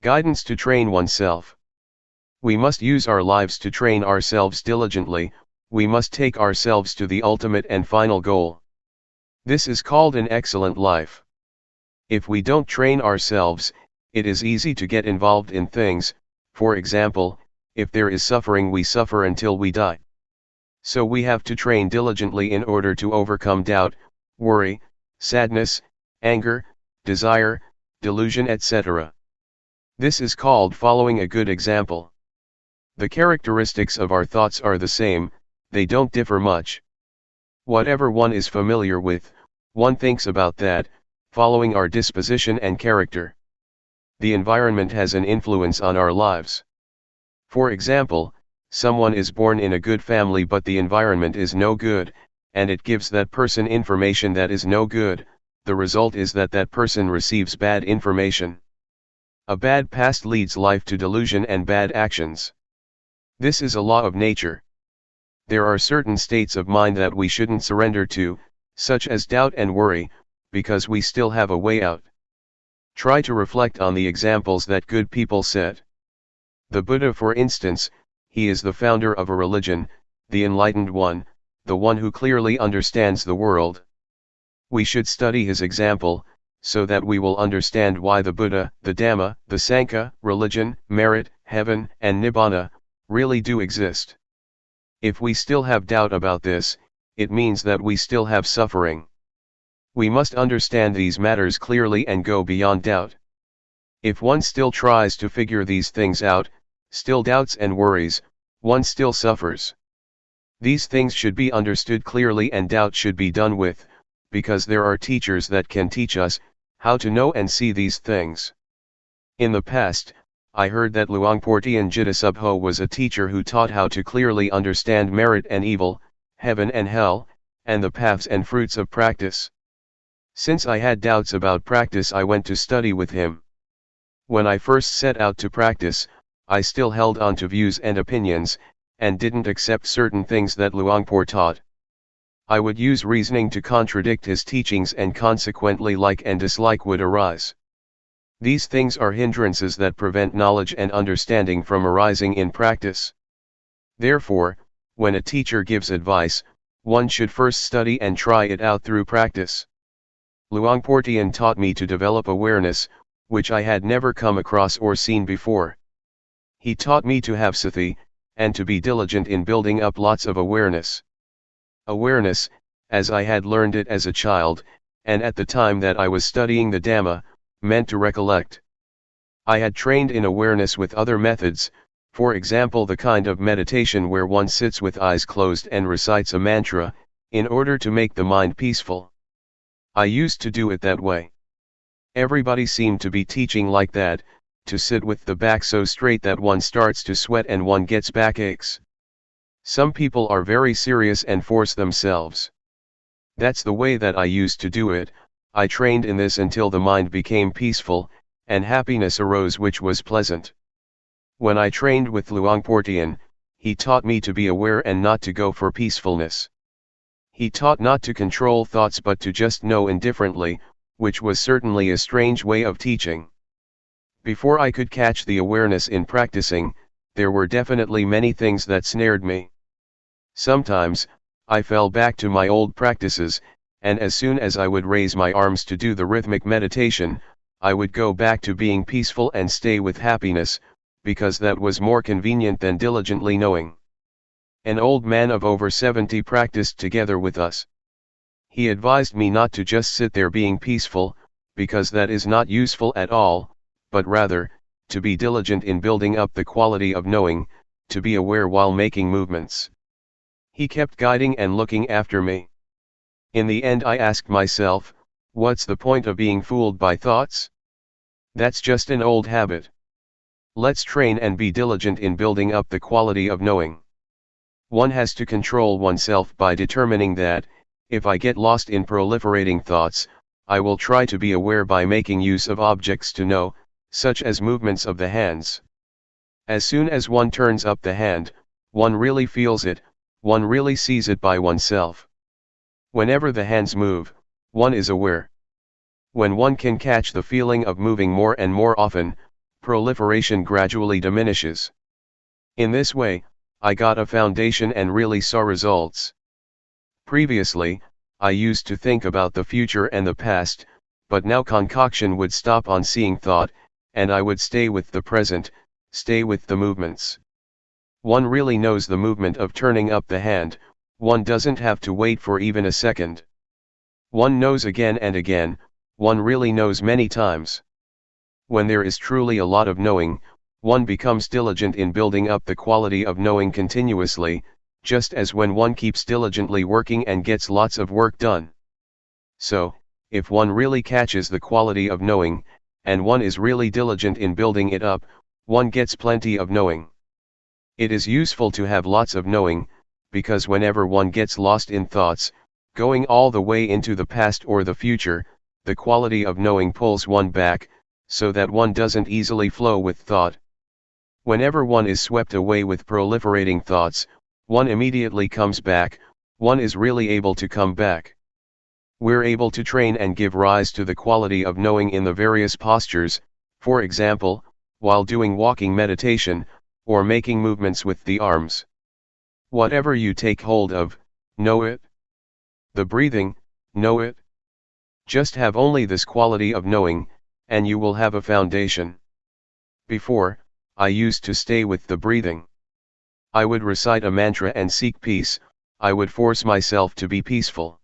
Guidance to train oneself. We must use our lives to train ourselves diligently, we must take ourselves to the ultimate and final goal. This is called an excellent life. If we don't train ourselves, it is easy to get involved in things. For example, if there is suffering, we suffer until we die. So we have to train diligently in order to overcome doubt, worry, sadness, anger, desire, delusion, etc. This is called following a good example. The characteristics of our thoughts are the same, they don't differ much. Whatever one is familiar with, one thinks about that, following our disposition and character. The environment has an influence on our lives. For example, someone is born in a good family but the environment is no good, and it gives that person information that is no good. The result is that that person receives bad information. A bad past leads life to delusion and bad actions. This is a law of nature. There are certain states of mind that we shouldn't surrender to, such as doubt and worry, because we still have a way out. Try to reflect on the examples that good people set. The Buddha, for instance, he is the founder of a religion, the enlightened one, the one who clearly understands the world. We should study his example, so that we will understand why the Buddha, the Dhamma, the Sangha, religion, merit, heaven, and Nibbana, really do exist. If we still have doubt about this, it means that we still have suffering. We must understand these matters clearly and go beyond doubt. If one still tries to figure these things out, still doubts and worries, one still suffers. These things should be understood clearly and doubt should be done with, because there are teachers that can teach us how to know and see these things. In the past, I heard that Luangpor Teean Jidasubho was a teacher who taught how to clearly understand merit and evil, heaven and hell, and the paths and fruits of practice. Since I had doubts about practice, I went to study with him. When I first set out to practice, I still held on to views and opinions, and didn't accept certain things that Luangpor taught. I would use reasoning to contradict his teachings and consequently like and dislike would arise. These things are hindrances that prevent knowledge and understanding from arising in practice. Therefore, when a teacher gives advice, one should first study and try it out through practice. Luangpor Teean taught me to develop awareness, which I had never come across or seen before. He taught me to have sati, and to be diligent in building up lots of awareness. Awareness, as I had learned it as a child, and at the time that I was studying the Dhamma, meant to recollect. I had trained in awareness with other methods, for example the kind of meditation where one sits with eyes closed and recites a mantra, in order to make the mind peaceful. I used to do it that way. Everybody seemed to be teaching like that, to sit with the back so straight that one starts to sweat and one gets backaches. Some people are very serious and force themselves. That's the way that I used to do it. I trained in this until the mind became peaceful, and happiness arose which was pleasant. When I trained with Luangpor Teean, he taught me to be aware and not to go for peacefulness. He taught not to control thoughts but to just know indifferently, which was certainly a strange way of teaching. Before I could catch the awareness in practicing, there were definitely many things that snared me. Sometimes, I fell back to my old practices, and as soon as I would raise my arms to do the rhythmic meditation, I would go back to being peaceful and stay with happiness, because that was more convenient than diligently knowing. An old man of over 70 practiced together with us. He advised me not to just sit there being peaceful, because that is not useful at all, but rather, to be diligent in building up the quality of knowing, to be aware while making movements. He kept guiding and looking after me. In the end I asked myself, What's the point of being fooled by thoughts? That's just an old habit. Let's train and be diligent in building up the quality of knowing. One has to control oneself by determining that, if I get lost in proliferating thoughts, I will try to be aware by making use of objects to know, such as movements of the hands. As soon as one turns up the hand, one really feels it, one really sees it by oneself. Whenever the hands move, one is aware. When one can catch the feeling of moving more and more often, proliferation gradually diminishes. In this way, I got a foundation and really saw results. Previously, I used to think about the future and the past, but now concoction would stop on seeing thought, and I would stay with the present, stay with the movements. One really knows the movement of turning up the hand, one doesn't have to wait for even a second. One knows again and again, one really knows many times. When there is truly a lot of knowing, one becomes diligent in building up the quality of knowing continuously, just as when one keeps diligently working and gets lots of work done. So, if one really catches the quality of knowing, and one is really diligent in building it up, one gets plenty of knowing. It is useful to have lots of knowing, because whenever one gets lost in thoughts, going all the way into the past or the future, the quality of knowing pulls one back, so that one doesn't easily flow with thought. Whenever one is swept away with proliferating thoughts, one immediately comes back, one is really able to come back. We're able to train and give rise to the quality of knowing in the various postures, for example, while doing walking meditation, or making movements with the arms. Whatever you take hold of, know it. The breathing, know it. Just have only this quality of knowing, and you will have a foundation. Before, I used to stay with the breathing. I would recite a mantra and seek peace, I would force myself to be peaceful.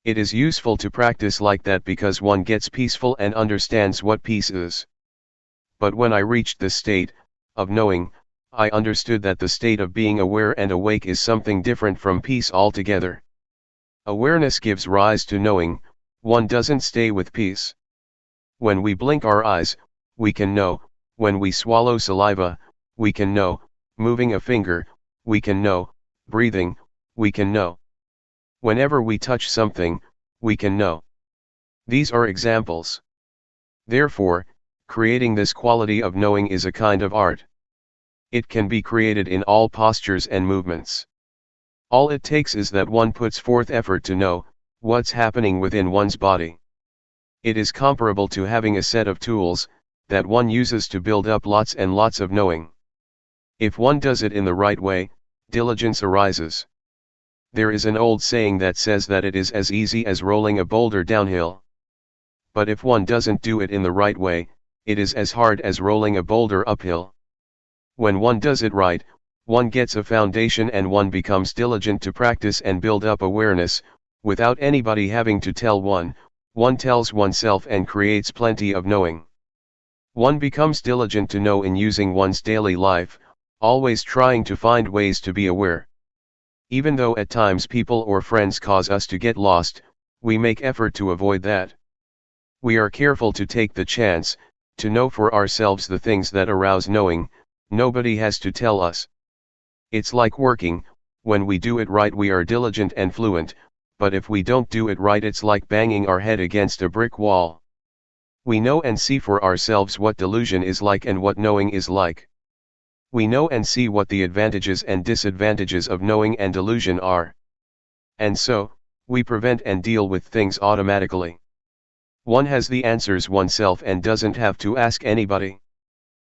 It is useful to practice like that because one gets peaceful and understands what peace is. But when I reached the state of knowing, I understood that the state of being aware and awake is something different from peace altogether. Awareness gives rise to knowing, one doesn't stay with peace. When we blink our eyes, we can know, when we swallow saliva, we can know, moving a finger, we can know, breathing, we can know. Whenever we touch something, we can know. These are examples. Therefore, creating this quality of knowing is a kind of art. It can be created in all postures and movements. All it takes is that one puts forth effort to know what's happening within one's body. It is comparable to having a set of tools that one uses to build up lots and lots of knowing. If one does it in the right way, diligence arises. There is an old saying that says that it is as easy as rolling a boulder downhill. But if one doesn't do it in the right way, it is as hard as rolling a boulder uphill. When one does it right, one gets a foundation and one becomes diligent to practice and build up awareness, without anybody having to tell one, one tells oneself and creates plenty of knowing. One becomes diligent to know in using one's daily life, always trying to find ways to be aware. Even though at times people or friends cause us to get lost, we make effort to avoid that. We are careful to take the chance, to know for ourselves the things that arouse knowing, nobody has to tell us. It's like working, when we do it right we are diligent and fluent, but if we don't do it right it's like banging our head against a brick wall. We know and see for ourselves what delusion is like and what knowing is like. We know and see what the advantages and disadvantages of knowing and delusion are. And so, we prevent and deal with things automatically. One has the answers oneself and doesn't have to ask anybody.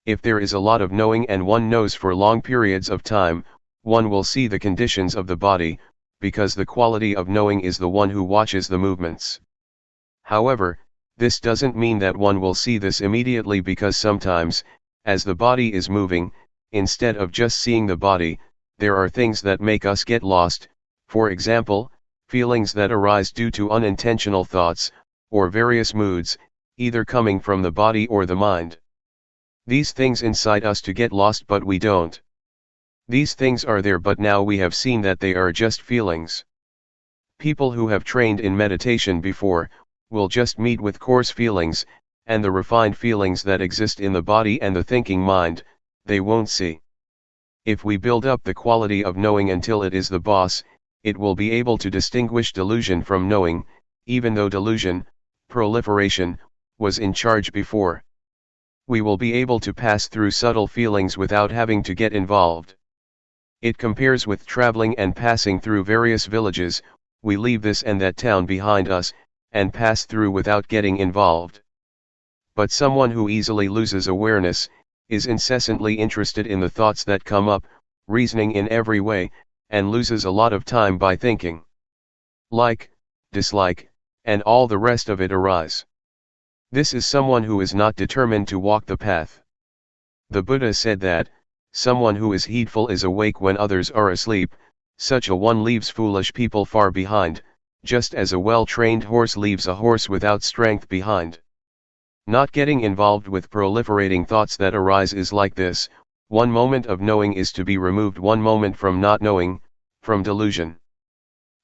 If there is a lot of knowing and one knows for long periods of time, one will see the conditions of the body, because the quality of knowing is the one who watches the movements. However, this doesn't mean that one will see this immediately because sometimes, as the body is moving, instead of just seeing the body, there are things that make us get lost, for example, feelings that arise due to unintentional thoughts, or various moods, either coming from the body or the mind. These things incite us to get lost but we don't. These things are there but now we have seen that they are just feelings. People who have trained in meditation before, will just meet with coarse feelings, and the refined feelings that exist in the body and the thinking mind, they won't see. If we build up the quality of knowing until it is the boss, it will be able to distinguish delusion from knowing, even though delusion, proliferation, was in charge before. We will be able to pass through subtle feelings without having to get involved. It compares with traveling and passing through various villages. We leave this and that town behind us, and pass through without getting involved. But someone who easily loses awareness, is incessantly interested in the thoughts that come up, reasoning in every way, and loses a lot of time by thinking. Like, dislike, and all the rest of it arise. This is someone who is not determined to walk the path. The Buddha said that, someone who is heedful is awake when others are asleep. Such a one leaves foolish people far behind, just as a well-trained horse leaves a horse without strength behind. Not getting involved with proliferating thoughts that arise is like this: one moment of knowing is to be removed one moment from not knowing, from delusion.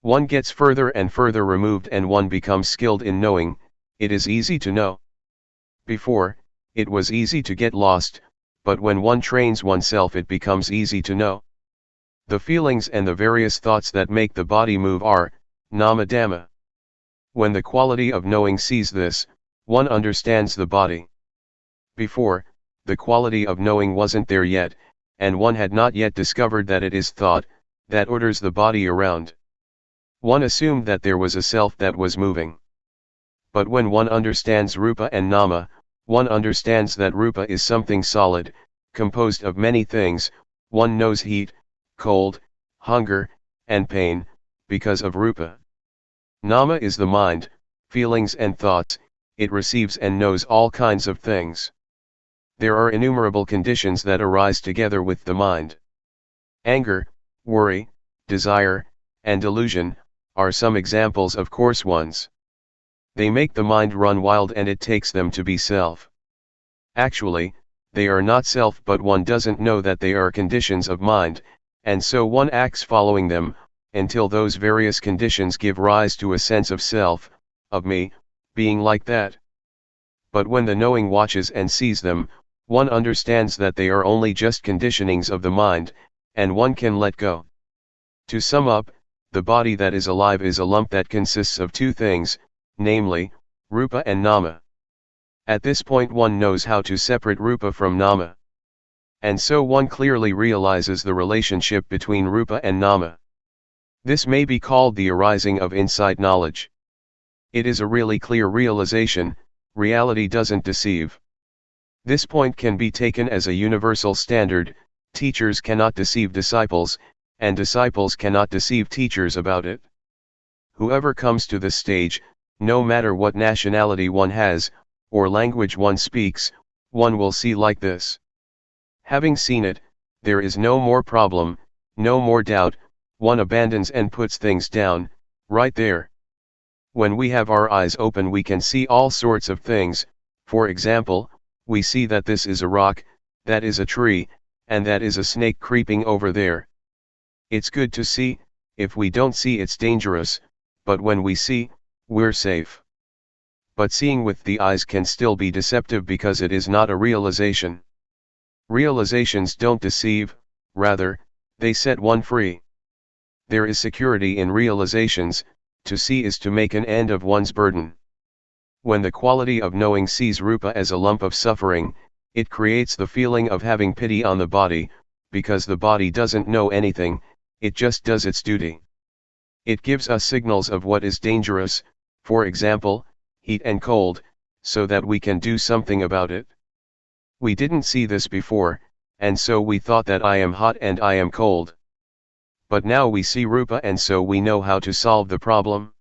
One gets further and further removed and one becomes skilled in knowing. It is easy to know. Before, it was easy to get lost, but when one trains oneself it becomes easy to know. The feelings and the various thoughts that make the body move are nama dhamma. When the quality of knowing sees this, one understands the body. Before, the quality of knowing wasn't there yet, and one had not yet discovered that it is thought that orders the body around. One assumed that there was a self that was moving. But when one understands rupa and nama, one understands that rupa is something solid, composed of many things. One knows heat, cold, hunger, and pain, because of rupa. Nama is the mind, feelings and thoughts. It receives and knows all kinds of things. There are innumerable conditions that arise together with the mind. Anger, worry, desire, and delusion, are some examples of coarse ones. They make the mind run wild and it takes them to be self. Actually, they are not self, but one doesn't know that they are conditions of mind, and so one acts following them, until those various conditions give rise to a sense of self, of me, being like that. But when the knowing watches and sees them, one understands that they are only just conditionings of the mind, and one can let go. To sum up, the body that is alive is a lump that consists of two things, namely, rupa and nama. At this point one knows how to separate rupa from nama. And so one clearly realizes the relationship between rupa and nama. This may be called the arising of insight knowledge. It is a really clear realization. Reality doesn't deceive. This point can be taken as a universal standard. Teachers cannot deceive disciples, and disciples cannot deceive teachers about it. Whoever comes to this stage, no matter what nationality one has, or language one speaks, one will see like this. Having seen it, there is no more problem, no more doubt. One abandons and puts things down, right there. When we have our eyes open we can see all sorts of things. For example, we see that this is a rock, that is a tree, and that is a snake creeping over there. It's good to see. If we don't see it's dangerous, but when we see, we're safe. But seeing with the eyes can still be deceptive because it is not a realization. Realizations don't deceive, rather, they set one free. There is security in realizations. To see is to make an end of one's burden. When the quality of knowing sees rupa as a lump of suffering, it creates the feeling of having pity on the body, because the body doesn't know anything, it just does its duty. It gives us signals of what is dangerous, for example, heat and cold, so that we can do something about it. We didn't see this before, and so we thought that I am hot and I am cold. But now we see rupa and so we know how to solve the problem.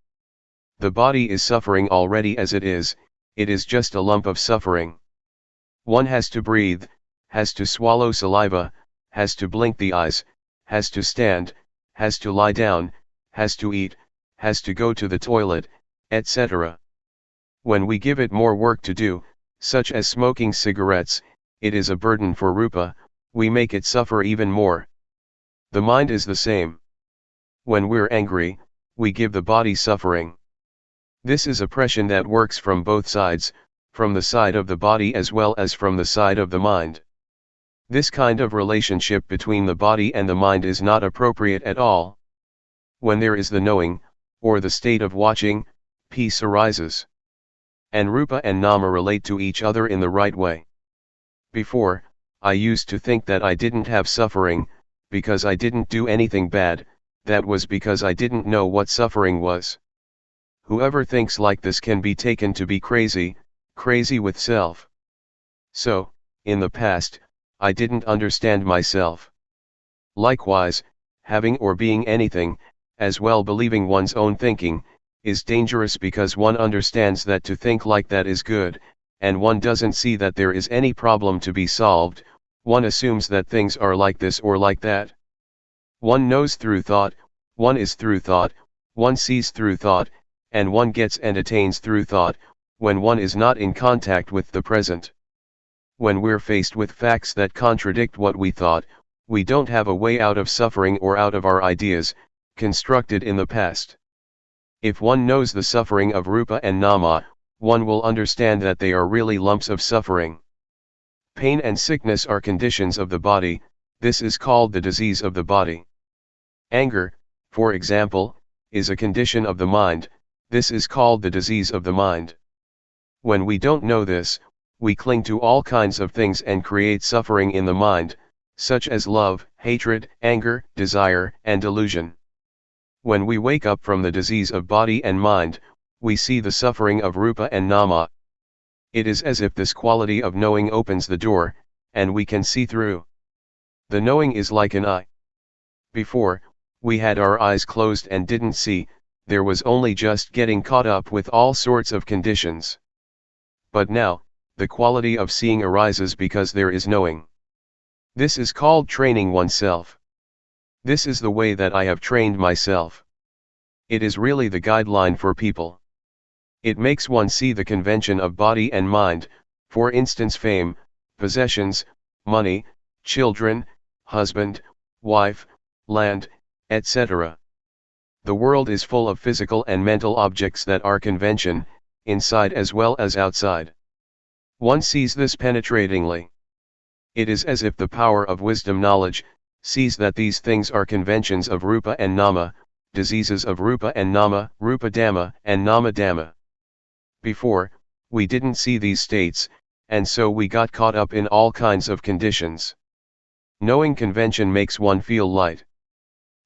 The body is suffering already as it is just a lump of suffering. One has to breathe, has to swallow saliva, has to blink the eyes, has to stand, has to lie down, has to eat, has to go to the toilet, etc. When we give it more work to do, such as smoking cigarettes, it is a burden for rupa, we make it suffer even more. The mind is the same. When we're angry, we give the body suffering. This is oppression that works from both sides, from the side of the body as well as from the side of the mind. This kind of relationship between the body and the mind is not appropriate at all. When there is the knowing, or the state of watching, peace arises. And Rupa and Nama relate to each other in the right way. Before, I used to think that I didn't have suffering, because I didn't do anything bad, that was because I didn't know what suffering was. Whoever thinks like this can be taken to be crazy, crazy with self. So, in the past, I didn't understand myself. Likewise, having or being anything, as well believing one's own thinking, is dangerous because one understands that to think like that is good, and one doesn't see that there is any problem to be solved, one assumes that things are like this or like that. One knows through thought, one is through thought, one sees through thought, and one gets and attains through thought, when one is not in contact with the present. When we're faced with facts that contradict what we thought, we don't have a way out of suffering or out of our ideas, constructed in the past. If one knows the suffering of Rupa and Nama, one will understand that they are really lumps of suffering. Pain and sickness are conditions of the body, this is called the disease of the body. Anger, for example, is a condition of the mind, this is called the disease of the mind. When we don't know this, we cling to all kinds of things and create suffering in the mind, such as love, hatred, anger, desire, and delusion. When we wake up from the disease of body and mind, we see the suffering of Rupa and Nama. It is as if this quality of knowing opens the door, and we can see through. The knowing is like an eye. Before, we had our eyes closed and didn't see, there was only just getting caught up with all sorts of conditions. But now, the quality of seeing arises because there is knowing. This is called training oneself. This is the way that I have trained myself. It is really the guideline for people. It makes one see the convention of body and mind, for instance fame, possessions, money, children, husband, wife, land, etc. The world is full of physical and mental objects that are convention, inside as well as outside. One sees this penetratingly. It is as if the power of wisdom knowledge sees that these things are conventions of Rupa and Nama, diseases of Rupa and Nama, Rupa Dhamma and Nama Dhamma. Before, we didn't see these states, and so we got caught up in all kinds of conditions. Knowing convention makes one feel light.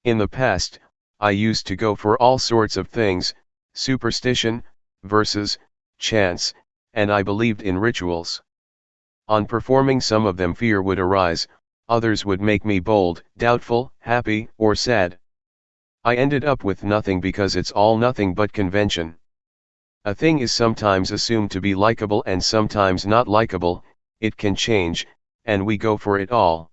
In the past, I used to go for all sorts of things, superstition, verses, chants, and I believed in rituals. On performing some of them fear would arise, others would make me bold, doubtful, happy, or sad. I ended up with nothing because it's all nothing but convention. A thing is sometimes assumed to be likable and sometimes not likable, it can change, and we go for it all.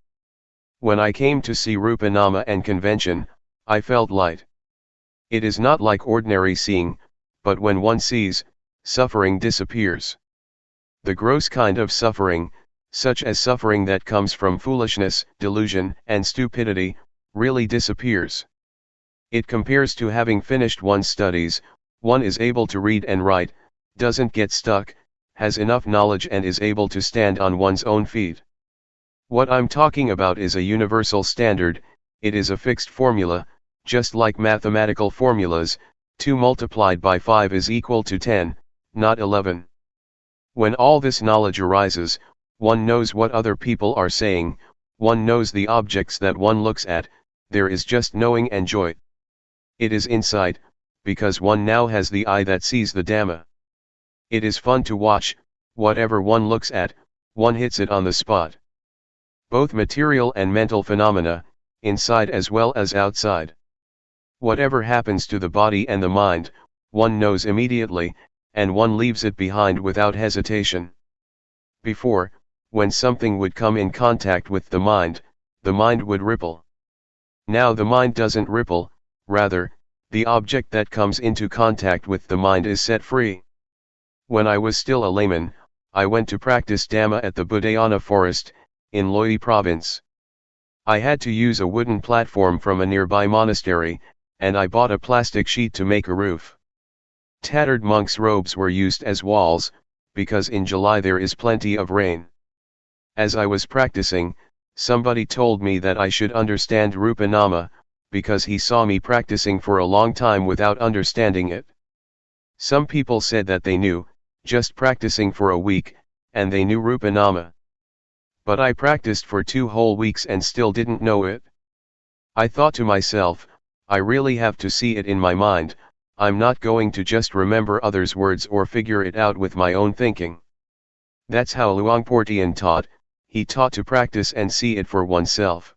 When I came to see Rupa Nama and convention, I felt light. It is not like ordinary seeing, but when one sees, suffering disappears. The gross kind of suffering, such as suffering that comes from foolishness, delusion, and stupidity, really disappears. It compares to having finished one's studies, one is able to read and write, doesn't get stuck, has enough knowledge and is able to stand on one's own feet. What I'm talking about is a universal standard, it is a fixed formula, just like mathematical formulas, 2 multiplied by 5 is equal to 10, not 11. When all this knowledge arises, one knows what other people are saying, one knows the objects that one looks at, there is just knowing and joy. It is insight, because one now has the eye that sees the Dhamma. It is fun to watch, whatever one looks at, one hits it on the spot. Both material and mental phenomena, inside as well as outside. Whatever happens to the body and the mind, one knows immediately, and one leaves it behind without hesitation. Before, when something would come in contact with the mind would ripple. Now the mind doesn't ripple, rather, the object that comes into contact with the mind is set free. When I was still a layman, I went to practice Dhamma at the Budayana forest, in Loei province. I had to use a wooden platform from a nearby monastery, and I bought a plastic sheet to make a roof. Tattered monks' robes were used as walls, because in July there is plenty of rain. As I was practicing, somebody told me that I should understand Rupanama, because he saw me practicing for a long time without understanding it. Some people said that they knew, just practicing for a week, and they knew Rupanama. But I practiced for 2 whole weeks and still didn't know it. I thought to myself, I really have to see it in my mind, I'm not going to just remember others' words or figure it out with my own thinking. That's how Luangpor Teean taught, he taught to practice and see it for oneself.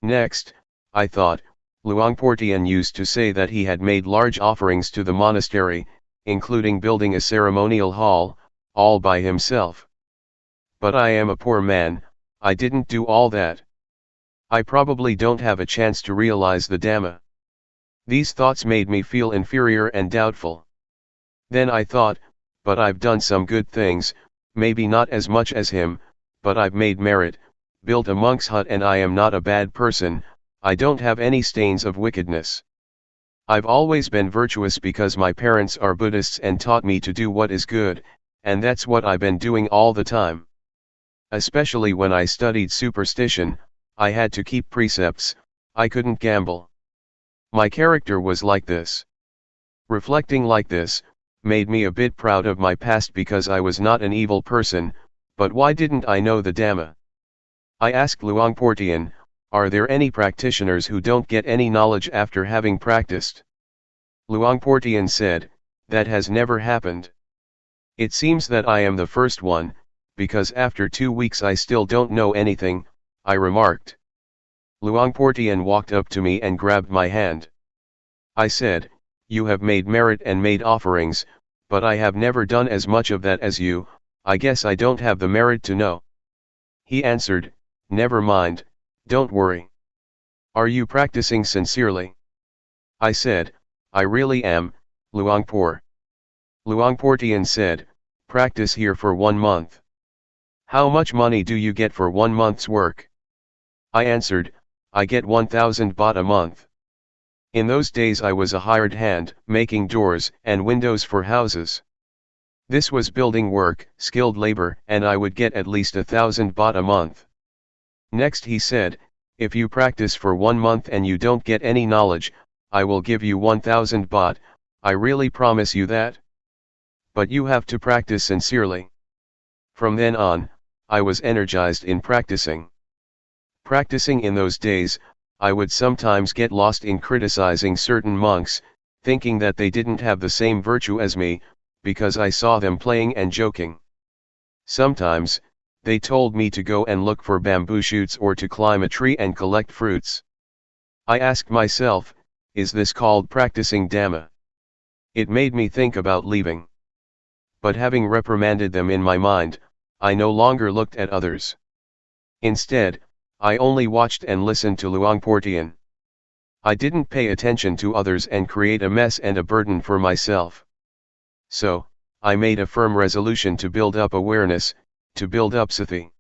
Next, I thought, Luangpor Teean used to say that he had made large offerings to the monastery, including building a ceremonial hall, all by himself. But I am a poor man, I didn't do all that. I probably don't have a chance to realize the Dhamma. These thoughts made me feel inferior and doubtful. Then I thought, but I've done some good things, maybe not as much as him, but I've made merit, built a monk's hut, and I am not a bad person, I don't have any stains of wickedness. I've always been virtuous because my parents are Buddhists and taught me to do what is good, and that's what I've been doing all the time. Especially when I studied superstition, I had to keep precepts, I couldn't gamble. My character was like this. Reflecting like this, made me a bit proud of my past because I was not an evil person, but why didn't I know the Dhamma? I asked Luangpor Teean, are there any practitioners who don't get any knowledge after having practiced? Luangpor Teean said, that has never happened. It seems that I am the first one, because after 2 weeks I still don't know anything, I remarked. Luangpor Teean walked up to me and grabbed my hand. I said, you have made merit and made offerings, but I have never done as much of that as you, I guess I don't have the merit to know. He answered, never mind, don't worry. Are you practicing sincerely? I said, I really am, Luangpor. Luangpor Teean said, practice here for 1 month. How much money do you get for 1 month's work? I answered, I get 1,000 baht a month. In those days I was a hired hand, making doors and windows for houses. This was building work, skilled labor, and I would get at least 1,000 baht a month. Next he said, if you practice for 1 month and you don't get any knowledge, I will give you 1,000 baht, I really promise you that. But you have to practice sincerely. From then on, I was energized in practicing. Practicing in those days, I would sometimes get lost in criticizing certain monks, thinking that they didn't have the same virtue as me, because I saw them playing and joking. Sometimes, they told me to go and look for bamboo shoots or to climb a tree and collect fruits. I asked myself, is this called practicing Dhamma? It made me think about leaving. But having reprimanded them in my mind, I no longer looked at others. Instead, I only watched and listened to Luangpor Teean. I didn't pay attention to others and create a mess and a burden for myself. So, I made a firm resolution to build up awareness, to build up sati.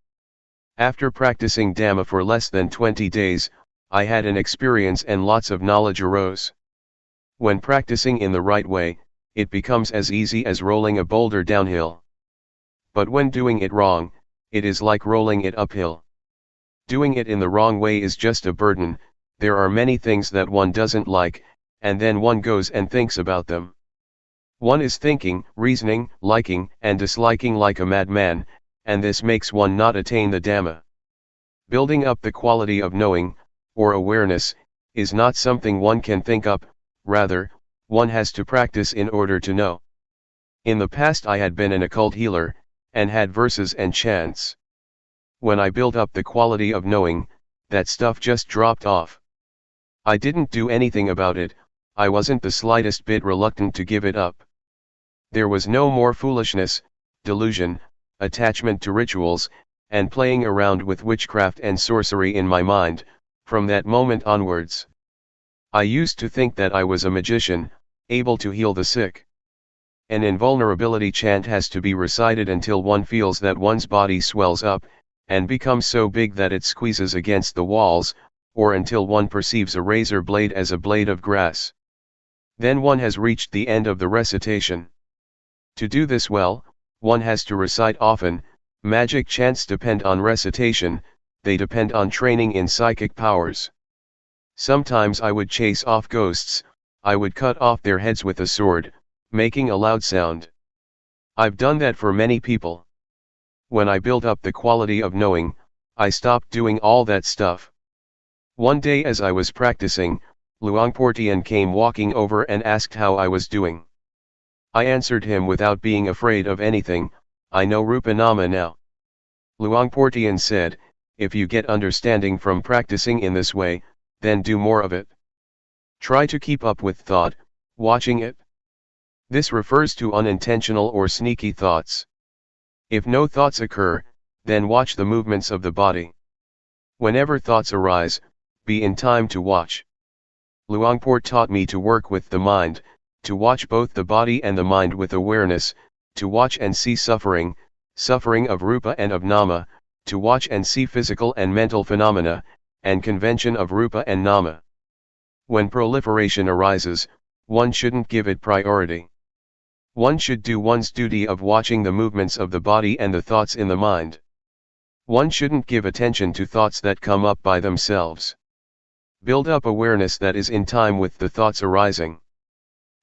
After practicing Dhamma for less than 20 days, I had an experience and lots of knowledge arose. When practicing in the right way, it becomes as easy as rolling a boulder downhill. But when doing it wrong, it is like rolling it uphill. Doing it in the wrong way is just a burden, there are many things that one doesn't like, and then one goes and thinks about them. One is thinking, reasoning, liking and disliking like a madman, and this makes one not attain the Dhamma. Building up the quality of knowing, or awareness, is not something one can think up, rather, one has to practice in order to know. In the past I had been an occult healer, and had verses and chants. When I built up the quality of knowing, that stuff just dropped off. I didn't do anything about it, I wasn't the slightest bit reluctant to give it up. There was no more foolishness, delusion, attachment to rituals, and playing around with witchcraft and sorcery in my mind, from that moment onwards. I used to think that I was a magician, able to heal the sick. An invulnerability chant has to be recited until one feels that one's body swells up, and becomes so big that it squeezes against the walls, or until one perceives a razor blade as a blade of grass. Then one has reached the end of the recitation. To do this well, one has to recite often. Magic chants depend on recitation, they depend on training in psychic powers. Sometimes I would chase off ghosts, I would cut off their heads with a sword, making a loud sound. I've done that for many people. When I built up the quality of knowing, I stopped doing all that stuff. One day as I was practicing, Luangpor Teean came walking over and asked how I was doing. I answered him without being afraid of anything, I know Rupa Nama now. Luangpor Teean said, if you get understanding from practicing in this way, then do more of it. Try to keep up with thought, watching it. This refers to unintentional or sneaky thoughts. If no thoughts occur, then watch the movements of the body. Whenever thoughts arise, be in time to watch. Luangpor taught me to work with the mind, to watch both the body and the mind with awareness, to watch and see suffering, suffering of Rupa and of Nama, to watch and see physical and mental phenomena, and convention of Rupa and Nama. When proliferation arises, one shouldn't give it priority. One should do one's duty of watching the movements of the body and the thoughts in the mind. One shouldn't give attention to thoughts that come up by themselves. Build up awareness that is in time with the thoughts arising.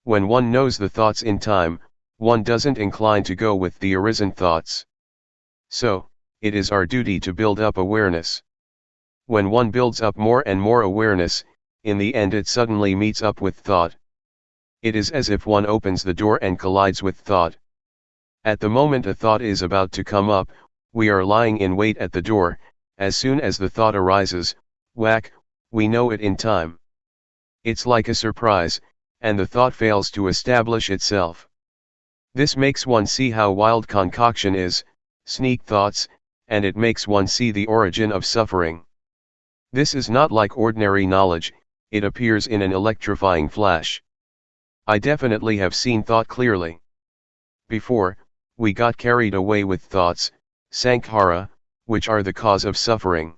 When one knows the thoughts in time, one doesn't incline to go with the arisen thoughts. So, it is our duty to build up awareness. When one builds up more and more awareness, in the end it suddenly meets up with thought. It is as if one opens the door and collides with thought. At the moment a thought is about to come up, we are lying in wait at the door. As soon as the thought arises, whack, we know it in time. It's like a surprise, and the thought fails to establish itself. This makes one see how wild concoction is, sneak thoughts, and it makes one see the origin of suffering. This is not like ordinary knowledge, it appears in an electrifying flash. I definitely have seen thought clearly. Before, we got carried away with thoughts, sankhara, which are the cause of suffering.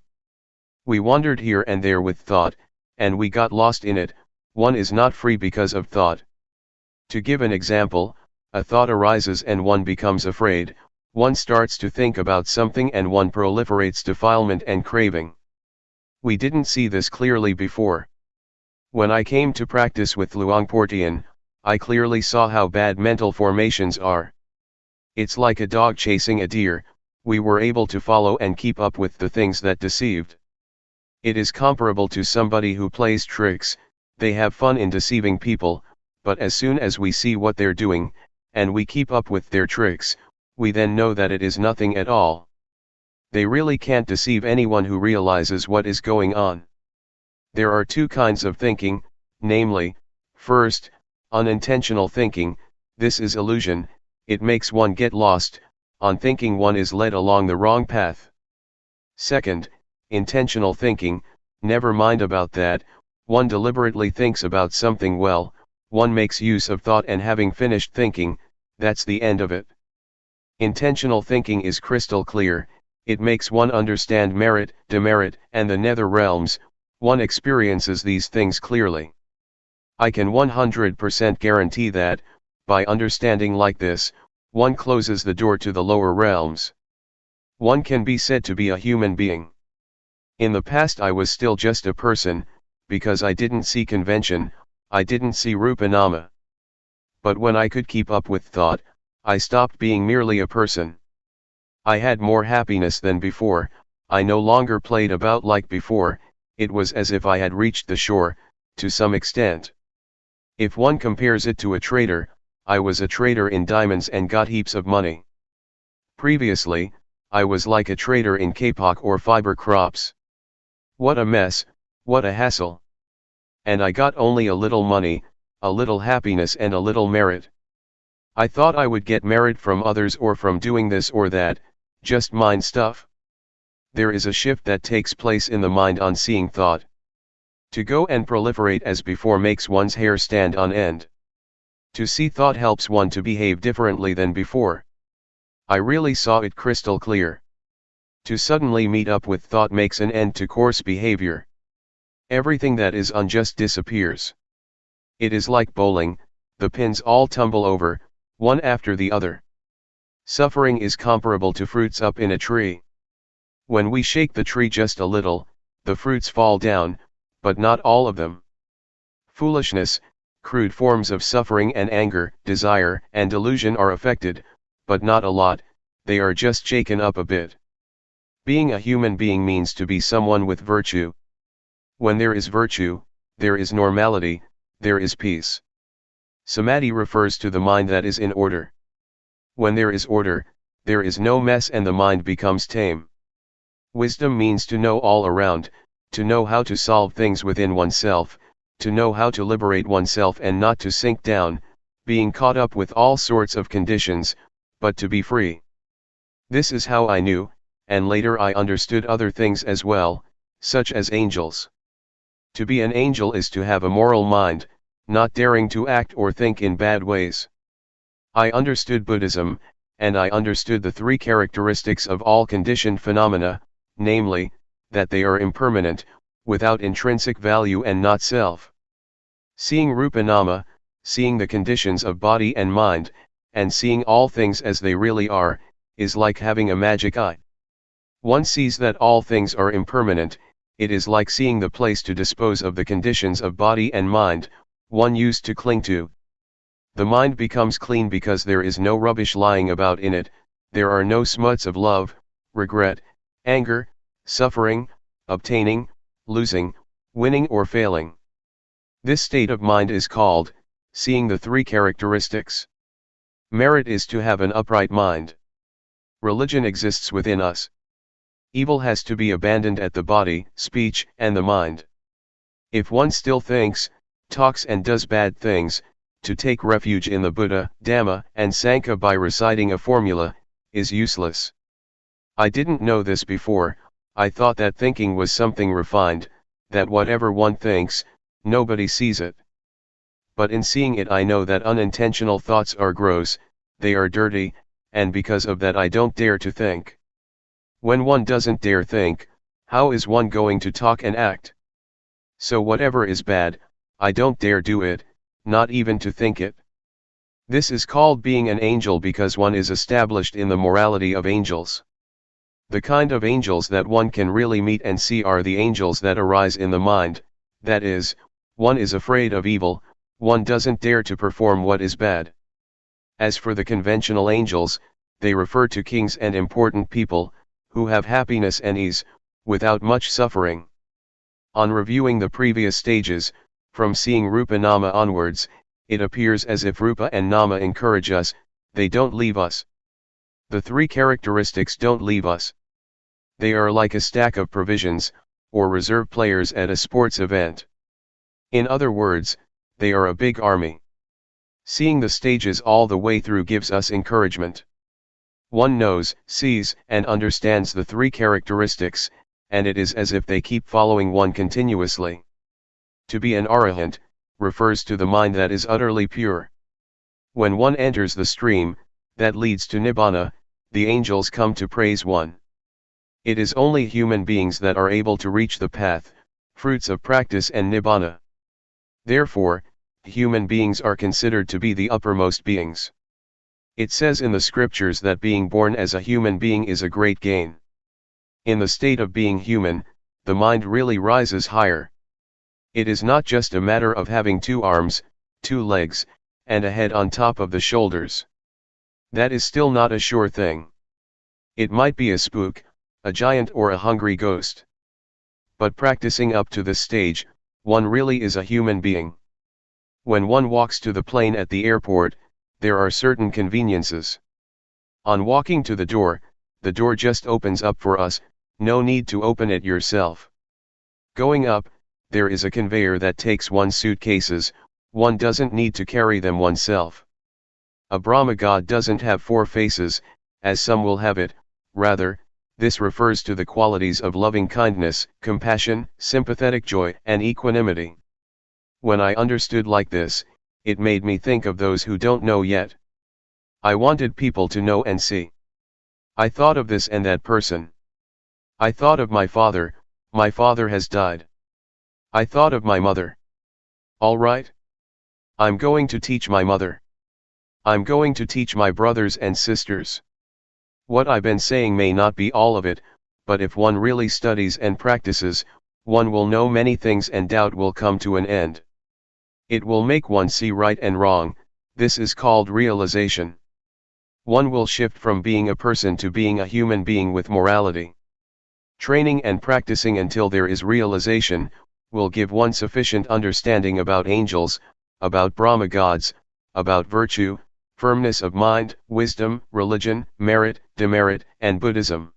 We wandered here and there with thought, and we got lost in it. One is not free because of thought. To give an example, a thought arises and one becomes afraid, one starts to think about something and one proliferates defilement and craving. We didn't see this clearly before. When I came to practice with Luangpor Teean, I clearly saw how bad mental formations are. It's like a dog chasing a deer, we were able to follow and keep up with the things that deceived. It is comparable to somebody who plays tricks, they have fun in deceiving people, but as soon as we see what they're doing, and we keep up with their tricks, we then know that it is nothing at all. They really can't deceive anyone who realizes what is going on. There are two kinds of thinking, namely, first, unintentional thinking. This is illusion, it makes one get lost, on thinking one is led along the wrong path. Second, intentional thinking, never mind about that, one deliberately thinks about something well, one makes use of thought and having finished thinking, that's the end of it. Intentional thinking is crystal clear, it makes one understand merit, demerit, and the nether realms, one experiences these things clearly. I can 100% guarantee that, by understanding like this, one closes the door to the lower realms. One can be said to be a human being. In the past I was still just a person, because I didn't see convention, I didn't see Rupa Nama. But when I could keep up with thought, I stopped being merely a person. I had more happiness than before, I no longer played about like before, it was as if I had reached the shore, to some extent. If one compares it to a trader, I was a trader in diamonds and got heaps of money. Previously, I was like a trader in kapok or fiber crops. What a mess, what a hassle. And I got only a little money, a little happiness and a little merit. I thought I would get merit from others or from doing this or that, just mind stuff. There is a shift that takes place in the mind on seeing thought. To go and proliferate as before makes one's hair stand on end. To see thought helps one to behave differently than before. I really saw it crystal clear. To suddenly meet up with thought makes an end to coarse behavior. Everything that is unjust disappears. It is like bowling, the pins all tumble over, one after the other. Suffering is comparable to fruits up in a tree. When we shake the tree just a little, the fruits fall down, but not all of them. Foolishness, crude forms of suffering and anger, desire and delusion are affected, but not a lot, they are just shaken up a bit. Being a human being means to be someone with virtue. When there is virtue, there is normality, there is peace. Samadhi refers to the mind that is in order. When there is order, there is no mess and the mind becomes tame. Wisdom means to know all around, to know how to solve things within oneself, to know how to liberate oneself and not to sink down, being caught up with all sorts of conditions, but to be free. This is how I knew, and later I understood other things as well, such as angels. To be an angel is to have a moral mind, not daring to act or think in bad ways. I understood Buddhism, and I understood the three characteristics of all conditioned phenomena, namely, that they are impermanent, without intrinsic value and not self. Seeing Rupanama, seeing the conditions of body and mind, and seeing all things as they really are, is like having a magic eye. One sees that all things are impermanent, it is like seeing the place to dispose of the conditions of body and mind, one used to cling to. The mind becomes clean because there is no rubbish lying about in it, there are no smuts of love, regret, anger, suffering, obtaining, losing, winning or failing. This state of mind is called, seeing the three characteristics. Merit is to have an upright mind. Religion exists within us. Evil has to be abandoned at the body, speech, and the mind. If one still thinks, talks and does bad things, to take refuge in the Buddha, Dhamma, and Sangha by reciting a formula, is useless. I didn't know this before, I thought that thinking was something refined, that whatever one thinks, nobody sees it. But in seeing it I know that unintentional thoughts are gross, they are dirty, and because of that I don't dare to think. When one doesn't dare think, how is one going to talk and act? So whatever is bad, I don't dare do it, not even to think it. This is called being an angel because one is established in the morality of angels. The kind of angels that one can really meet and see are the angels that arise in the mind, that is, one is afraid of evil, one doesn't dare to perform what is bad. As for the conventional angels, they refer to kings and important people, who have happiness and ease, without much suffering. On reviewing the previous stages, from seeing Rupa Nama onwards, it appears as if Rupa and Nama encourage us, they don't leave us. The three characteristics don't leave us. They are like a stack of provisions, or reserve players at a sports event. In other words, they are a big army. Seeing the stages all the way through gives us encouragement. One knows, sees, and understands the three characteristics, and it is as if they keep following one continuously. To be an arahant, refers to the mind that is utterly pure. When one enters the stream, that leads to Nibbana, the angels come to praise one. It is only human beings that are able to reach the path, fruits of practice and Nibbana. Therefore, human beings are considered to be the uppermost beings. It says in the scriptures that being born as a human being is a great gain. In the state of being human, the mind really rises higher. It is not just a matter of having 2 arms, 2 legs, and a head on top of the shoulders. That is still not a sure thing. It might be a spook, a giant or a hungry ghost. But practicing up to this stage, one really is a human being. When one walks to the plane at the airport, there are certain conveniences. On walking to the door just opens up for us, no need to open it yourself. Going up, there is a conveyor that takes one's suitcases, one doesn't need to carry them oneself. A Brahma god doesn't have 4 faces, as some will have it, rather, this refers to the qualities of loving kindness, compassion, sympathetic joy, and equanimity. When I understood like this, it made me think of those who don't know yet. I wanted people to know and see. I thought of this and that person. I thought of my father has died. I thought of my mother. All right? I'm going to teach my mother. I'm going to teach my brothers and sisters. What I've been saying may not be all of it, but if one really studies and practices, one will know many things and doubt will come to an end. It will make one see right and wrong. This is called realization. One will shift from being a person to being a human being with morality. Training and practicing until there is realization, will give one sufficient understanding about angels, about Brahma gods, about virtue, firmness of mind, wisdom, religion, merit, demerit, and Buddhism.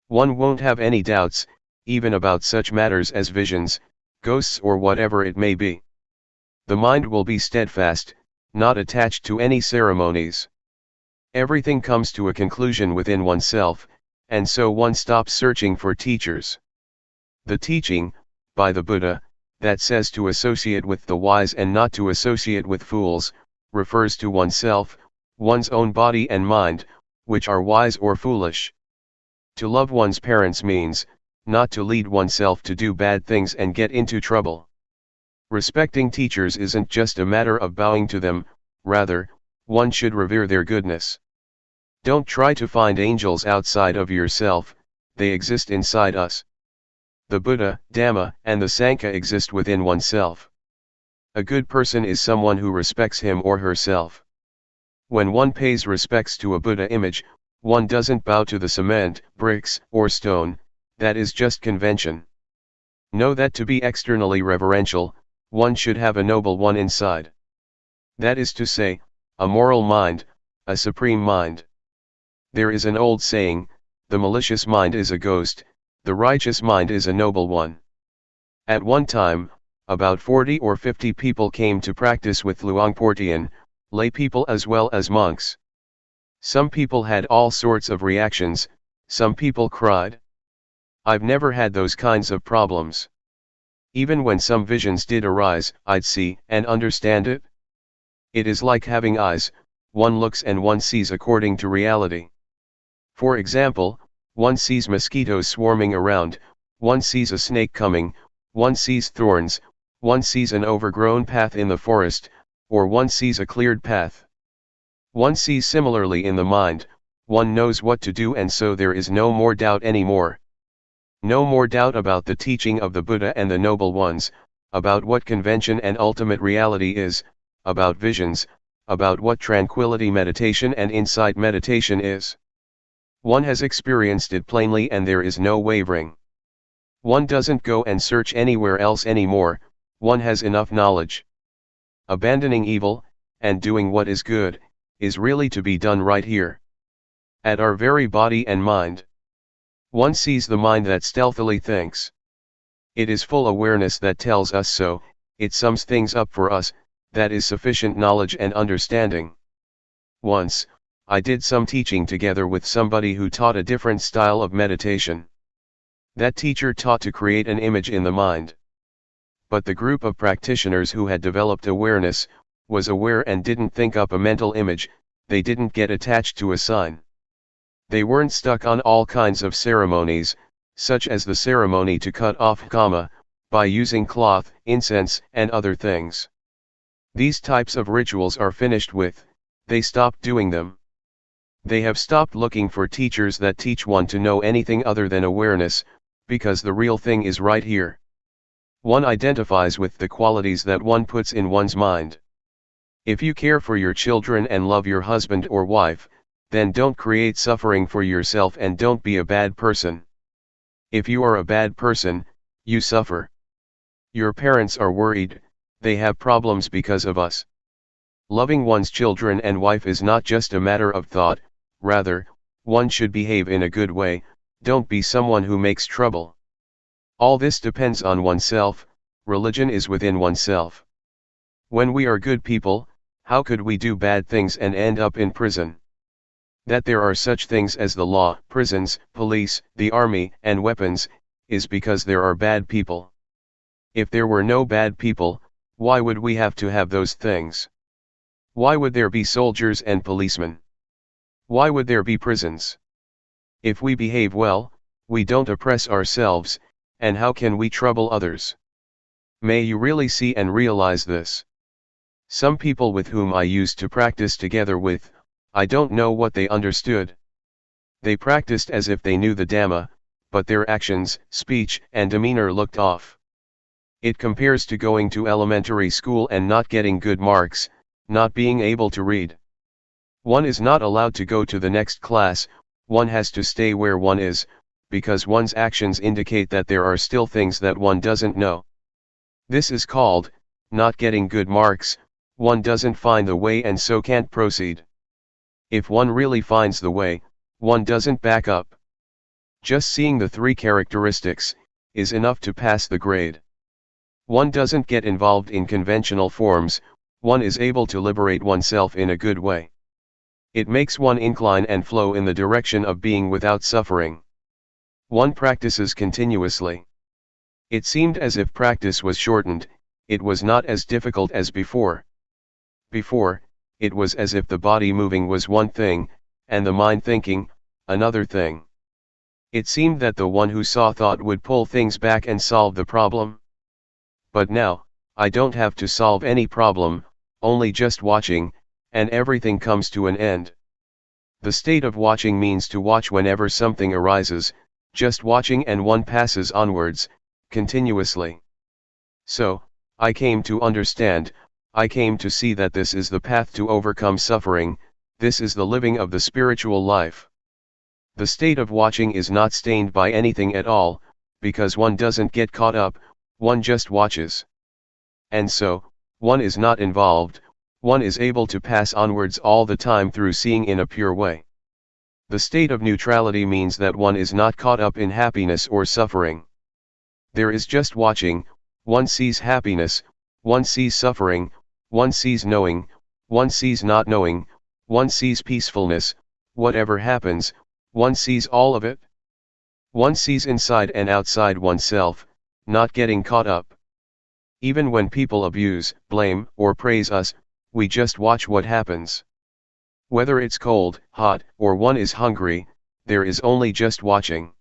One won't have any doubts, even about such matters as visions, ghosts or whatever it may be. The mind will be steadfast, not attached to any ceremonies. Everything comes to a conclusion within oneself, and so one stops searching for teachers. The teaching, by the Buddha, that says to associate with the wise and not to associate with fools, refers to oneself, one's own body and mind, which are wise or foolish. To love one's parents means, not to lead oneself to do bad things and get into trouble. Respecting teachers isn't just a matter of bowing to them, rather, one should revere their goodness. Don't try to find angels outside of yourself, they exist inside us. The Buddha, Dhamma, and the Sangha exist within oneself. A good person is someone who respects him or herself. When one pays respects to a Buddha image, one doesn't bow to the cement, bricks, or stone, that is just convention. Know that to be externally reverential, one should have a noble one inside. That is to say, a moral mind, a supreme mind. There is an old saying, the malicious mind is a ghost, the righteous mind is a noble one. At one time, about 40 or 50 people came to practice with Luangpor Teean, lay people as well as monks. Some people had all sorts of reactions, some people cried. I've never had those kinds of problems. Even when some visions did arise, I'd see and understand it. It is like having eyes, one looks and one sees according to reality. For example, one sees mosquitoes swarming around, one sees a snake coming, one sees thorns, one sees an overgrown path in the forest, or one sees a cleared path. One sees similarly in the mind, one knows what to do, and so there is no more doubt anymore. No more doubt about the teaching of the Buddha and the Noble Ones, about what convention and ultimate reality is, about visions, about what tranquility meditation and insight meditation is. One has experienced it plainly and there is no wavering. One doesn't go and search anywhere else anymore, one has enough knowledge. Abandoning evil, and doing what is good, is really to be done right here. At our very body and mind. One sees the mind that stealthily thinks. It is full awareness that tells us so, it sums things up for us, that is sufficient knowledge and understanding. Once, I did some teaching together with somebody who taught a different style of meditation. That teacher taught to create an image in the mind. But the group of practitioners who had developed awareness, was aware and didn't think up a mental image, they didn't get attached to a sign. They weren't stuck on all kinds of ceremonies, such as the ceremony to cut off kama, by using cloth, incense, and other things. These types of rituals are finished with, they stopped doing them. They have stopped looking for teachers that teach one to know anything other than awareness, because the real thing is right here. One identifies with the qualities that one puts in one's mind. If you care for your children and love your husband or wife, then don't create suffering for yourself and don't be a bad person. If you are a bad person, you suffer. Your parents are worried, they have problems because of us. Loving one's children and wife is not just a matter of thought, rather, one should behave in a good way, don't be someone who makes trouble. All this depends on oneself, religion is within oneself. When we are good people, how could we do bad things and end up in prison? That there are such things as the law, prisons, police, the army, and weapons, is because there are bad people. If there were no bad people, why would we have to have those things? Why would there be soldiers and policemen? Why would there be prisons? If we behave well, we don't oppress ourselves, and how can we trouble others? May you really see and realize this. Some people with whom I used to practice together with, I don't know what they understood. They practiced as if they knew the Dhamma, but their actions, speech, and demeanor looked off. It compares to going to elementary school and not getting good marks, not being able to read. One is not allowed to go to the next class, one has to stay where one is, because one's actions indicate that there are still things that one doesn't know. This is called, not getting good marks. One doesn't find the way and so can't proceed. If one really finds the way, one doesn't back up. Just seeing the three characteristics is enough to pass the grade. One doesn't get involved in conventional forms, one is able to liberate oneself in a good way. It makes one incline and flow in the direction of being without suffering. One practices continuously. It seemed as if practice was shortened, it was not as difficult as before. Before, it was as if the body moving was one thing, and the mind thinking, another thing. It seemed that the one who saw thought would pull things back and solve the problem. But now, I don't have to solve any problem, only just watching, and everything comes to an end. The state of watching means to watch whenever something arises, just watching and one passes onwards, continuously. So, I came to understand, I came to see that this is the path to overcome suffering, this is the living of the spiritual life. The state of watching is not stained by anything at all, because one doesn't get caught up, one just watches. And so, one is not involved, one is able to pass onwards all the time through seeing in a pure way. The state of neutrality means that one is not caught up in happiness or suffering. There is just watching, one sees happiness, one sees suffering, one sees knowing, one sees not knowing, one sees peacefulness, whatever happens, one sees all of it. One sees inside and outside oneself, not getting caught up. Even when people abuse, blame, or praise us, we just watch what happens. Whether it's cold, hot, or one is hungry, there is only just watching.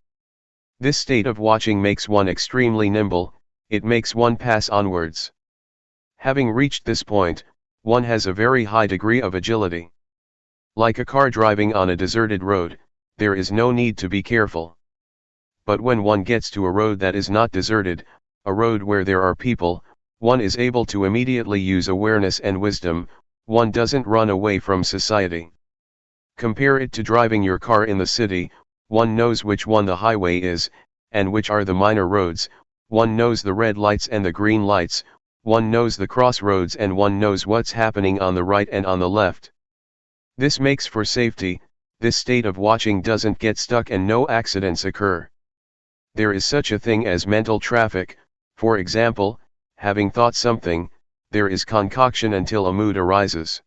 This state of watching makes one extremely nimble, it makes one pass onwards. Having reached this point, one has a very high degree of agility. Like a car driving on a deserted road, there is no need to be careful. But when one gets to a road that is not deserted, a road where there are people, one is able to immediately use awareness and wisdom, one doesn't run away from society. Compare it to driving your car in the city, one knows which one the highway is, and which are the minor roads, one knows the red lights and the green lights, one knows the crossroads and one knows what's happening on the right and on the left. This makes for safety, this state of watching doesn't get stuck and no accidents occur. There is such a thing as mental traffic, for example, having thought something, there is concoction until a mood arises.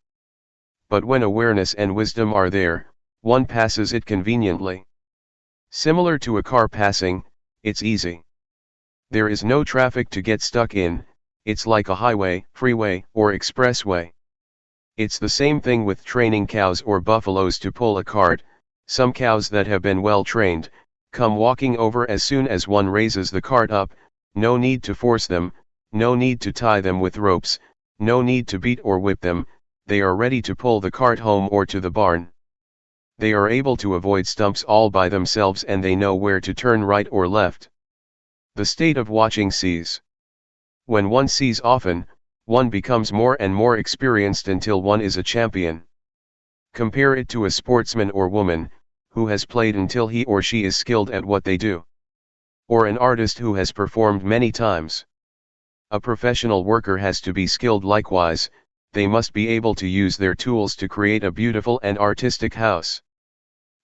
But when awareness and wisdom are there, one passes it conveniently. Similar to a car passing, it's easy. There is no traffic to get stuck in, it's like a highway, freeway, or expressway. It's the same thing with training cows or buffaloes to pull a cart. Some cows that have been well trained, come walking over as soon as one raises the cart up, no need to force them, no need to tie them with ropes, no need to beat or whip them, they are ready to pull the cart home or to the barn. They are able to avoid stumps all by themselves and they know where to turn right or left. The state of watching sees. When one sees often, one becomes more and more experienced until one is a champion. Compare it to a sportsman or woman, who has played until he or she is skilled at what they do. Or an artist who has performed many times. A professional worker has to be skilled likewise, they must be able to use their tools to create a beautiful and artistic house.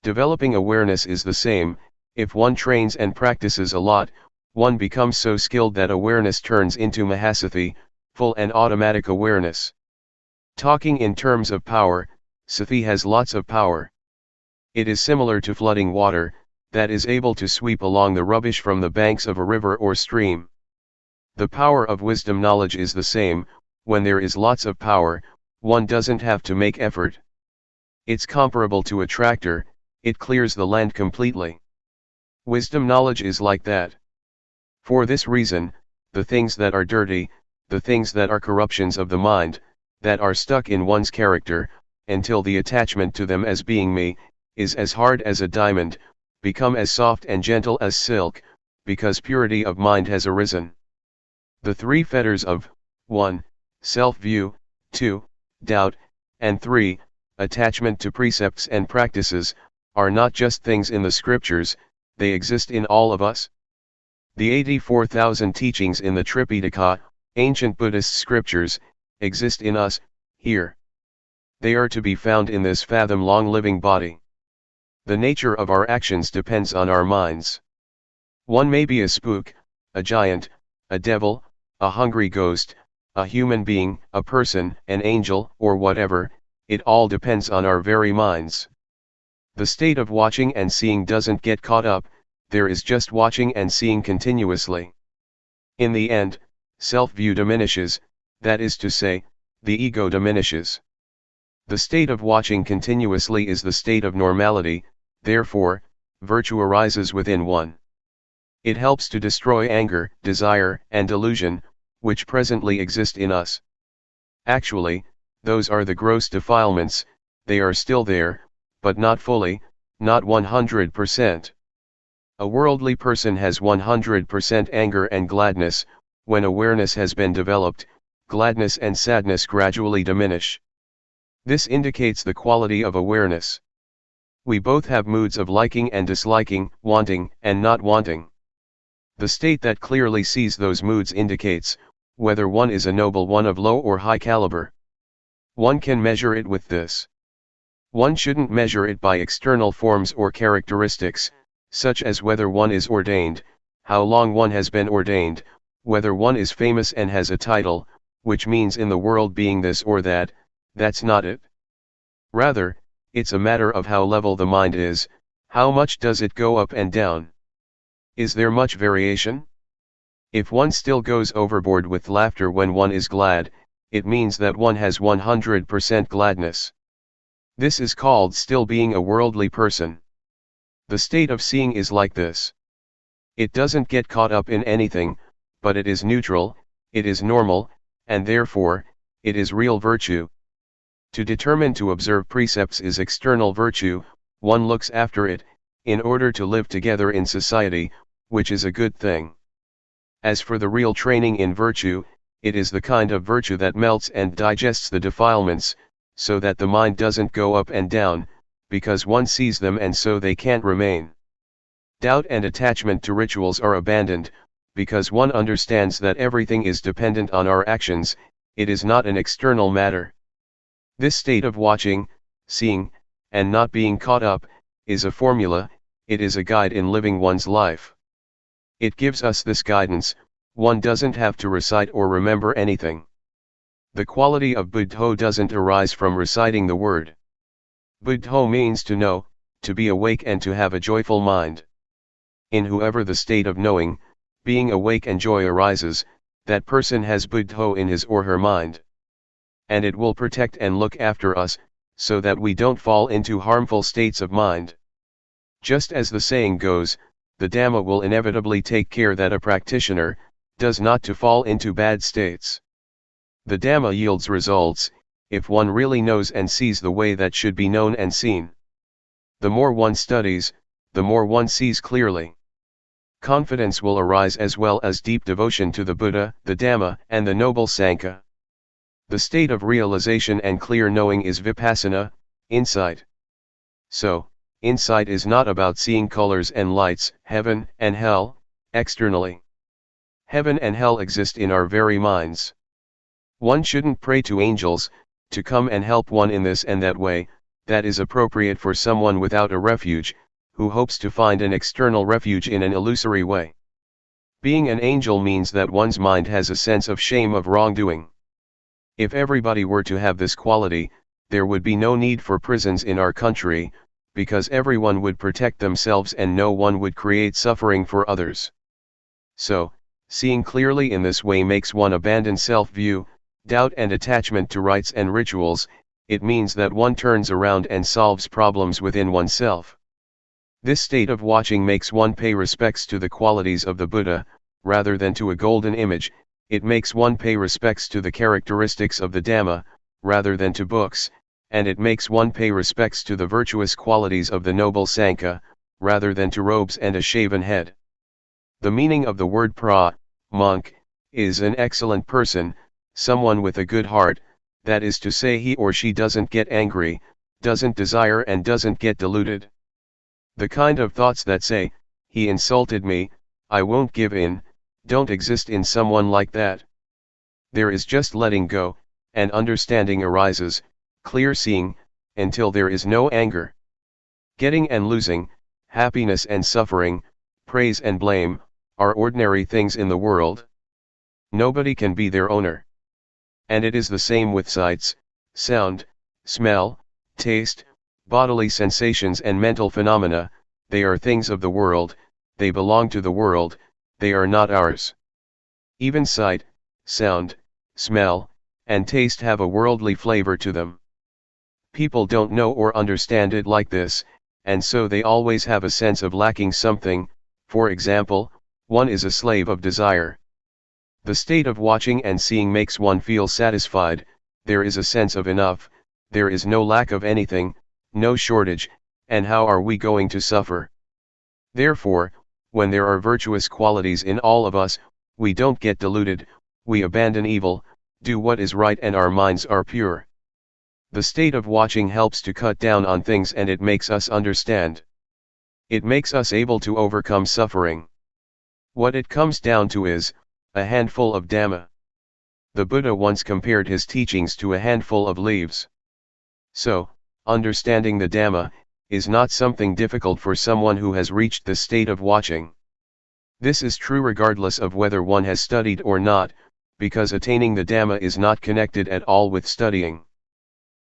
Developing awareness is the same, if one trains and practices a lot, one becomes so skilled that awareness turns into Mahasathi, full and automatic awareness. Talking in terms of power, Sathi has lots of power. It is similar to flooding water, that is able to sweep along the rubbish from the banks of a river or stream. The power of wisdom knowledge is the same, when there is lots of power, one doesn't have to make effort. It's comparable to a tractor, it clears the land completely. Wisdom knowledge is like that. For this reason, the things that are dirty, the things that are corruptions of the mind, that are stuck in one's character, until the attachment to them as being me, is as hard as a diamond, become as soft and gentle as silk, because purity of mind has arisen. The three fetters of 1. Self-view, 2. Doubt, and 3. Attachment to precepts and practices, are not just things in the scriptures, they exist in all of us. The 84,000 teachings in the Tripitaka, ancient Buddhist scriptures, exist in us, here. They are to be found in this fathom-long living body. The nature of our actions depends on our minds. One may be a spook, a giant, a devil, a hungry ghost, a human being, a person, an angel, or whatever, it all depends on our very minds. The state of watching and seeing doesn't get caught up, there is just watching and seeing continuously. In the end, self-view diminishes, that is to say, the ego diminishes. The state of watching continuously is the state of normality, therefore, virtue arises within one. It helps to destroy anger, desire, and delusion, which presently exist in us. Actually, those are the gross defilements, they are still there, but not fully, not 100%. A worldly person has 100% anger and gladness. When awareness has been developed, gladness and sadness gradually diminish. This indicates the quality of awareness. We both have moods of liking and disliking, wanting and not wanting. The state that clearly sees those moods indicates whether one is a noble one of low or high caliber. One can measure it with this. One shouldn't measure it by external forms or characteristics, such as whether one is ordained, how long one has been ordained, whether one is famous and has a title, which means in the world being this or that. That's not it. Rather, it's a matter of how level the mind is, how much does it go up and down. Is there much variation? If one still goes overboard with laughter when one is glad, it means that one has 100% gladness. This is called still being a worldly person. The state of seeing is like this. It doesn't get caught up in anything, but it is neutral, it is normal, and therefore, it is real virtue. To determine to observe precepts is external virtue, one looks after it, in order to live together in society, which is a good thing. As for the real training in virtue, it is the kind of virtue that melts and digests the defilements, so that the mind doesn't go up and down, because one sees them and so they can't remain. Doubt and attachment to rituals are abandoned, because one understands that everything is dependent on our actions, it is not an external matter. This state of watching, seeing, and not being caught up, is a formula, it is a guide in living one's life. It gives us this guidance, one doesn't have to recite or remember anything. The quality of buddho doesn't arise from reciting the word. Buddho means to know, to be awake and to have a joyful mind. In whoever the state of knowing, being awake and joy arises, that person has buddho in his or her mind. And it will protect and look after us, so that we don't fall into harmful states of mind. Just as the saying goes, the Dhamma will inevitably take care that a practitioner does not to fall into bad states. The Dhamma yields results, if one really knows and sees the way that should be known and seen. The more one studies, the more one sees clearly. Confidence will arise as well as deep devotion to the Buddha, the Dhamma, and the Noble Sangha. The state of realization and clear knowing is Vipassana, insight. So, insight is not about seeing colors and lights, heaven and hell, externally. Heaven and hell exist in our very minds. One shouldn't pray to angels, to come and help one in this and that way, that is appropriate for someone without a refuge, who hopes to find an external refuge in an illusory way. Being an angel means that one's mind has a sense of shame of wrongdoing. If everybody were to have this quality, there would be no need for prisons in our country, because everyone would protect themselves and no one would create suffering for others. So, seeing clearly in this way makes one abandon self-view, doubt and attachment to rites and rituals. It means that one turns around and solves problems within oneself. This state of watching makes one pay respects to the qualities of the Buddha, rather than to a golden image. It makes one pay respects to the characteristics of the Dhamma, rather than to books, and it makes one pay respects to the virtuous qualities of the noble Sanka, rather than to robes and a shaven head. The meaning of the word monk, is an excellent person, someone with a good heart, that is to say he or she doesn't get angry, doesn't desire and doesn't get deluded. The kind of thoughts that say, he insulted me, I won't give in, don't exist in someone like that. There is just letting go, and understanding arises, clear seeing, until there is no anger. Getting and losing, happiness and suffering, praise and blame, are ordinary things in the world. Nobody can be their owner. And it is the same with sights, sound, smell, taste, bodily sensations and mental phenomena. They are things of the world, they belong to the world, they are not ours. Even sight, sound, smell, and taste have a worldly flavor to them. People don't know or understand it like this, and so they always have a sense of lacking something. For example, one is a slave of desire. The state of watching and seeing makes one feel satisfied, there is a sense of enough, there is no lack of anything, no shortage, and how are we going to suffer? Therefore, when there are virtuous qualities in all of us, we don't get deluded, we abandon evil, do what is right and our minds are pure. The state of watching helps to cut down on things and it makes us understand. It makes us able to overcome suffering. What it comes down to is, a handful of Dhamma. The Buddha once compared his teachings to a handful of leaves. So, understanding the Dhamma, is not something difficult for someone who has reached the state of watching. This is true regardless of whether one has studied or not, because attaining the Dhamma is not connected at all with studying.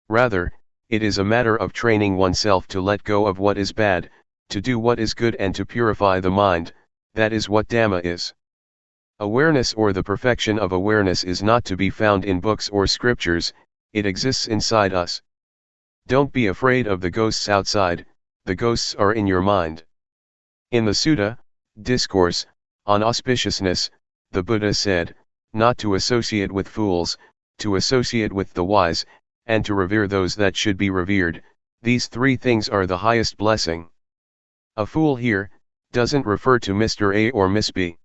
Rather, it is a matter of training oneself to let go of what is bad, to do what is good and to purify the mind. That is what Dhamma is. Awareness or the perfection of awareness is not to be found in books or scriptures, it exists inside us. Don't be afraid of the ghosts outside, the ghosts are in your mind. In the Sutta, Discourse, on Auspiciousness, the Buddha said, not to associate with fools, to associate with the wise, and to revere those that should be revered, these three things are the highest blessing. A fool here, doesn't refer to Mr. A or Miss B.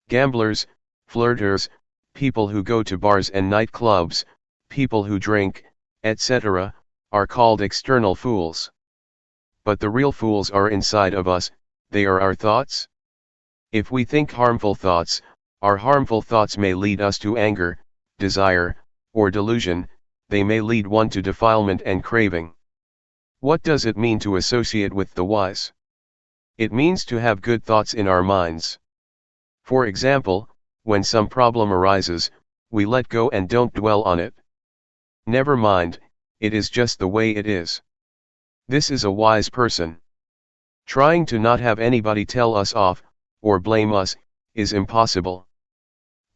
Gamblers, flirters, people who go to bars and nightclubs, people who drink, etc., are called external fools. But the real fools are inside of us, they are our thoughts. If we think harmful thoughts, our harmful thoughts may lead us to anger, desire, or delusion, they may lead one to defilement and craving. What does it mean to associate with the wise? It means to have good thoughts in our minds. For example, when some problem arises, we let go and don't dwell on it. Never mind, it is just the way it is. This is a wise person. Trying to not have anybody tell us off, or blame us, is impossible.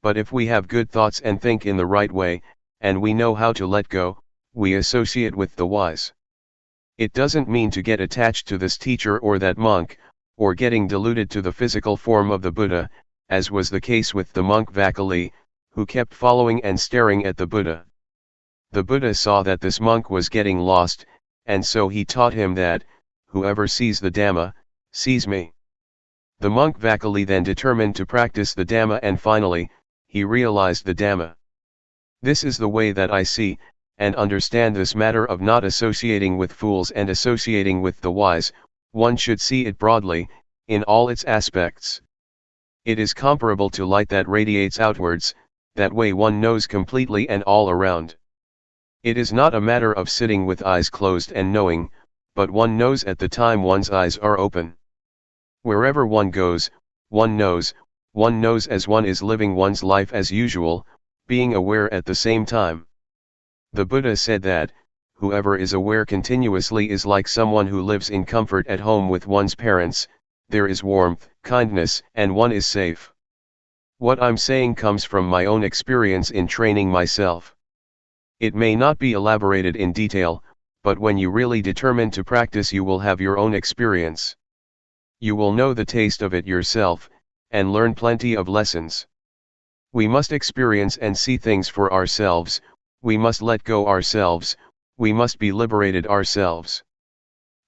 But if we have good thoughts and think in the right way, and we know how to let go, we associate with the wise. It doesn't mean to get attached to this teacher or that monk, or getting deluded to the physical form of the Buddha, as was the case with the monk Vakali, who kept following and staring at the Buddha. The Buddha saw that this monk was getting lost, and so he taught him that, whoever sees the Dhamma, sees me. The monk Vakali then determined to practice the Dhamma and finally, he realized the Dhamma. This is the way that I see, and understand this matter of not associating with fools and associating with the wise, one should see it broadly, in all its aspects. It is comparable to light that radiates outwards, that way one knows completely and all around. It is not a matter of sitting with eyes closed and knowing, but one knows at the time one's eyes are open. Wherever one goes, one knows as one is living one's life as usual, being aware at the same time. The Buddha said that, whoever is aware continuously is like someone who lives in comfort at home with one's parents, there is warmth, kindness, and one is safe. What I'm saying comes from my own experience in training myself. It may not be elaborated in detail, but when you really determine to practice you will have your own experience. You will know the taste of it yourself, and learn plenty of lessons. We must experience and see things for ourselves, we must let go ourselves, we must be liberated ourselves.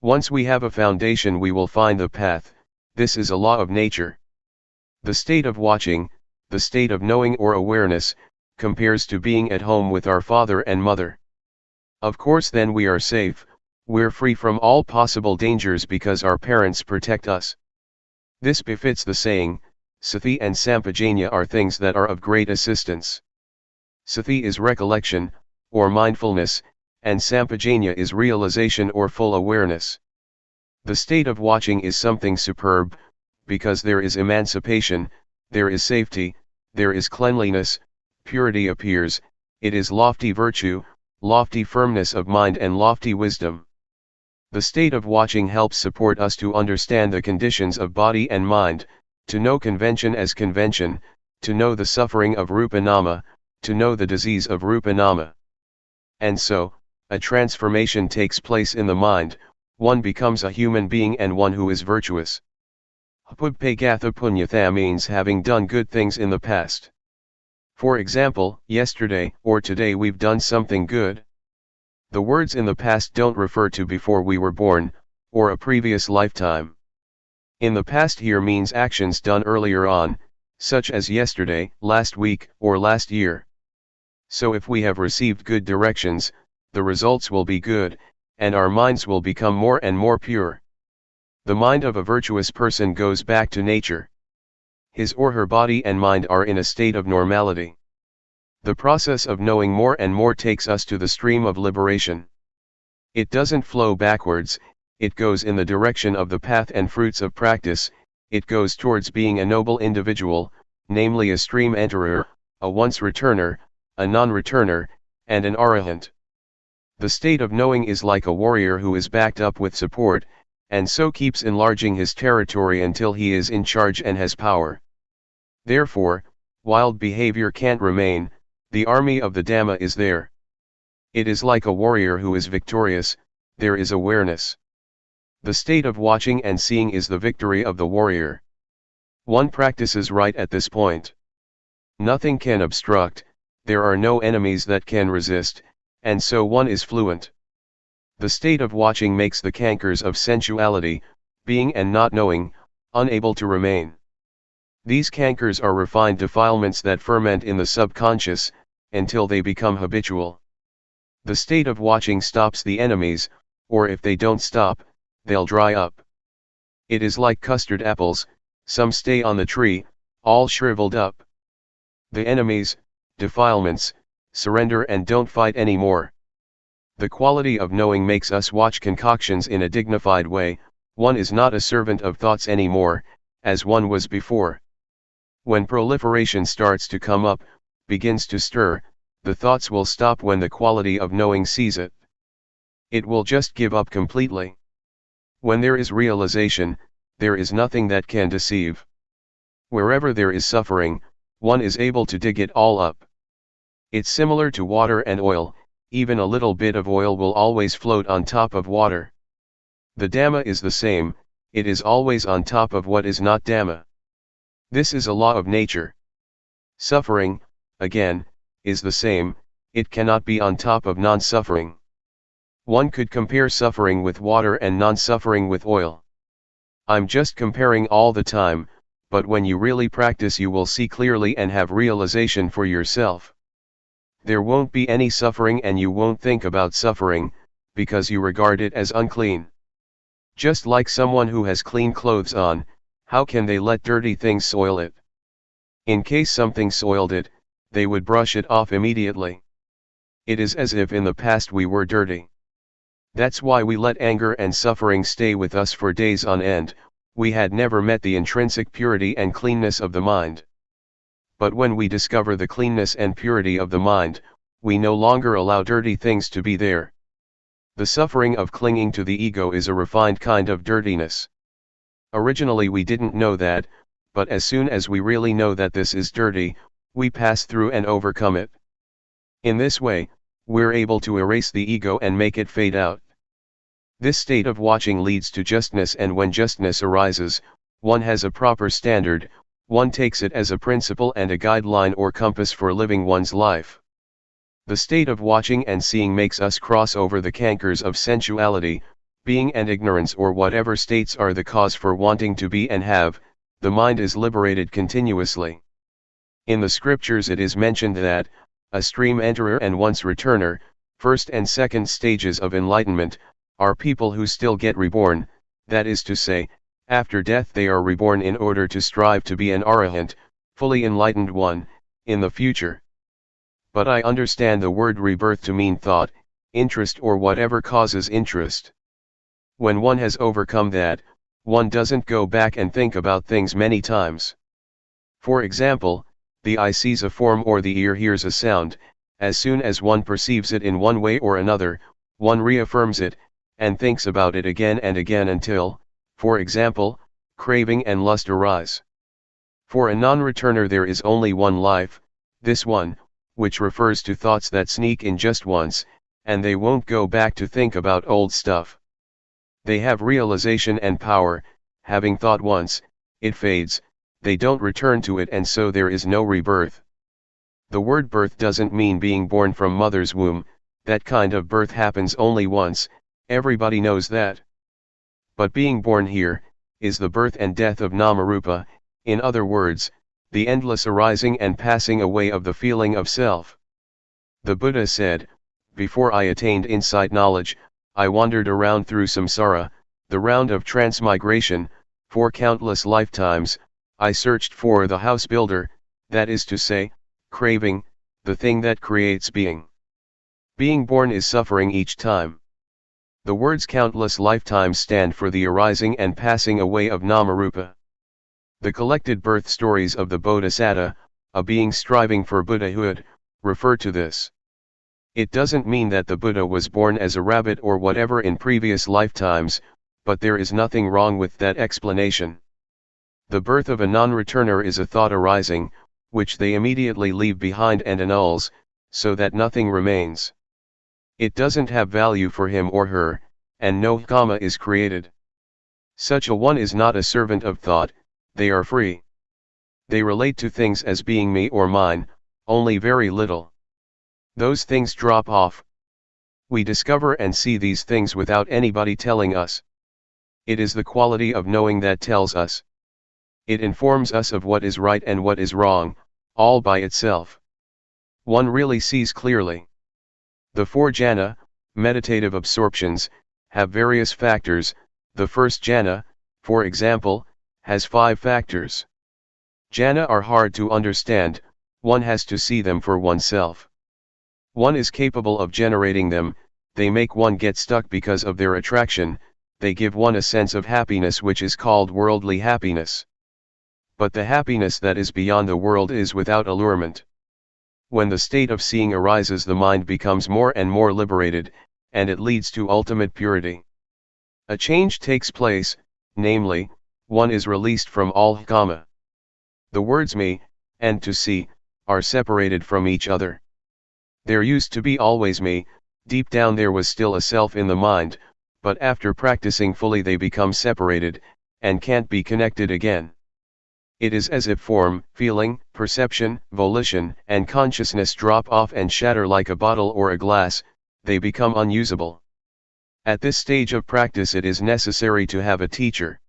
Once we have a foundation we will find the path, this is a law of nature. The state of watching, the state of knowing or awareness, compares to being at home with our father and mother. Of course then we are safe, we're free from all possible dangers because our parents protect us. This befits the saying, Sati and Sampajanya are things that are of great assistance. Sati is recollection, or mindfulness, and Sampajanya is realization or full awareness. The state of watching is something superb, because there is emancipation, there is safety, there is cleanliness, purity appears, it is lofty virtue, lofty firmness of mind and lofty wisdom. The state of watching helps support us to understand the conditions of body and mind, to know convention as convention, to know the suffering of Rupanama, to know the disease of Rupanama. And so, a transformation takes place in the mind, one becomes a human being and one who is virtuous. Pubpegatha punyatha means having done good things in the past. For example, yesterday or today we've done something good. The words in the past don't refer to before we were born, or a previous lifetime. In the past here means actions done earlier on, such as yesterday, last week, or last year. So if we have received good directions, the results will be good, and our minds will become more and more pure. The mind of a virtuous person goes back to nature. His or her body and mind are in a state of normality. The process of knowing more and more takes us to the stream of liberation. It doesn't flow backwards, it goes in the direction of the path and fruits of practice, it goes towards being a noble individual, namely a stream enterer, a once returner, a non-returner, and an arahant. The state of knowing is like a warrior who is backed up with support, and so keeps enlarging his territory until he is in charge and has power. Therefore, wild behavior can't remain, the army of the Dhamma is there. It is like a warrior who is victorious, there is awareness. The state of watching and seeing is the victory of the warrior. One practices right at this point. Nothing can obstruct, there are no enemies that can resist, and so one is fluent. The state of watching makes the cankers of sensuality, being and not knowing, unable to remain. These cankers are refined defilements that ferment in the subconscious, until they become habitual. The state of watching stops the enemies, or if they don't stop, they'll dry up. It is like custard apples, some stay on the tree, all shriveled up. The enemies, defilements, surrender and don't fight anymore. The quality of knowing makes us watch concoctions in a dignified way, one is not a servant of thoughts anymore, as one was before. When proliferation starts to come up, begins to stir, the thoughts will stop when the quality of knowing sees it. It will just give up completely. When there is realization, there is nothing that can deceive. Wherever there is suffering, one is able to dig it all up. It's similar to water and oil, even a little bit of oil will always float on top of water. The Dhamma is the same, it is always on top of what is not Dhamma. This is a law of nature. Suffering, again, is the same, it cannot be on top of non-suffering. One could compare suffering with water and non-suffering with oil. I'm just comparing all the time, but when you really practice you will see clearly and have realization for yourself. There won't be any suffering and you won't think about suffering, because you regard it as unclean. Just like someone who has clean clothes on, how can they let dirty things soil it? In case something soiled it, they would brush it off immediately. It is as if in the past we were dirty. That's why we let anger and suffering stay with us for days on end, we had never met the intrinsic purity and cleanness of the mind. But when we discover the cleanness and purity of the mind, we no longer allow dirty things to be there. The suffering of clinging to the ego is a refined kind of dirtiness. Originally we didn't know that, but as soon as we really know that this is dirty, we pass through and overcome it. In this way, we're able to erase the ego and make it fade out. This state of watching leads to justness, and when justness arises, one has a proper standard, one takes it as a principle and a guideline or compass for living one's life. The state of watching and seeing makes us cross over the cankers of sensuality, being and ignorance or whatever states are the cause for wanting to be and have. The mind is liberated continuously. In the scriptures it is mentioned that, a stream enterer and once returner, first and second stages of enlightenment, are people who still get reborn, that is to say, after death they are reborn in order to strive to be an arahant, fully enlightened one, in the future. But I understand the word rebirth to mean thought, interest or whatever causes interest. When one has overcome that, one doesn't go back and think about things many times. For example, the eye sees a form or the ear hears a sound, as soon as one perceives it in one way or another, one reaffirms it, and thinks about it again and again until, for example, craving and lust arise. For a non-returner there is only one life, this one, which refers to thoughts that sneak in just once, and they won't go back to think about old stuff. They have realization and power, having thought once, it fades, they don't return to it and so there is no rebirth. The word birth doesn't mean being born from mother's womb, that kind of birth happens only once, everybody knows that. But being born here, is the birth and death of Namarupa, in other words, the endless arising and passing away of the feeling of self. The Buddha said, before I attained insight knowledge, I wandered around through samsara, the round of transmigration, for countless lifetimes. I searched for the house builder, that is to say, craving, the thing that creates being. Being born is suffering each time. The words countless lifetimes stand for the arising and passing away of Namarupa. The collected birth stories of the Bodhisattva, a being striving for Buddhahood, refer to this. It doesn't mean that the Buddha was born as a rabbit or whatever in previous lifetimes, but there is nothing wrong with that explanation. The birth of a non-returner is a thought arising, which they immediately leave behind and annuls, so that nothing remains. It doesn't have value for him or her, and no karma is created. Such a one is not a servant of thought, they are free. They relate to things as being me or mine, only very little. Those things drop off. We discover and see these things without anybody telling us. It is the quality of knowing that tells us. It informs us of what is right and what is wrong, all by itself. One really sees clearly. The four jhana, meditative absorptions, have various factors. The first jhana, for example, has 5 factors. Jhana are hard to understand, one has to see them for oneself. One is capable of generating them, they make one get stuck because of their attraction, they give one a sense of happiness which is called worldly happiness. But the happiness that is beyond the world is without allurement. When the state of seeing arises, the mind becomes more and more liberated, and it leads to ultimate purity. A change takes place, namely, one is released from all kama. The words me, and to see, are separated from each other. There used to be always me, deep down there was still a self in the mind, but after practicing fully they become separated, and can't be connected again. It is as if form, feeling, perception, volition, and consciousness drop off and shatter like a bottle or a glass, they become unusable. At this stage of practice it is necessary to have a teacher.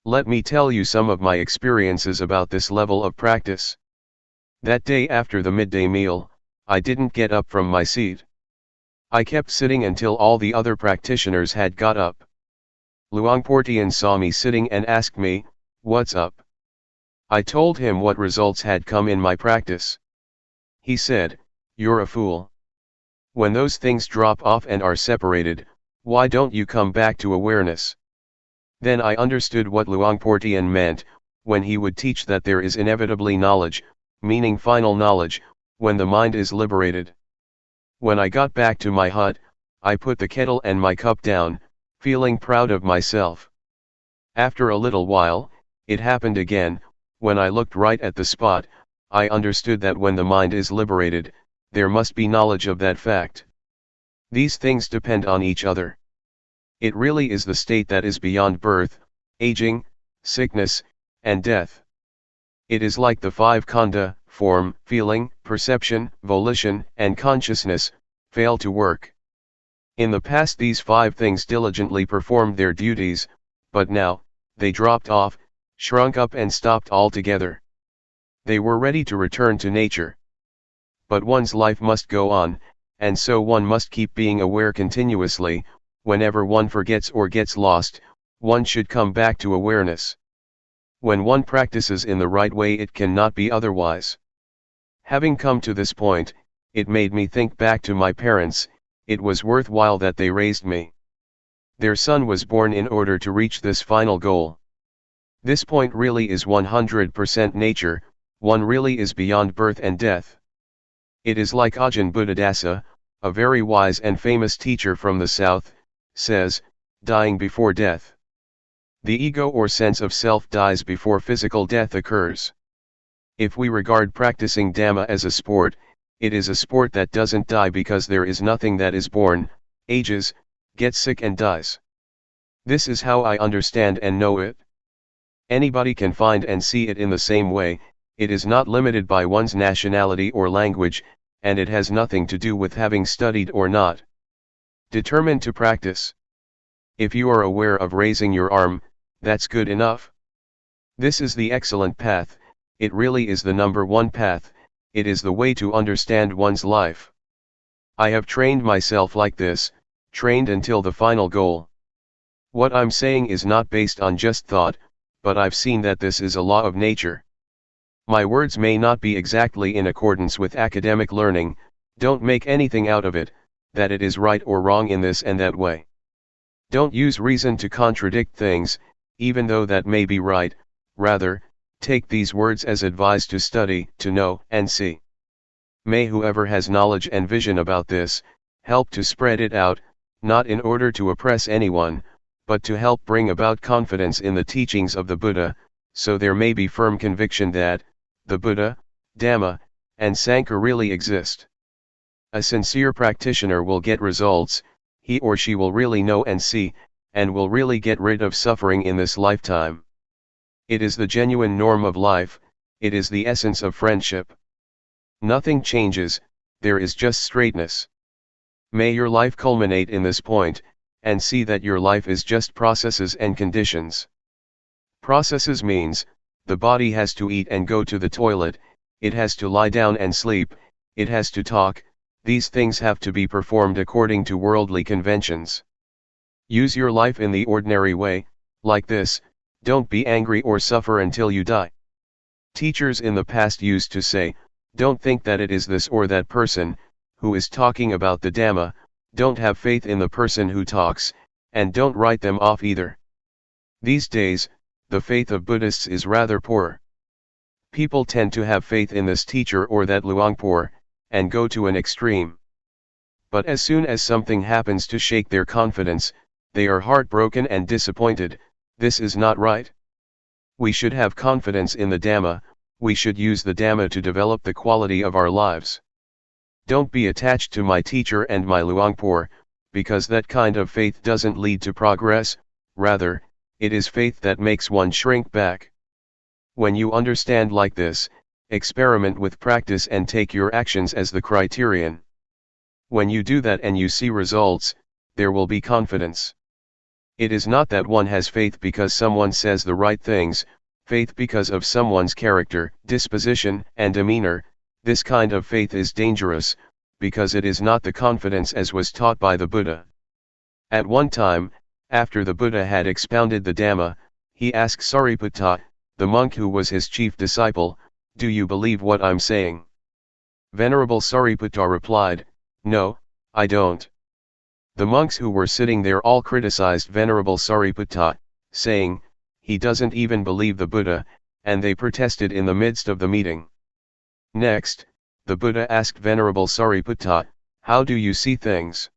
Let me tell you some of my experiences about this level of practice. That day after the midday meal, I didn't get up from my seat. I kept sitting until all the other practitioners had got up. Luangpor Teean saw me sitting and asked me, "What's up?" I told him what results had come in my practice. He said, "You're a fool. When those things drop off and are separated, why don't you come back to awareness?" Then I understood what Luangpor Teean meant, when he would teach that there is inevitably knowledge, meaning final knowledge, when the mind is liberated. When I got back to my hut, I put the kettle and my cup down, feeling proud of myself. After a little while, it happened again. When I looked right at the spot, I understood that when the mind is liberated, there must be knowledge of that fact. These things depend on each other. It really is the state that is beyond birth, aging, sickness, and death. It is like the five khandha, form, feeling, perception, volition, and consciousness, fail to work. In the past these five things diligently performed their duties, but now, they dropped off, shrunk up and stopped altogether. They were ready to return to nature. But one's life must go on, and so one must keep being aware continuously. Whenever one forgets or gets lost, one should come back to awareness. When one practices in the right way, it cannot be otherwise. Having come to this point, it made me think back to my parents. It was worthwhile that they raised me. Their son was born in order to reach this final goal. This point really is 100% nature, one really is beyond birth and death. It is like Ajahn Buddhadasa, a very wise and famous teacher from the south, says, dying before death. The ego or sense of self dies before physical death occurs. If we regard practicing Dhamma as a sport, it is a sport that doesn't die because there is nothing that is born, ages, gets sick and dies. This is how I understand and know it. Anybody can find and see it in the same way. It is not limited by one's nationality or language, and it has nothing to do with having studied or not. Determined to practice. If you are aware of raising your arm, that's good enough. This is the excellent path, it really is the number one path, it is the way to understand one's life. I have trained myself like this, trained until the final goal. What I'm saying is not based on just thought, but I've seen that this is a law of nature. My words may not be exactly in accordance with academic learning, don't make anything out of it, that it is right or wrong in this and that way. Don't use reason to contradict things, even though that may be right, rather, take these words as advice to study, to know, and see. May whoever has knowledge and vision about this, help to spread it out, not in order to oppress anyone, but to help bring about confidence in the teachings of the Buddha, so there may be firm conviction that, the Buddha, Dhamma, and Sangha really exist. A sincere practitioner will get results, he or she will really know and see, and will really get rid of suffering in this lifetime. It is the genuine norm of life, it is the essence of friendship. Nothing changes, there is just straightness. May your life culminate in this point, and see that your life is just processes and conditions. Processes means, the body has to eat and go to the toilet, it has to lie down and sleep, it has to talk, these things have to be performed according to worldly conventions. Use your life in the ordinary way, like this, don't be angry or suffer until you die. Teachers in the past used to say, don't think that it is this or that person, who is talking about the Dhamma, don't have faith in the person who talks, and don't write them off either. These days, the faith of Buddhists is rather poor. People tend to have faith in this teacher or that Luangpor, and go to an extreme. But as soon as something happens to shake their confidence, they are heartbroken and disappointed. This is not right. We should have confidence in the Dhamma, we should use the Dhamma to develop the quality of our lives. Don't be attached to my teacher and my Luangpor, because that kind of faith doesn't lead to progress, rather, it is faith that makes one shrink back. When you understand like this, experiment with practice and take your actions as the criterion. When you do that and you see results, there will be confidence. It is not that one has faith because someone says the right things, faith because of someone's character, disposition, and demeanor. This kind of faith is dangerous, because it is not the confidence as was taught by the Buddha. At one time, after the Buddha had expounded the Dhamma, he asked Sariputta, the monk who was his chief disciple, "Do you believe what I'm saying?" Venerable Sariputta replied, "No, I don't." The monks who were sitting there all criticized Venerable Sariputta, saying, "He doesn't even believe the Buddha," and they protested in the midst of the meeting. Next, the Buddha asked Venerable Sariputta, "How do you see things?"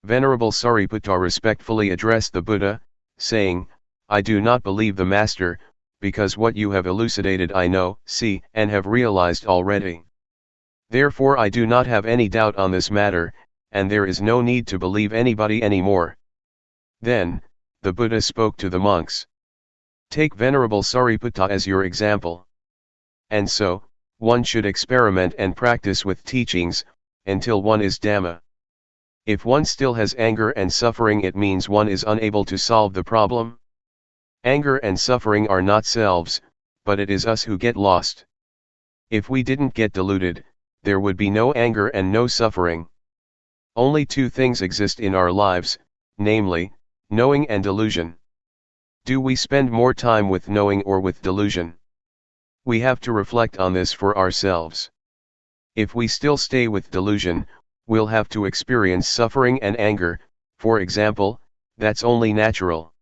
Venerable Sariputta respectfully addressed the Buddha, saying, "I do not believe the Master, because what you have elucidated I know, see, and have realized already. Therefore I do not have any doubt on this matter, and there is no need to believe anybody anymore." Then, the Buddha spoke to the monks. Take Venerable Sariputta as your example. And so, one should experiment and practice with teachings, until one is Dhamma. If one still has anger and suffering, it means one is unable to solve the problem. Anger and suffering are not selves, but it is us who get lost. If we didn't get deluded, there would be no anger and no suffering. Only two things exist in our lives, namely, knowing and delusion. Do we spend more time with knowing or with delusion? We have to reflect on this for ourselves. If we still stay with delusion, we'll have to experience suffering and anger, for example, that's only natural.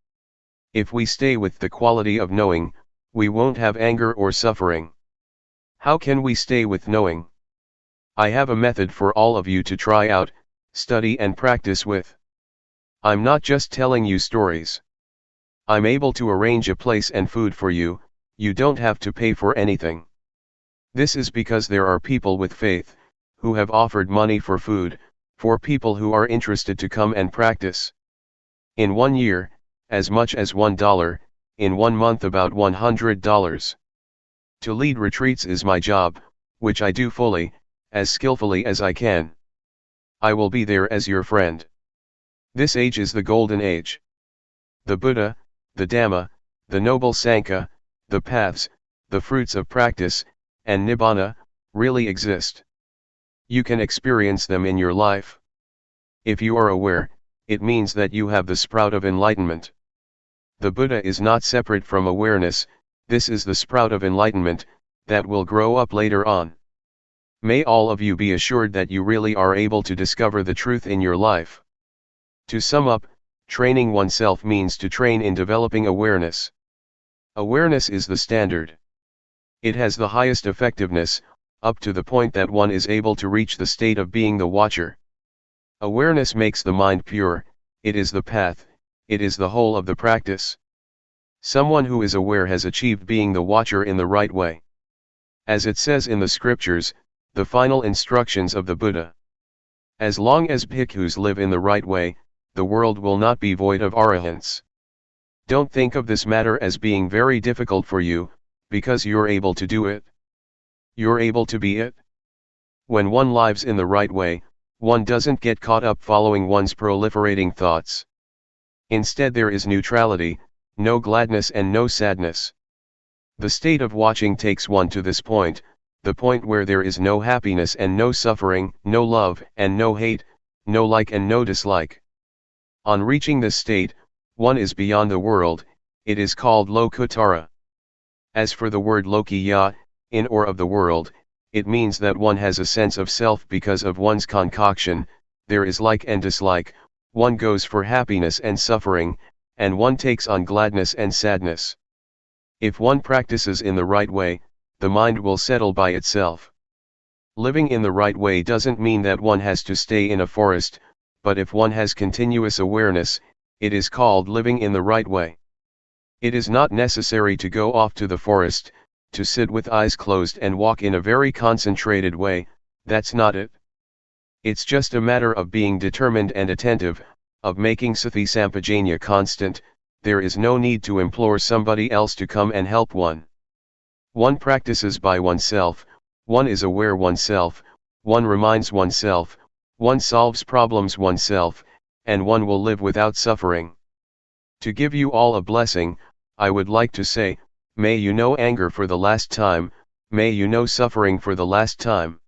If we stay with the quality of knowing, we won't have anger or suffering. How can we stay with knowing? I have a method for all of you to try out, study and practice with. I'm not just telling you stories. I'm able to arrange a place and food for you, you don't have to pay for anything. This is because there are people with faith, who have offered money for food, for people who are interested to come and practice. In 1 year, as much as $1, in 1 month about $100. To lead retreats is my job, which I do fully, as skillfully as I can. I will be there as your friend. This age is the golden age. The Buddha, the Dhamma, the Noble Sangha, the paths, the fruits of practice, and Nibbana, really exist. You can experience them in your life. If you are aware, it means that you have the sprout of enlightenment. The Buddha is not separate from awareness, this is the sprout of enlightenment, that will grow up later on. May all of you be assured that you really are able to discover the truth in your life. To sum up, training oneself means to train in developing awareness. Awareness is the standard. It has the highest effectiveness, up to the point that one is able to reach the state of being the watcher. Awareness makes the mind pure, it is the path, it is the whole of the practice. Someone who is aware has achieved being the watcher in the right way. As it says in the scriptures, the final instructions of the Buddha. As long as bhikkhus live in the right way, the world will not be void of arahants. Don't think of this matter as being very difficult for you, because you're able to do it. You're able to be it. When one lives in the right way, one doesn't get caught up following one's proliferating thoughts. Instead there is neutrality, no gladness and no sadness. The state of watching takes one to this point, the point where there is no happiness and no suffering, no love and no hate, no like and no dislike. On reaching this state, one is beyond the world, it is called Lokuttara. As for the word Lokiya, in or of the world, it means that one has a sense of self because of one's concoction, there is like and dislike, one goes for happiness and suffering, and one takes on gladness and sadness. If one practices in the right way, the mind will settle by itself. Living in the right way doesn't mean that one has to stay in a forest, but if one has continuous awareness, it is called living in the right way. It is not necessary to go off to the forest, to sit with eyes closed and walk in a very concentrated way, that's not it. It's just a matter of being determined and attentive, of making sati sampajanya constant. There is no need to implore somebody else to come and help one. One practices by oneself, one is aware oneself, one reminds oneself, one solves problems oneself, and one will live without suffering. To give you all a blessing, I would like to say, may you know anger for the last time, may you know suffering for the last time.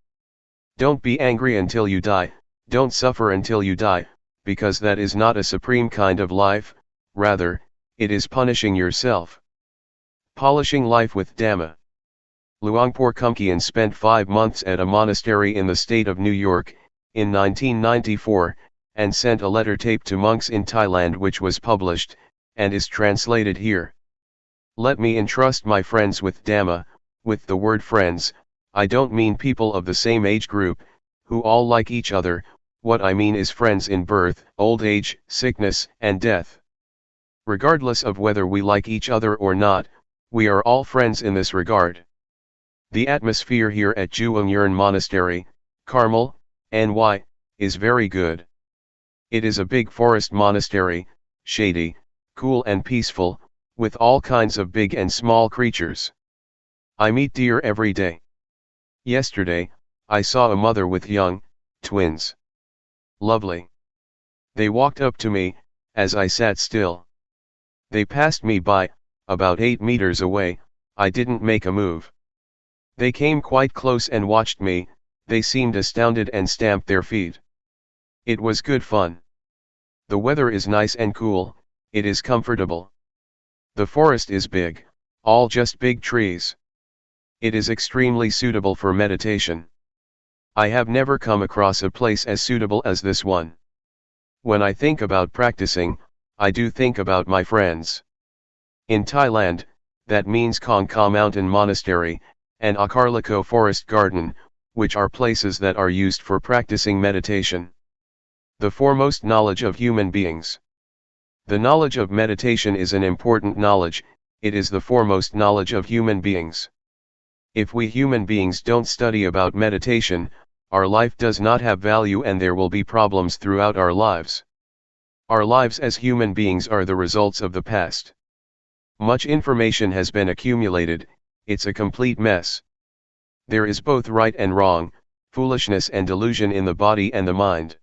Don't be angry until you die, don't suffer until you die, because that is not a supreme kind of life, rather, it is punishing yourself. Polishing life with Dhamma. Luangpor Teean spent 5 months at a monastery in the state of New York, in 1994, and sent a letter taped to monks in Thailand which was published, and is translated here. Let me entrust my friends with Dhamma. With the word friends, I don't mean people of the same age group, who all like each other, what I mean is friends in birth, old age, sickness, and death. Regardless of whether we like each other or not, we are all friends in this regard. The atmosphere here at Juangyuran Monastery, Carmel, NY, is very good. It is a big forest monastery, shady, cool and peaceful, with all kinds of big and small creatures. I meet deer every day. Yesterday, I saw a mother with young twins. Lovely. They walked up to me, as I sat still. They passed me by, about 8 meters away. I didn't make a move. They came quite close and watched me. They seemed astounded and stamped their feet. It was good fun. The weather is nice and cool, it is comfortable. The forest is big, all just big trees. It is extremely suitable for meditation. I have never come across a place as suitable as this one. When I think about practicing, I do think about my friends. In Thailand, that means Khong Ka Mountain Monastery, and Akarliko Forest Garden, which are places that are used for practicing meditation. The foremost knowledge of human beings. The knowledge of meditation is an important knowledge, it is the foremost knowledge of human beings. If we human beings don't study about meditation, our life does not have value and there will be problems throughout our lives. Our lives as human beings are the results of the past. Much information has been accumulated, it's a complete mess. There is both right and wrong, foolishness and delusion in the body and the mind.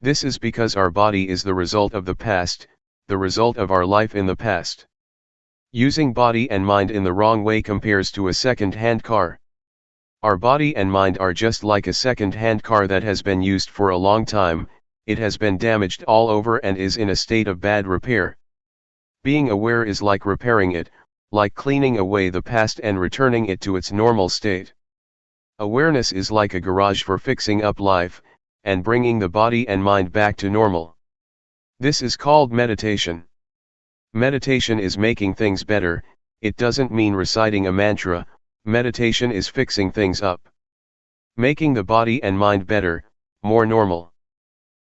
This is because our body is the result of the past, the result of our life in the past. Using body and mind in the wrong way compares to a second-hand car. Our body and mind are just like a second-hand car that has been used for a long time, it has been damaged all over and is in a state of bad repair. Being aware is like repairing it, like cleaning away the past and returning it to its normal state. Awareness is like a garage for fixing up life, and bringing the body and mind back to normal. This is called meditation. Meditation is making things better, it doesn't mean reciting a mantra, meditation is fixing things up. Making the body and mind better, more normal.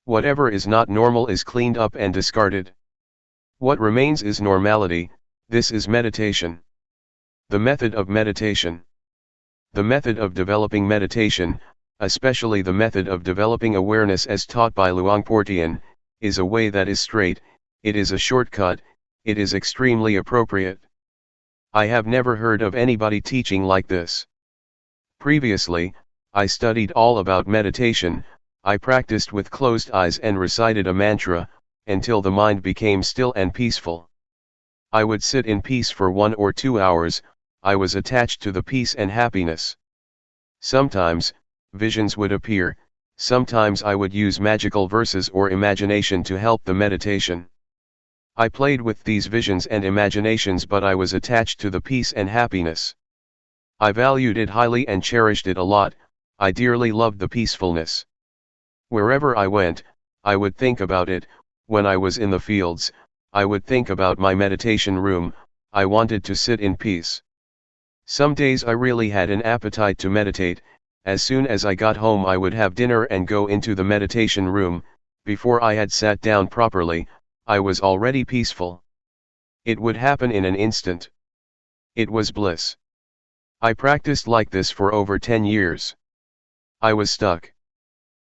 Whatever is not normal is cleaned up and discarded. What remains is normality, this is meditation. The method of meditation. The method of developing meditation, especially the method of developing awareness as taught by Luangpor Teean, is a way that is straight, it is a shortcut, it is extremely appropriate. I have never heard of anybody teaching like this. Previously, I studied all about meditation, I practiced with closed eyes and recited a mantra, until the mind became still and peaceful. I would sit in peace for 1 or 2 hours, I was attached to the peace and happiness. Sometimes, visions would appear, sometimes I would use magical verses or imagination to help the meditation. I played with these visions and imaginations but I was attached to the peace and happiness. I valued it highly and cherished it a lot, I dearly loved the peacefulness. Wherever I went, I would think about it, when I was in the fields, I would think about my meditation room, I wanted to sit in peace. Some days I really had an appetite to meditate, as soon as I got home I would have dinner and go into the meditation room, before I had sat down properly, I was already peaceful. It would happen in an instant. It was bliss. I practiced like this for over 10 years. I was stuck.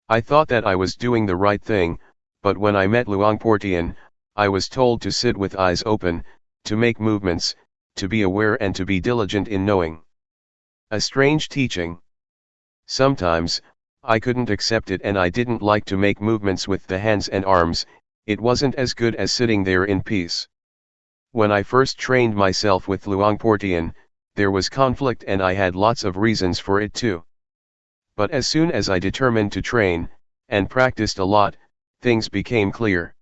I thought that I was doing the right thing, but when I met Luangpor Teean, I was told to sit with eyes open, to make movements, to be aware and to be diligent in knowing. A strange teaching. Sometimes, I couldn't accept it and I didn't like to make movements with the hands and arms, it wasn't as good as sitting there in peace. When I first trained myself with Luangpor Teean, there was conflict and I had lots of reasons for it too. But as soon as I determined to train, and practiced a lot, things became clear.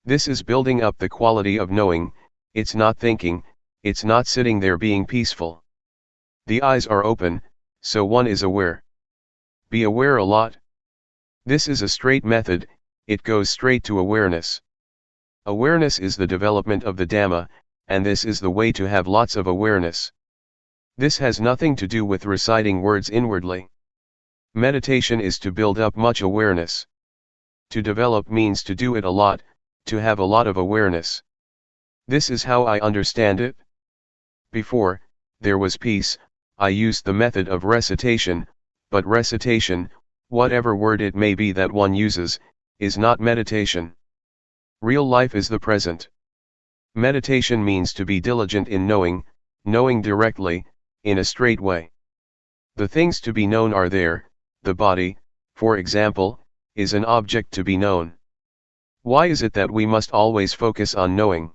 This is building up the quality of knowing, it's not thinking, it's not sitting there being peaceful. The eyes are open, so one is aware. Be aware a lot. This is a straight method, it goes straight to awareness. Awareness is the development of the Dhamma, and this is the way to have lots of awareness. This has nothing to do with reciting words inwardly. Meditation is to build up much awareness. To develop means to do it a lot, to have a lot of awareness. This is how I understand it. Before, there was peace, I used the method of recitation, but recitation, whatever word it may be that one uses, is not meditation. Real life is the present. Meditation means to be diligent in knowing, knowing directly, in a straight way. The things to be known are there. The body, for example, is an object to be known. Why is it that we must always focus on knowing?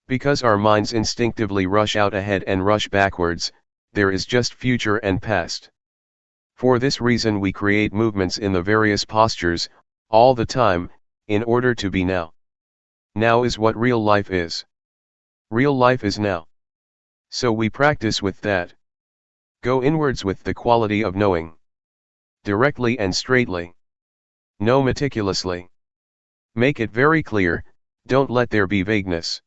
Because our minds instinctively rush out ahead and rush backwards, there is just future and past. For this reason we create movements in the various postures, all the time, in order to be now. Now is what real life is. Real life is now. So we practice with that. Go inwards with the quality of knowing. Directly and straightly. Know meticulously. Make it very clear, don't let there be vagueness.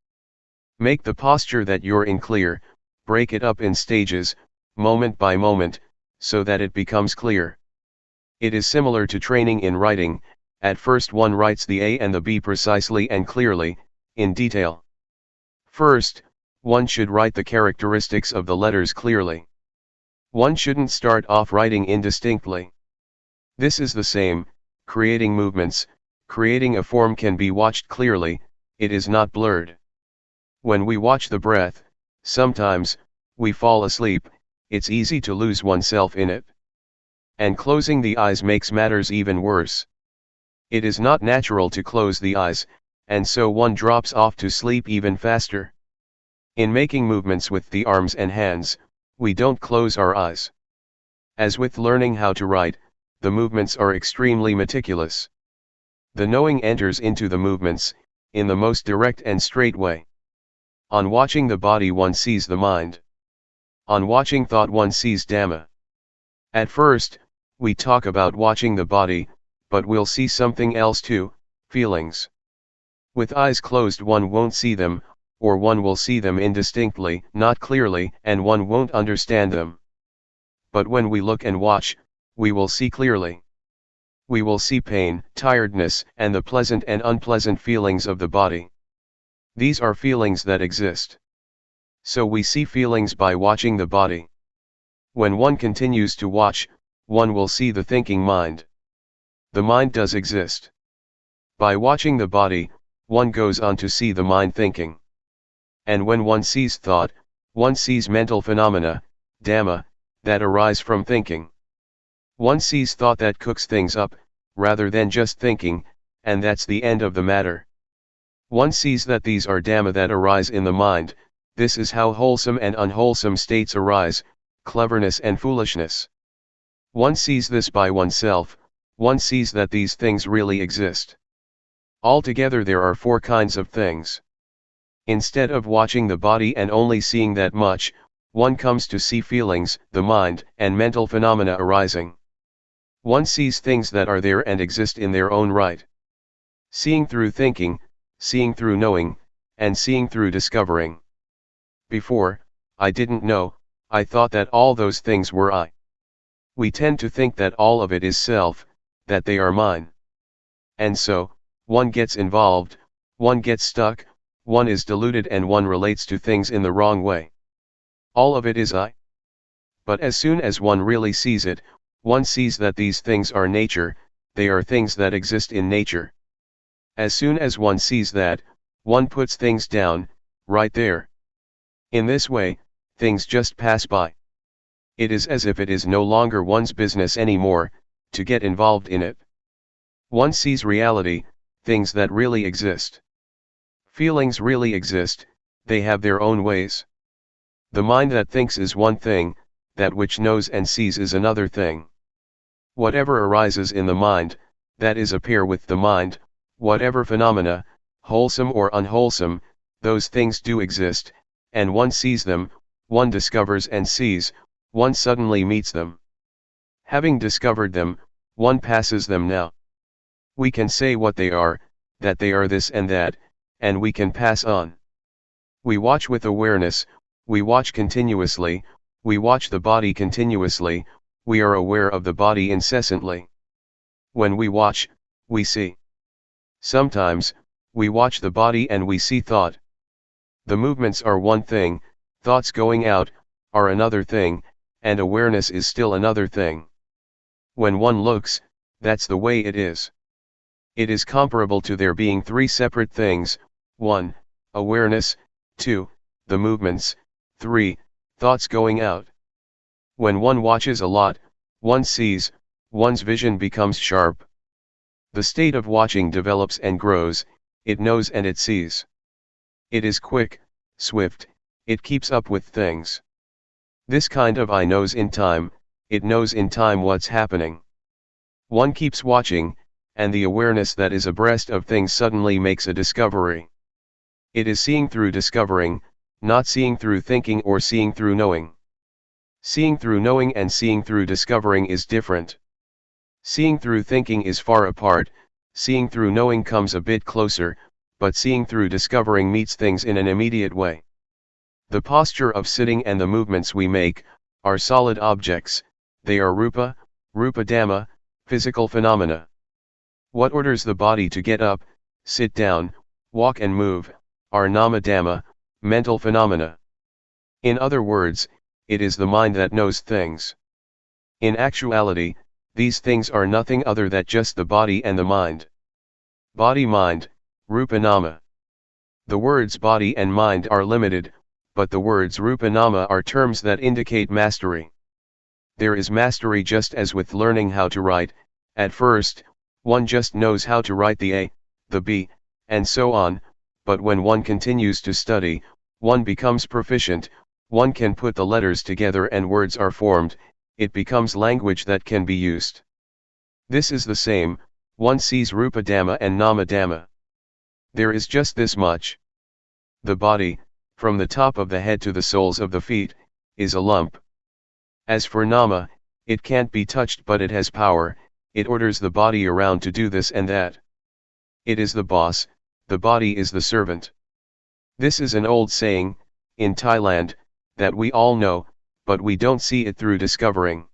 Make the posture that you're in clear, break it up in stages, moment by moment, so that it becomes clear. It is similar to training in writing. At first one writes the A and the B precisely and clearly, in detail. First, one should write the characteristics of the letters clearly. One shouldn't start off writing indistinctly. This is the same, creating movements, creating a form can be watched clearly, it is not blurred. When we watch the breath, sometimes, we fall asleep, it's easy to lose oneself in it. And closing the eyes makes matters even worse. It is not natural to close the eyes, and so one drops off to sleep even faster. In making movements with the arms and hands, we don't close our eyes. As with learning how to write, the movements are extremely meticulous. The knowing enters into the movements, in the most direct and straight way. On watching the body one sees the mind. On watching thought one sees Dhamma. At first, we talk about watching the body, but we'll see something else too, feelings. With eyes closed one won't see them, or one will see them indistinctly, not clearly, and one won't understand them. But when we look and watch, we will see clearly. We will see pain, tiredness, and the pleasant and unpleasant feelings of the body. These are feelings that exist. So we see feelings by watching the body. When one continues to watch, one will see the thinking mind. The mind does exist. By watching the body, one goes on to see the mind thinking. And when one sees thought, one sees mental phenomena, Dhamma, that arise from thinking. One sees thought that cooks things up, rather than just thinking, and that's the end of the matter. One sees that these are Dhamma that arise in the mind. This is how wholesome and unwholesome states arise, cleverness and foolishness. One sees this by oneself, one sees that these things really exist. Altogether there are 4 kinds of things. Instead of watching the body and only seeing that much, one comes to see feelings, the mind, and mental phenomena arising. One sees things that are there and exist in their own right. Seeing through thinking, seeing through knowing, and seeing through discovering. Before, I didn't know, I thought that all those things were I. We tend to think that all of it is self, that they are mine. And so, one gets involved, one gets stuck, one is deluded and one relates to things in the wrong way. All of it is I. But as soon as one really sees it, one sees that these things are nature, they are things that exist in nature. As soon as one sees that, one puts things down, right there. In this way, things just pass by. It is as if it is no longer one's business anymore, to get involved in it. One sees reality, things that really exist. Feelings really exist, they have their own ways. The mind that thinks is one thing, that which knows and sees is another thing. Whatever arises in the mind, that is a pair with the mind, whatever phenomena, wholesome or unwholesome, those things do exist, and one sees them, one discovers and sees, one suddenly meets them. Having discovered them, one passes them now. We can say what they are, that they are this and that, and we can pass on. We watch with awareness, we watch continuously, we watch the body continuously, we are aware of the body incessantly. When we watch, we see. Sometimes, we watch the body and we see thought. The movements are one thing, thoughts going out, are another thing, and awareness is still another thing. When one looks, that's the way it is. It is comparable to there being 3 separate things, 1, awareness, 2, the movements, 3, thoughts going out. When one watches a lot, one sees, one's vision becomes sharp. The state of watching develops and grows, it knows and it sees. It is quick, swift, it keeps up with things. This kind of eye knows in time, it knows in time what's happening. One keeps watching, and the awareness that is abreast of things suddenly makes a discovery. It is seeing through discovering, not seeing through thinking or seeing through knowing. Seeing through knowing and seeing through discovering is different. Seeing through thinking is far apart, seeing through knowing comes a bit closer, but seeing through discovering meets things in an immediate way. The posture of sitting and the movements we make, are solid objects, they are rupa, rupa dhamma, physical phenomena. What orders the body to get up, sit down, walk and move, are nama dhamma, mental phenomena. In other words, it is the mind that knows things. In actuality, these things are nothing other than just the body and the mind. Body-mind, rupa nama. The words body and mind are limited, but the words rupa nama are terms that indicate mastery. There is mastery just as with learning how to write. At first, one just knows how to write the A, the B, and so on, but when one continues to study, one becomes proficient, one can put the letters together and words are formed, it becomes language that can be used. This is the same, one sees rupa dhamma and nama dhamma. There is just this much. The body, from the top of the head to the soles of the feet, is a lump. As for nama, it can't be touched but it has power, it orders the body around to do this and that. It is the boss, the body is the servant. This is an old saying, in Thailand, that we all know, but we don't see it through discovering.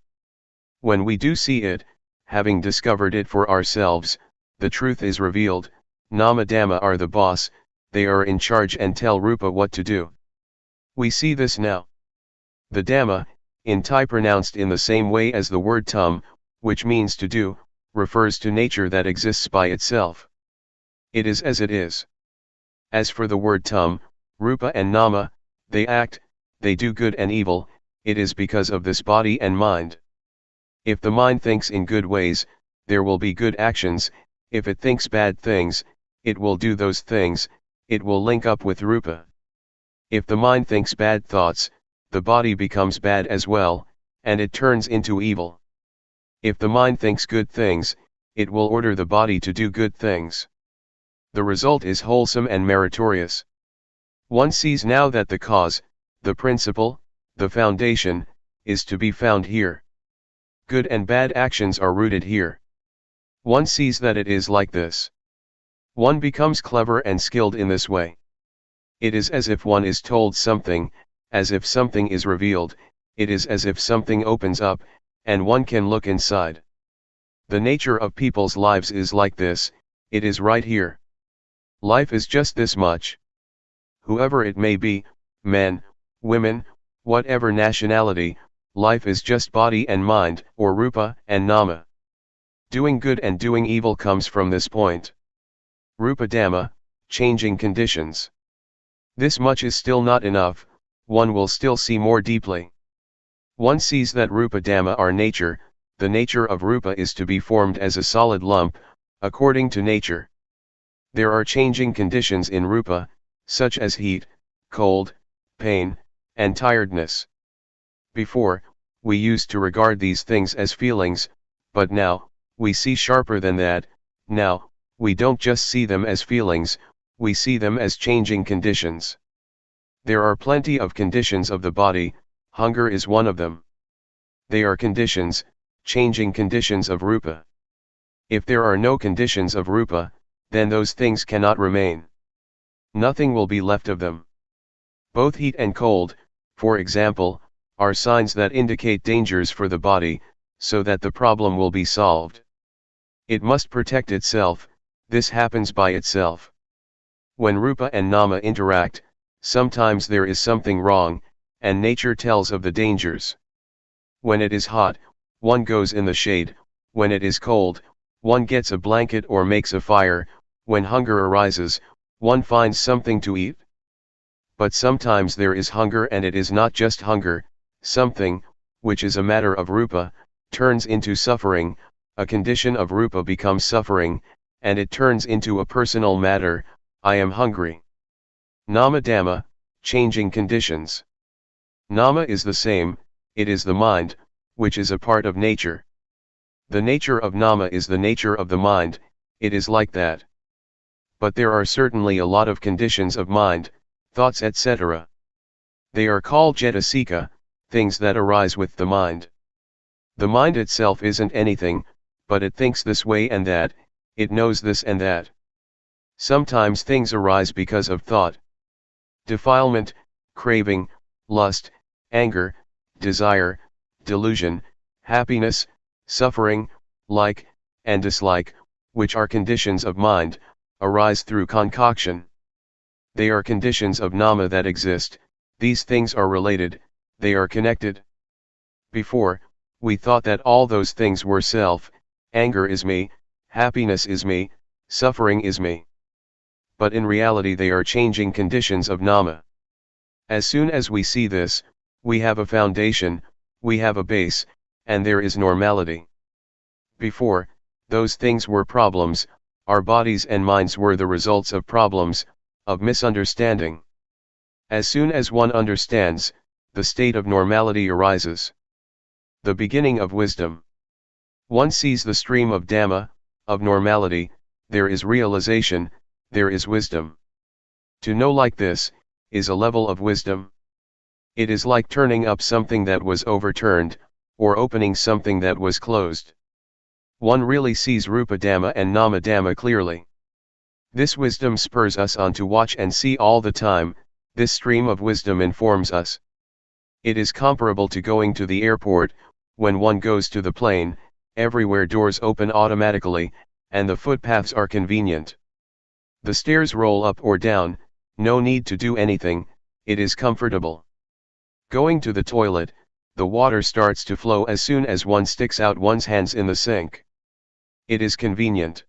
When we do see it, having discovered it for ourselves, the truth is revealed, nama dhamma are the boss, they are in charge and tell rupa what to do. We see this now. The dhamma, in Thai pronounced in the same way as the word tum, which means to do, refers to nature that exists by itself. It is as it is. As for the word tum, rupa and nama, they act, they do good and evil, it is because of this body and mind. If the mind thinks in good ways, there will be good actions, if it thinks bad things, it will do those things, it will link up with rupa. If the mind thinks bad thoughts, the body becomes bad as well, and it turns into evil. If the mind thinks good things, it will order the body to do good things. The result is wholesome and meritorious. One sees now that the cause, the principle, the foundation, is to be found here. Good and bad actions are rooted here. One sees that it is like this. One becomes clever and skilled in this way. It is as if one is told something, as if something is revealed, it is as if something opens up, and one can look inside. The nature of people's lives is like this, it is right here. Life is just this much. Whoever it may be, men, women, whatever nationality, life is just body and mind, or rupa and nama. Doing good and doing evil comes from this point. Rupa dhamma, changing conditions. This much is still not enough, one will still see more deeply. One sees that rupa dhamma are nature, the nature of rupa is to be formed as a solid lump, according to nature. There are changing conditions in rupa, such as heat, cold, pain, and tiredness. Before, we used to regard these things as feelings, but now, we see sharper than that. Now, we don't just see them as feelings, we see them as changing conditions. There are plenty of conditions of the body, hunger is one of them. They are conditions, changing conditions of rupa. If there are no conditions of rupa, then those things cannot remain. Nothing will be left of them. Both heat and cold, for example, are signs that indicate dangers for the body, so that the problem will be solved. It must protect itself, this happens by itself. When rupa and nama interact, sometimes there is something wrong, and nature tells of the dangers. When it is hot, one goes in the shade, when it is cold, one gets a blanket or makes a fire, when hunger arises, one finds something to eat. But sometimes there is hunger and it is not just hunger, something, which is a matter of rupa, turns into suffering, a condition of rupa becomes suffering, and it turns into a personal matter, I am hungry. Nama Dhamma, changing conditions. Nama is the same, it is the mind, which is a part of nature. The nature of Nama is the nature of the mind, it is like that. But there are certainly a lot of conditions of mind, thoughts etc. They are called cetasika, things that arise with the mind. The mind itself isn't anything, but it thinks this way and that, it knows this and that. Sometimes things arise because of thought. Defilement, craving, lust, anger, desire, delusion, happiness, suffering, like, and dislike, which are conditions of mind, arise through concoction. They are conditions of Nama that exist, these things are related, they are connected. Before, we thought that all those things were self, anger is me, happiness is me, suffering is me. But in reality they are changing conditions of Nama. As soon as we see this, we have a foundation, we have a base, and there is normality. Before, those things were problems, our bodies and minds were the results of problems, of misunderstanding. As soon as one understands, the state of normality arises. The beginning of wisdom. One sees the stream of Dhamma, of normality, there is realization, there is wisdom. To know like this, is a level of wisdom. It is like turning up something that was overturned, or opening something that was closed. One really sees Rupa Dhamma and Nama Dhamma clearly. This wisdom spurs us on to watch and see all the time, this stream of wisdom informs us. It is comparable to going to the airport, when one goes to the plane, everywhere doors open automatically, and the footpaths are convenient. The stairs roll up or down, no need to do anything, it is comfortable. Going to the toilet, the water starts to flow as soon as one sticks out one's hands in the sink. It is convenient.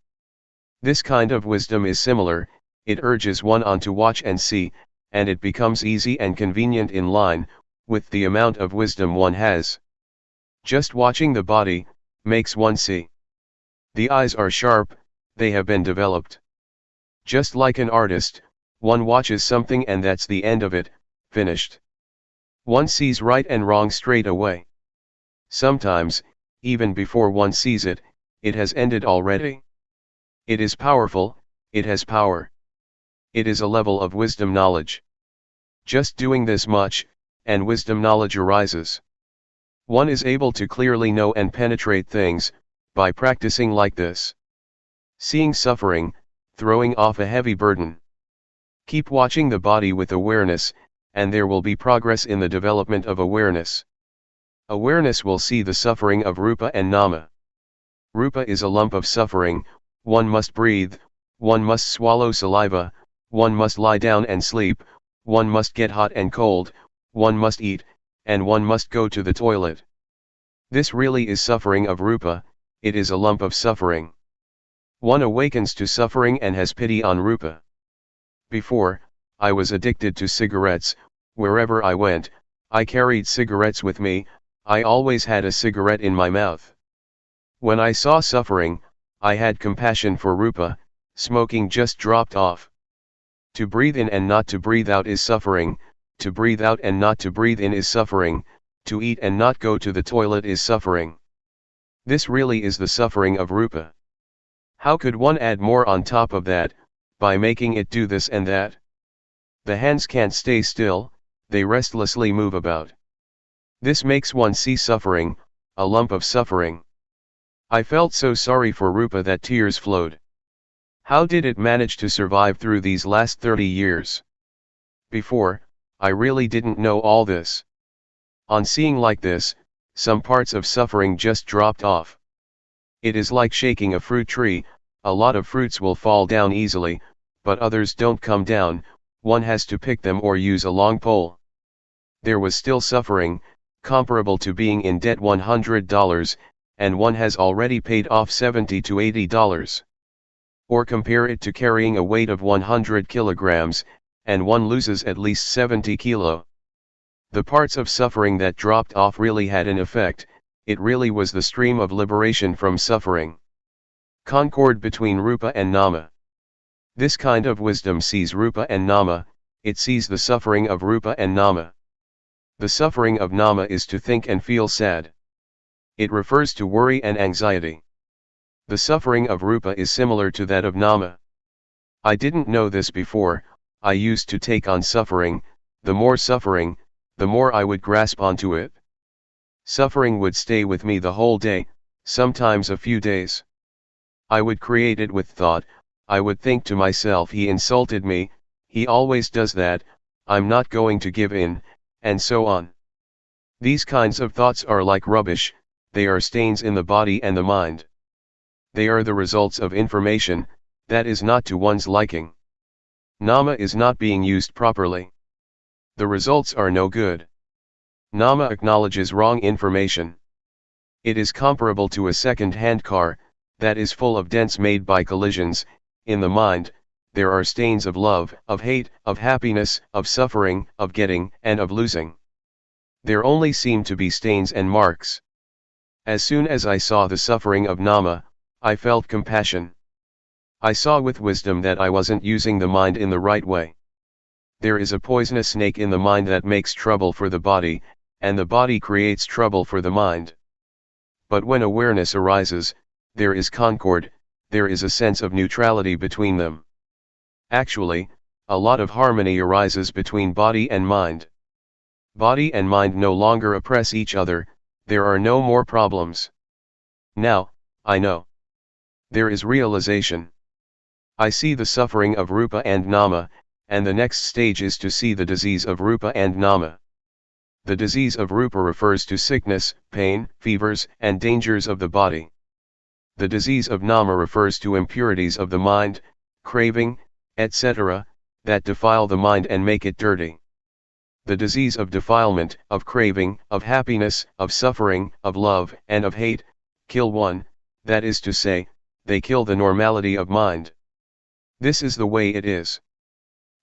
This kind of wisdom is similar, it urges one on to watch and see, and it becomes easy and convenient in line with the amount of wisdom one has. Just watching the body makes one see. The eyes are sharp, they have been developed. Just like an artist, one watches something and that's the end of it, finished. One sees right and wrong straight away. Sometimes, even before one sees it, it has ended already. It is powerful, it has power. It is a level of wisdom knowledge. Just doing this much, and wisdom knowledge arises. One is able to clearly know and penetrate things, by practicing like this. Seeing suffering, throwing off a heavy burden. Keep watching the body with awareness, and there will be progress in the development of awareness. Awareness will see the suffering of Rupa and Nama. Rupa is a lump of suffering, one must breathe, one must swallow saliva, one must lie down and sleep, one must get hot and cold, one must eat, and one must go to the toilet. This really is suffering of Rupa, it is a lump of suffering. One awakens to suffering and has pity on Rupa. Before, I was addicted to cigarettes, wherever I went, I carried cigarettes with me, I always had a cigarette in my mouth. When I saw suffering, I had compassion for Rupa, smoking just dropped off. To breathe in and not to breathe out is suffering, to breathe out and not to breathe in is suffering, to eat and not go to the toilet is suffering. This really is the suffering of Rupa. How could one add more on top of that, by making it do this and that? The hands can't stay still, they restlessly move about. This makes one see suffering, a lump of suffering. I felt so sorry for Rupa that tears flowed. How did it manage to survive through these last 30 years? Before, I really didn't know all this. On seeing like this, some parts of suffering just dropped off. It is like shaking a fruit tree, a lot of fruits will fall down easily, but others don't come down, one has to pick them or use a long pole. There was still suffering, comparable to being in debt $100, and one has already paid off $70 to $80. Or compare it to carrying a weight of 100 kilograms, and one loses at least 70 kilo. The parts of suffering that dropped off really had an effect, it really was the stream of liberation from suffering. Concord between Rupa and Nama. This kind of wisdom sees Rupa and Nama, it sees the suffering of Rupa and Nama. The suffering of Nama is to think and feel sad. It refers to worry and anxiety. The suffering of Rupa is similar to that of Nama. I didn't know this before, I used to take on suffering, the more I would grasp onto it. Suffering would stay with me the whole day, sometimes a few days. I would create it with thought, I would think to myself, he insulted me, he always does that, I'm not going to give in, and so on. These kinds of thoughts are like rubbish, they are stains in the body and the mind. They are the results of information, that is not to one's liking. Nama is not being used properly. The results are no good. Nama acknowledges wrong information. It is comparable to a second-hand car, that is full of dents made by collisions. In the mind, there are stains of love, of hate, of happiness, of suffering, of getting, and of losing. There only seem to be stains and marks. As soon as I saw the suffering of Nama, I felt compassion. I saw with wisdom that I wasn't using the mind in the right way. There is a poisonous snake in the mind that makes trouble for the body, and the body creates trouble for the mind. But when awareness arises, there is concord, there is a sense of neutrality between them. Actually, a lot of harmony arises between body and mind. Body and mind no longer oppress each other, there are no more problems. Now, I know. There is realization. I see the suffering of Rupa and Nama, and the next stage is to see the disease of Rupa and Nama. The disease of Rupa refers to sickness, pain, fevers, and dangers of the body. The disease of Nama refers to impurities of the mind, craving, etc., that defile the mind and make it dirty. The disease of defilement, of craving, of happiness, of suffering, of love, and of hate, kill one, that is to say, they kill the normality of mind. This is the way it is.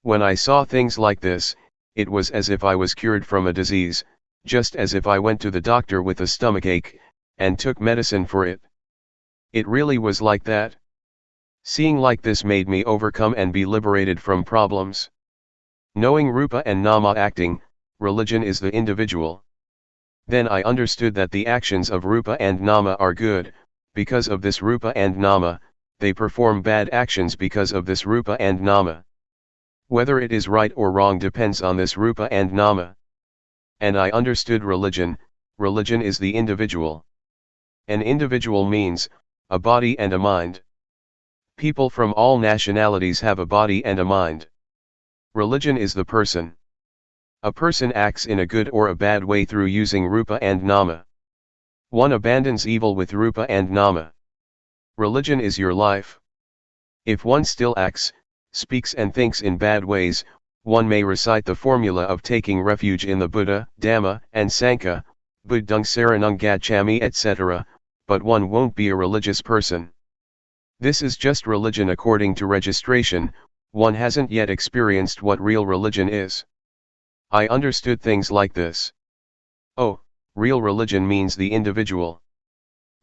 When I saw things like this, it was as if I was cured from a disease, just as if I went to the doctor with a stomachache, and took medicine for it. It really was like that. Seeing like this made me overcome and be liberated from problems. Knowing Rupa and Nama acting, religion is the individual. Then I understood that the actions of Rupa and Nama are good, because of this Rupa and Nama, they perform bad actions because of this Rupa and Nama. Whether it is right or wrong depends on this Rupa and Nama. And I understood religion is the individual. An individual means, a body and a mind. People from all nationalities have a body and a mind. Religion is the person. A person acts in a good or a bad way through using Rupa and Nama. One abandons evil with Rupa and Nama. Religion is your life. If one still acts, speaks and thinks in bad ways, one may recite the formula of taking refuge in the Buddha, Dhamma, and Sangha, Buddhang Saranang Gacchami etc., but one won't be a religious person. This is just religion according to registration, one hasn't yet experienced what real religion is. I understood things like this. Oh, real religion means the individual.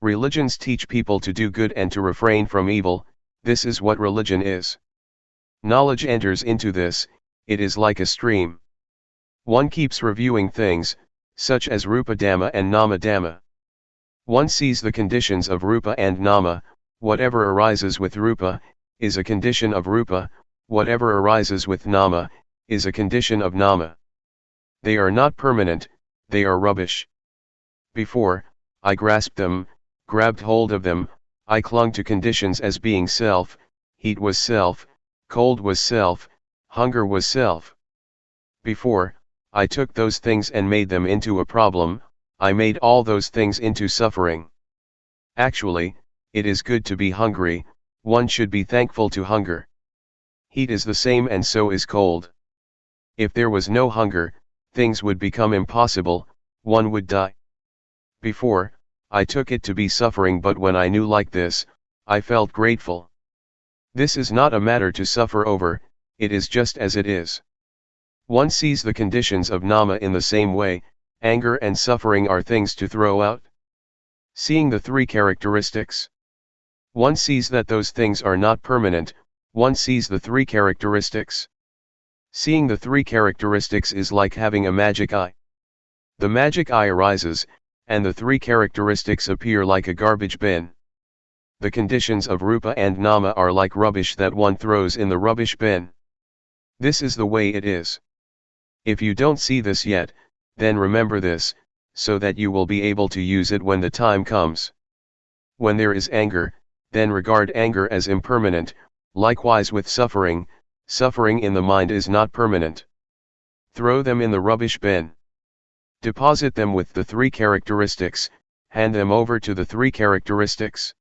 Religions teach people to do good and to refrain from evil, this is what religion is. Knowledge enters into this, it is like a stream. One keeps reviewing things, such as Rupa Dhamma and Nama Dhamma. One sees the conditions of Rupa and Nama, whatever arises with Rupa, is a condition of Rupa, whatever arises with Nama, is a condition of Nama. They are not permanent, they are rubbish. Before, I grasped them, grabbed hold of them, I clung to conditions as being self, heat was self, cold was self, hunger was self. Before, I took those things and made them into a problem, I made all those things into suffering. Actually, it is good to be hungry, one should be thankful to hunger. Heat is the same and so is cold. If there was no hunger, things would become impossible, one would die. Before, I took it to be suffering, but when I knew like this, I felt grateful. This is not a matter to suffer over, it is just as it is. One sees the conditions of nama in the same way. Anger and suffering are things to throw out. Seeing the three characteristics, one sees that those things are not permanent. One sees the three characteristics. Seeing the three characteristics is like having a magic eye. The magic eye arises, and the three characteristics appear like a garbage bin. The conditions of rupa and nama are like rubbish that one throws in the rubbish bin. This is the way it is. If you don't see this yet, then remember this, so that you will be able to use it when the time comes. When there is anger, then regard anger as impermanent. Likewise with suffering, suffering in the mind is not permanent. Throw them in the rubbish bin. Deposit them with the three characteristics, hand them over to the three characteristics.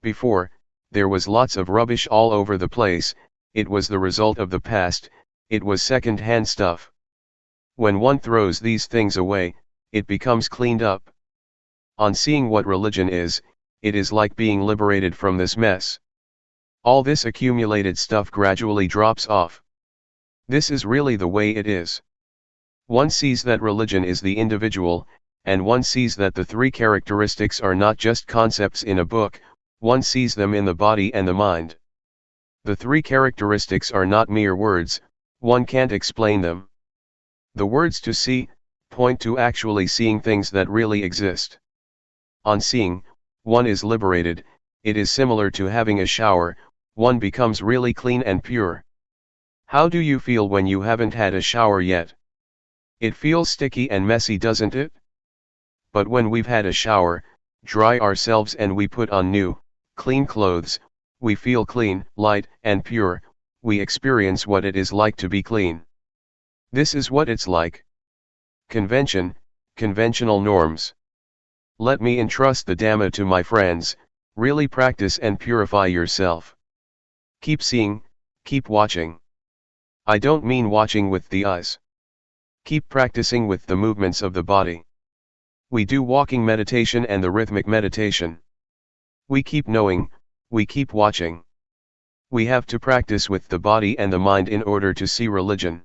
Before, there was lots of rubbish all over the place. It was the result of the past, it was second-hand stuff. When one throws these things away, it becomes cleaned up. On seeing what religion is, it is like being liberated from this mess. All this accumulated stuff gradually drops off. This is really the way it is. One sees that religion is the individual, and one sees that the three characteristics are not just concepts in a book, one sees them in the body and the mind. The three characteristics are not mere words, one can't explain them. The words to see, point to actually seeing things that really exist. On seeing, one is liberated. It is similar to having a shower, one becomes really clean and pure. How do you feel when you haven't had a shower yet? It feels sticky and messy, doesn't it? But when we've had a shower, dry ourselves and we put on new, clean clothes, we feel clean, light, and pure. We experience what it is like to be clean. This is what it's like. Convention, conventional norms. Let me entrust the Dhamma to my friends. Really practice and purify yourself. Keep seeing, keep watching. I don't mean watching with the eyes. Keep practicing with the movements of the body. We do walking meditation and the rhythmic meditation. We keep knowing, we keep watching. We have to practice with the body and the mind in order to see religion.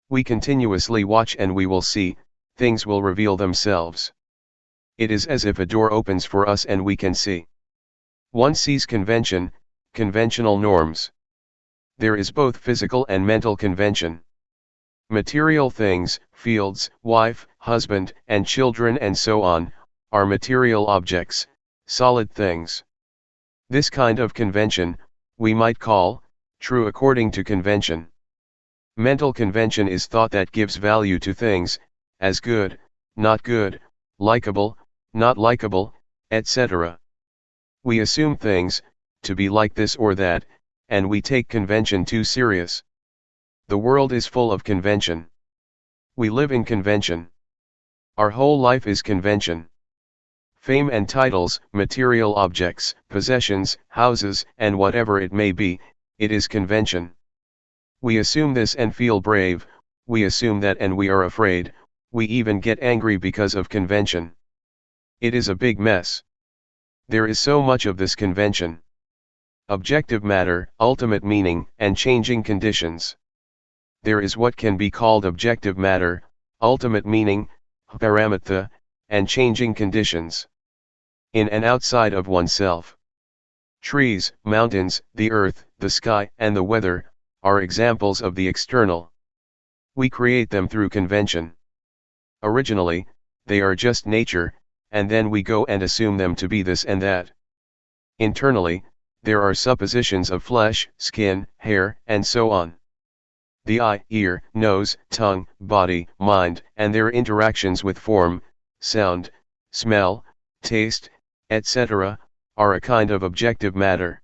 We continuously watch and we will see, things will reveal themselves. It is as if a door opens for us and we can see. One sees convention, conventional norms. There is both physical and mental convention. Material things, fields, wife, husband, and children and so on, are material objects, solid things. This kind of convention, we might call, true according to convention. Mental convention is thought that gives value to things, as good, not good, likable, not likable, etc. We assume things, to be like this or that, and we take convention too serious. The world is full of convention. We live in convention. Our whole life is convention. Fame and titles, material objects, possessions, houses, and whatever it may be, it is convention. We assume this and feel brave, we assume that and we are afraid, we even get angry because of convention. It is a big mess. There is so much of this convention. Objective matter, ultimate meaning, and changing conditions. There is what can be called objective matter, ultimate meaning, paramatha, and changing conditions. In and outside of oneself. Trees, mountains, the earth, the sky, and the weather, are examples of the external. We create them through convention. Originally, they are just nature, and then we go and assume them to be this and that. Internally, there are suppositions of flesh, skin, hair, and so on. The eye, ear, nose, tongue, body, mind, and their interactions with form, sound, smell, taste, etc., are a kind of objective matter.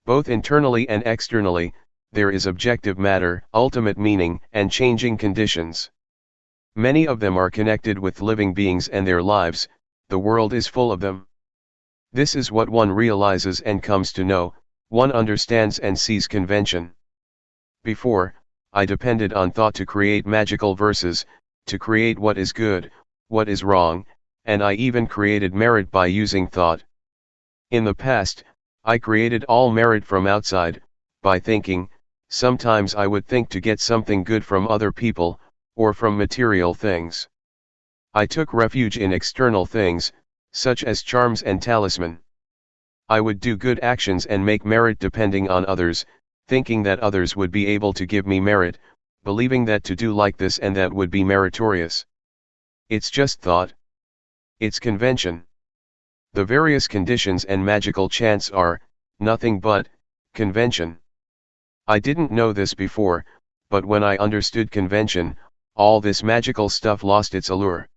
Both internally and externally, there is objective matter, ultimate meaning, and changing conditions. Many of them are connected with living beings and their lives, the world is full of them. This is what one realizes and comes to know, one understands and sees convention. Before, I depended on thought to create magical verses, to create what is good, what is wrong, and I even created merit by using thought. In the past, I created all merit from outside, by thinking, Sometimes I would think to get something good from other people, or from material things. I took refuge in external things, such as charms and talisman. I would do good actions and make merit depending on others, thinking that others would be able to give me merit, believing that to do like this and that would be meritorious. It's just thought. It's convention. The various conditions and magical chants are nothing but convention. I didn't know this before, but when I understood convention, all this magical stuff lost its allure.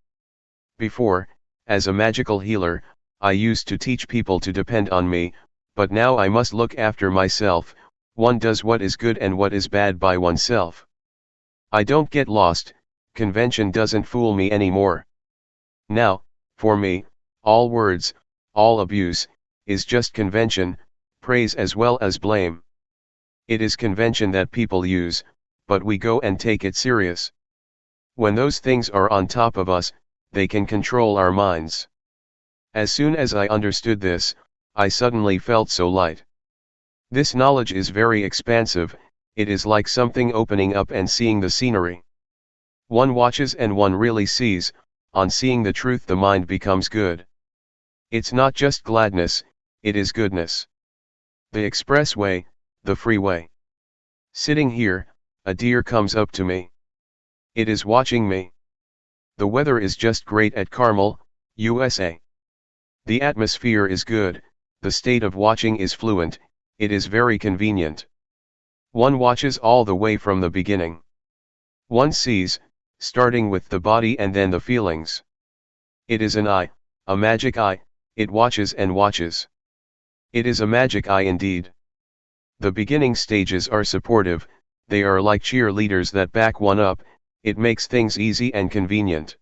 Before, as a magical healer, I used to teach people to depend on me, but now I must look after myself. One does what is good and what is bad by oneself. I don't get lost, convention doesn't fool me anymore. Now, for me, all words, all abuse, is just convention, praise as well as blame. It is convention that people use, but we go and take it serious. When those things are on top of us, they can control our minds. As soon as I understood this, I suddenly felt so light. This knowledge is very expansive, it is like something opening up and seeing the scenery. One watches and one really sees, on seeing the truth the mind becomes good. It's not just gladness, it is goodness. The expressway, the freeway. Sitting here, a deer comes up to me. It is watching me. The weather is just great at Carmel, USA. The atmosphere is good, the state of watching is fluent, it is very convenient. One watches all the way from the beginning. One sees, starting with the body and then the feelings. It is an eye, a magic eye, it watches and watches. It is a magic eye indeed. The beginning stages are supportive, they are like cheerleaders that back one up, it makes things easy and convenient.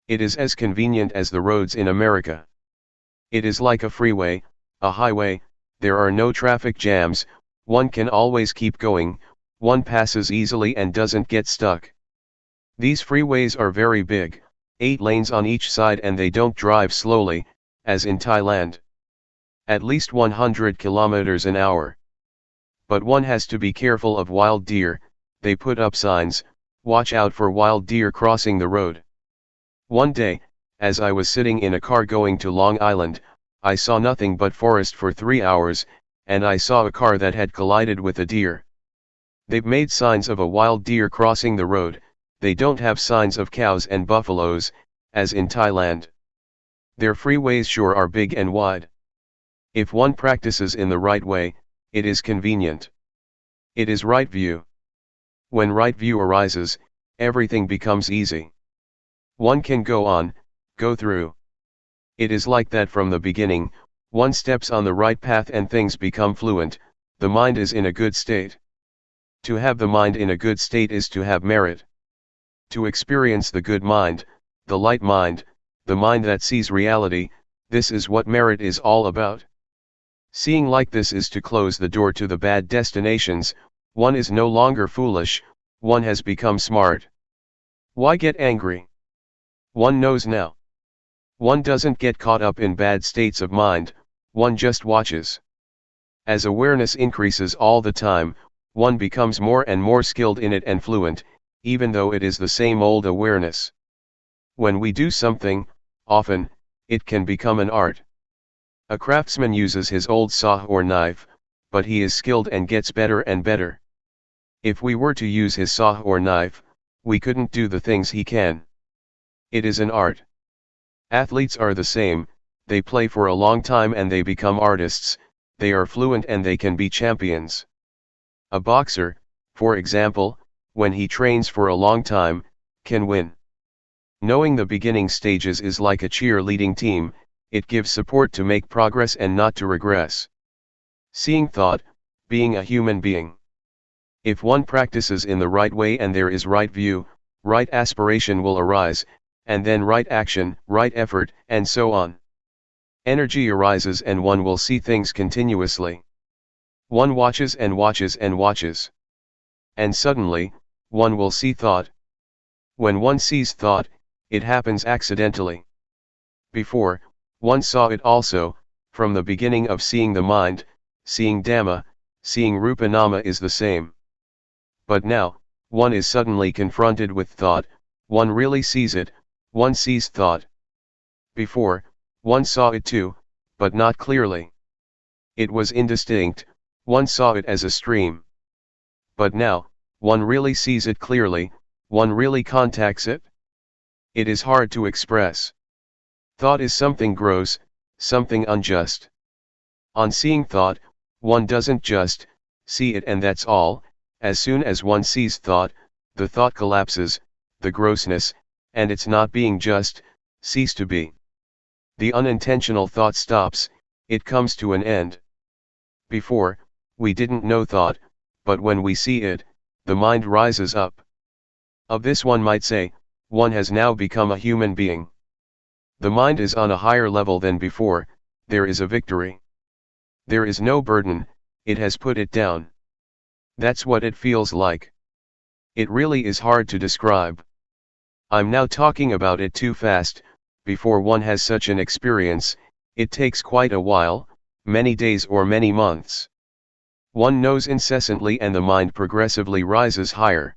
It is as convenient as the roads in America. It is like a freeway, a highway, there are no traffic jams, one can always keep going, one passes easily and doesn't get stuck. These freeways are very big, 8 lanes on each side, and they don't drive slowly, as in Thailand. At least 100 kilometers an hour. But one has to be careful of wild deer, they put up signs, watch out for wild deer crossing the road. One day, as I was sitting in a car going to Long Island, I saw nothing but forest for 3 hours, and I saw a car that had collided with a deer. They've made signs of a wild deer crossing the road, they don't have signs of cows and buffaloes, as in Thailand. Their freeways sure are big and wide. If one practices in the right way, it is convenient. It is right view. When right view arises, everything becomes easy. One can go on, go through. It is like that from the beginning, one steps on the right path and things become fluent, the mind is in a good state. To have the mind in a good state is to have merit. To experience the good mind, the light mind, the mind that sees reality, this is what merit is all about. Seeing like this is to close the door to the bad destinations, one is no longer foolish, one has become smart. Why get angry? One knows now. One doesn't get caught up in bad states of mind, one just watches. As awareness increases all the time, one becomes more and more skilled in it and fluent, even though it is the same old awareness. When we do something, often, it can become an art. A craftsman uses his old saw or knife, but he is skilled and gets better and better. If we were to use his saw or knife, we couldn't do the things he can. It is an art. Athletes are the same, they play for a long time and they become artists, they are fluent and they can be champions. A boxer, for example, when he trains for a long time, can win. Knowing the beginning stages is like a cheerleading team, it gives support to make progress and not to regress. Seeing thought, being a human being. If one practices in the right way and there is right view, right aspiration will arise, and then right action, right effort, and so on. Energy arises and one will see things continuously. One watches and watches and watches. And suddenly, one will see thought. When one sees thought, it happens accidentally. Before, one saw it also, from the beginning of seeing the mind, seeing Dhamma, seeing Rupa Nama is the same. But now, one is suddenly confronted with thought, one really sees it, one sees thought. Before, one saw it too, but not clearly. It was indistinct, one saw it as a stream. But now, one really sees it clearly, one really contacts it. It is hard to express. Thought is something gross, something unjust. On seeing thought, one doesn't just see it and that's all. As soon as one sees thought, the thought collapses, the grossness, and its not being just, cease to be. The unintentional thought stops, it comes to an end. Before, we didn't know thought, but when we see it, the mind rises up. Of this one might say, one has now become a human being. The mind is on a higher level than before, there is a victory. There is no burden, it has put it down. That's what it feels like. It really is hard to describe. I'm now talking about it too fast. Before one has such an experience, it takes quite a while, many days or many months. One knows incessantly and the mind progressively rises higher.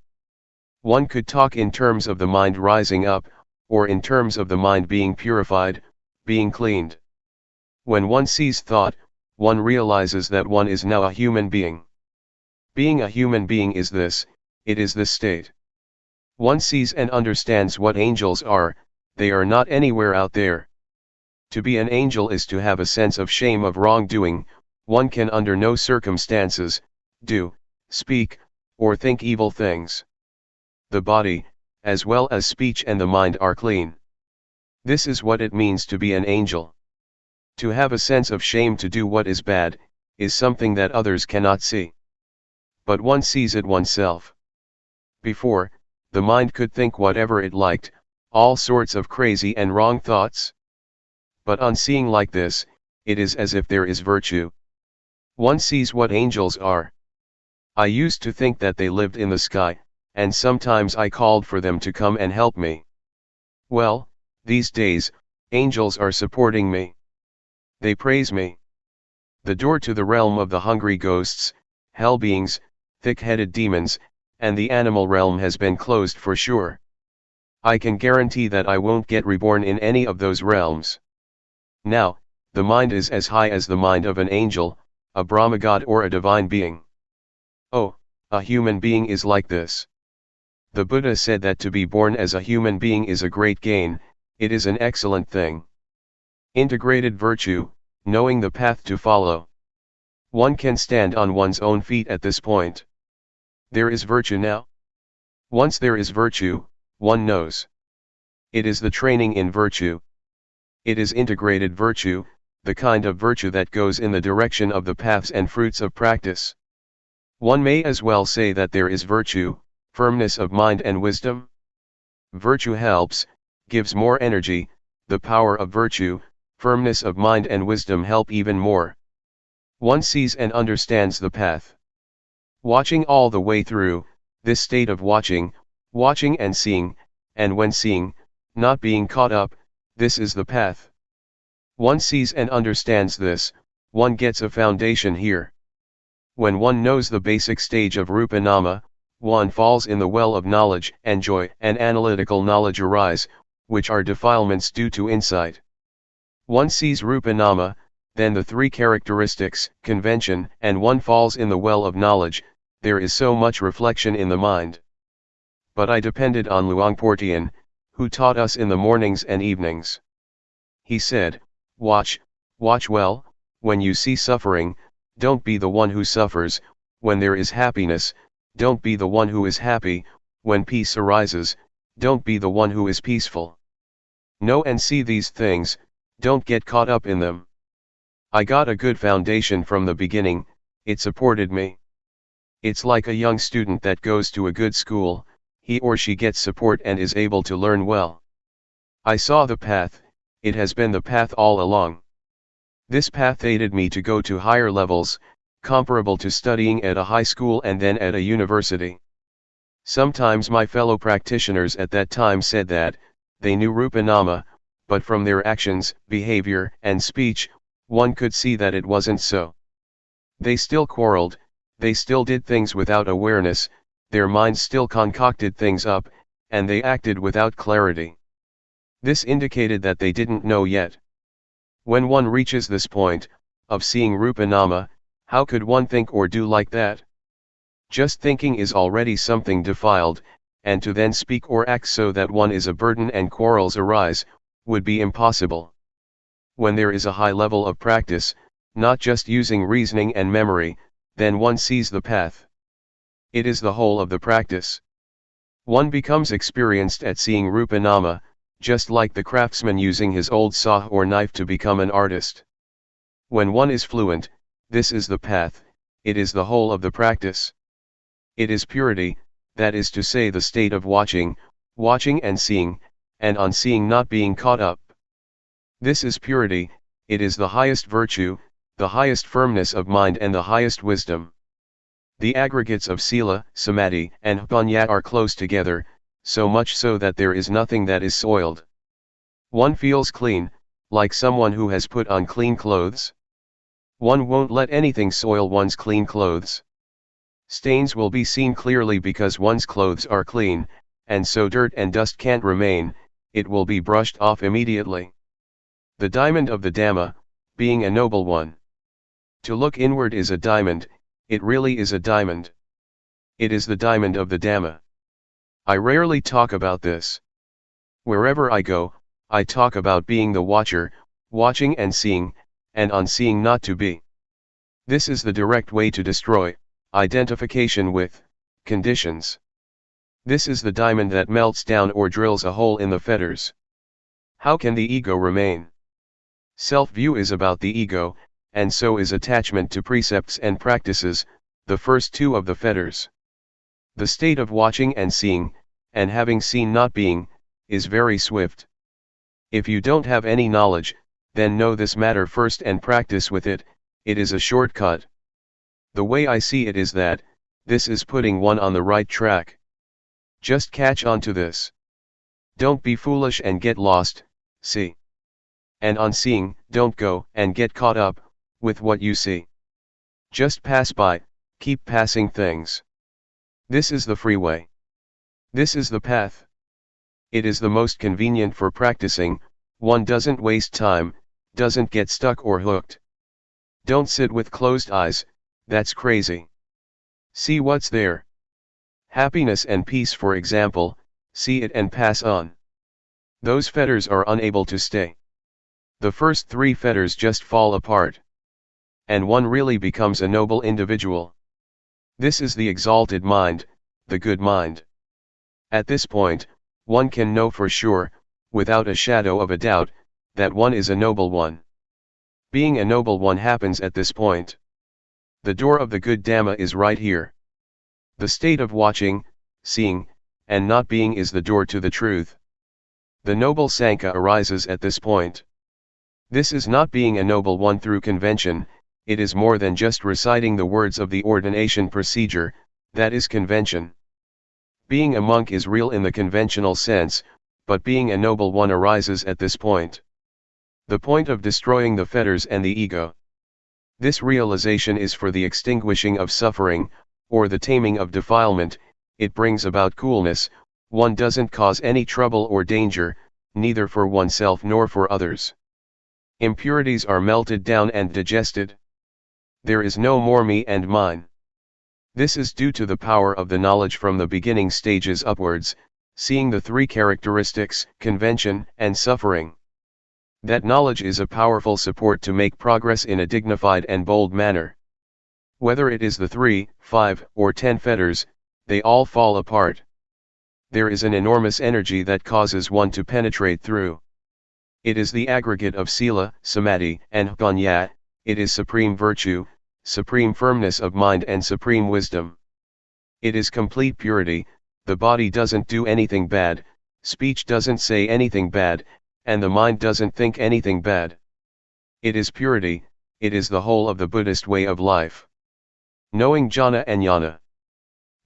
One could talk in terms of the mind rising up, or in terms of the mind being purified, being cleaned. When one sees thought, one realizes that one is now a human being. Being a human being is this, it is this state. One sees and understands what angels are, they are not anywhere out there. To be an angel is to have a sense of shame of wrongdoing, one can under no circumstances, do, speak, or think evil things. The body, as well as speech and the mind are clean. This is what it means to be an angel. To have a sense of shame to do what is bad, is something that others cannot see. But one sees it oneself. Before, the mind could think whatever it liked, all sorts of crazy and wrong thoughts. But on seeing like this, it is as if there is virtue. One sees what angels are. I used to think that they lived in the sky, and sometimes I called for them to come and help me. Well, these days, angels are supporting me. They praise me. The door to the realm of the hungry ghosts, hell beings, thick-headed demons, and the animal realm has been closed for sure. I can guarantee that I won't get reborn in any of those realms. Now, the mind is as high as the mind of an angel, a Brahma god or a divine being. Oh, a human being is like this. The Buddha said that to be born as a human being is a great gain, it is an excellent thing. Integrated virtue, knowing the path to follow. One can stand on one's own feet at this point. There is virtue now. Once there is virtue, one knows. It is the training in virtue. It is integrated virtue, the kind of virtue that goes in the direction of the paths and fruits of practice. One may as well say that there is virtue, firmness of mind and wisdom. Virtue helps, gives more energy, the power of virtue, firmness of mind and wisdom help even more. One sees and understands the path. Watching all the way through, this state of watching, watching and seeing, and when seeing, not being caught up, this is the path. One sees and understands this, one gets a foundation here. When one knows the basic stage of Rupa Nama, one falls in the well of knowledge and joy and analytical knowledge arise, which are defilements due to insight. One sees Rupa Nama, then the three characteristics, convention, and one falls in the well of knowledge, there is so much reflection in the mind. But I depended on Luangpor Teean, who taught us in the mornings and evenings. He said, watch well, when you see suffering, don't be the one who suffers, when there is happiness, don't be the one who is happy, when peace arises, don't be the one who is peaceful. Know and see these things, don't get caught up in them. I got a good foundation from the beginning, it supported me. It's like a young student that goes to a good school, he or she gets support and is able to learn well. I saw the path, it has been the path all along. This path aided me to go to higher levels, comparable to studying at a high school and then at a university. Sometimes my fellow practitioners at that time said that, they knew Rupa Nama, but from their actions, behavior, and speech, one could see that it wasn't so. They still quarreled, they still did things without awareness, their minds still concocted things up, and they acted without clarity. This indicated that they didn't know yet. When one reaches this point, of seeing Rupa Nama, how could one think or do like that? Just thinking is already something defiled, and to then speak or act so that one is a burden and quarrels arise, would be impossible. When there is a high level of practice, not just using reasoning and memory, then one sees the path. It is the whole of the practice. One becomes experienced at seeing Rupa Nama, just like the craftsman using his old saw or knife to become an artist. When one is fluent, this is the path, it is the whole of the practice. It is purity, that is to say the state of watching and seeing, and on seeing not being caught up. This is purity, it is the highest virtue, the highest firmness of mind and the highest wisdom. The aggregates of sila, samadhi, and panya are close together, so much so that there is nothing that is soiled. One feels clean, like someone who has put on clean clothes. One won't let anything soil one's clean clothes. Stains will be seen clearly because one's clothes are clean, and so dirt and dust can't remain, it will be brushed off immediately. The diamond of the Dhamma, being a noble one. To look inward is a diamond, it really is a diamond. It is the diamond of the Dhamma. I rarely talk about this. Wherever I go, I talk about being the watcher, watching and seeing, and on seeing not to be. This is the direct way to destroy identification with conditions. This is the diamond that melts down or drills a hole in the fetters. How can the ego remain? Self-view is about the ego, and so is attachment to precepts and practices, the first two of the fetters. The state of watching and seeing, and having seen not being, is very swift. If you don't have any knowledge, then know this matter first and practice with it, it is a shortcut. The way I see it is that, this is putting one on the right track. Just catch on to this. Don't be foolish and get lost, see. And on seeing, don't go and get caught up with what you see. Just pass by, keep passing things. This is the freeway. This is the path. It is the most convenient for practicing, one doesn't waste time, doesn't get stuck or hooked. Don't sit with closed eyes, that's crazy. See what's there. Happiness and peace, for example, see it and pass on. Those fetters are unable to stay. The first three fetters just fall apart. And one really becomes a noble individual. This is the exalted mind, the good mind. At this point, one can know for sure, without a shadow of a doubt, that one is a noble one. Being a noble one happens at this point. The door of the good Dhamma is right here. The state of watching, seeing, and not being is the door to the truth. The noble Sankhya arises at this point. This is not being a noble one through convention, it is more than just reciting the words of the ordination procedure, that is convention. Being a monk is real in the conventional sense, but being a noble one arises at this point. The point of destroying the fetters and the ego. This realization is for the extinguishing of suffering, or the taming of defilement, it brings about coolness, one doesn't cause any trouble or danger, neither for oneself nor for others. Impurities are melted down and digested. There is no more me and mine. This is due to the power of the knowledge from the beginning stages upwards, seeing the three characteristics, convention and suffering. That knowledge is a powerful support to make progress in a dignified and bold manner. Whether it is the 3, 5, or 10 fetters, they all fall apart. There is an enormous energy that causes one to penetrate through. It is the aggregate of sila, samadhi, and panya, it is supreme virtue, supreme firmness of mind and supreme wisdom. It is complete purity, the body doesn't do anything bad, speech doesn't say anything bad, and the mind doesn't think anything bad. It is purity, it is the whole of the Buddhist way of life. Knowing jhana and jnana.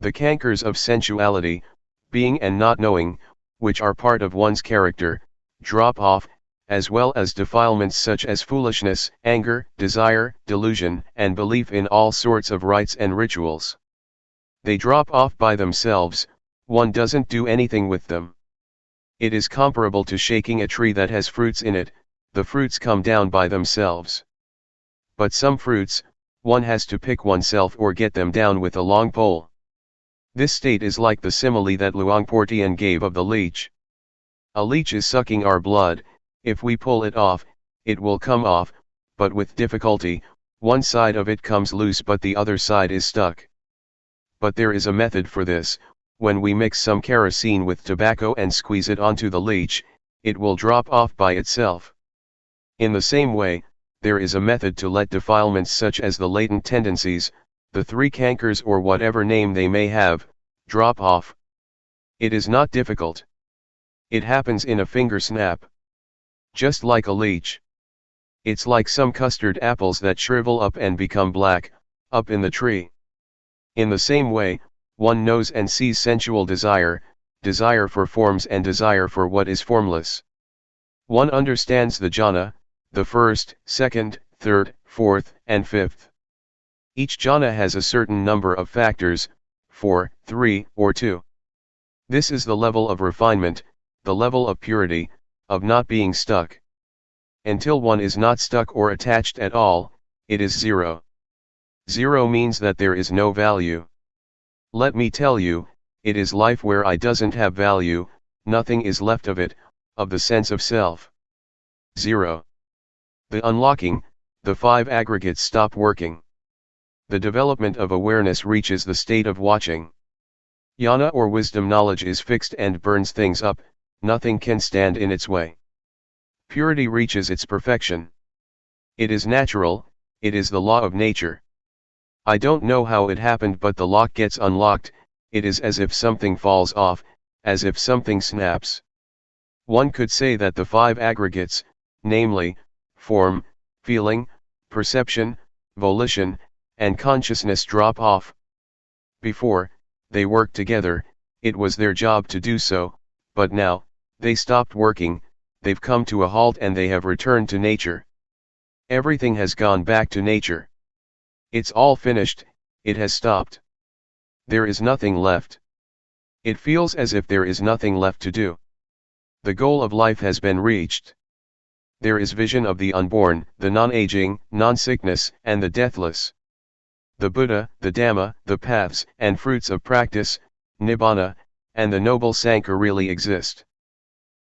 The cankers of sensuality, being and not knowing, which are part of one's character, drop off, as well as defilements such as foolishness, anger, desire, delusion, and belief in all sorts of rites and rituals. They drop off by themselves, one doesn't do anything with them. It is comparable to shaking a tree that has fruits in it, the fruits come down by themselves. But some fruits, one has to pick oneself or get them down with a long pole. This state is like the simile that Luangpor Teean gave of the leech. A leech is sucking our blood, if we pull it off, it will come off, but with difficulty, one side of it comes loose but the other side is stuck. But there is a method for this. When we mix some kerosene with tobacco and squeeze it onto the leech, it will drop off by itself. In the same way, there is a method to let defilements such as the latent tendencies, the three cankers or whatever name they may have, drop off. It is not difficult. It happens in a finger snap. Just like a leech. It's like some custard apples that shrivel up and become black, up in the tree. In the same way, one knows and sees sensual desire, desire for forms and desire for what is formless. One understands the jhana, the first, second, third, fourth, and fifth. Each jhana has a certain number of factors, 4, 3, or 2. This is the level of refinement, the level of purity, of not being stuck. Until one is not stuck or attached at all, it is zero. Zero means that there is no value. Let me tell you, it is life where I doesn't have value, nothing is left of it, of the sense of self. Zero. The unlocking, the 5 aggregates stop working. The development of awareness reaches the state of watching. Jnana or wisdom knowledge is fixed and burns things up, nothing can stand in its way. Purity reaches its perfection. It is natural, it is the law of nature. I don't know how it happened, but the lock gets unlocked, it is as if something falls off, as if something snaps. One could say that the 5 aggregates, namely, form, feeling, perception, volition, and consciousness drop off. Before, they worked together, it was their job to do so, but now, they stopped working, they've come to a halt and they have returned to nature. Everything has gone back to nature. It's all finished, it has stopped. There is nothing left. It feels as if there is nothing left to do. The goal of life has been reached. There is vision of the unborn, the non-aging, non-sickness, and the deathless. The Buddha, the Dhamma, the paths and fruits of practice, Nibbana, and the noble Sangha really exist.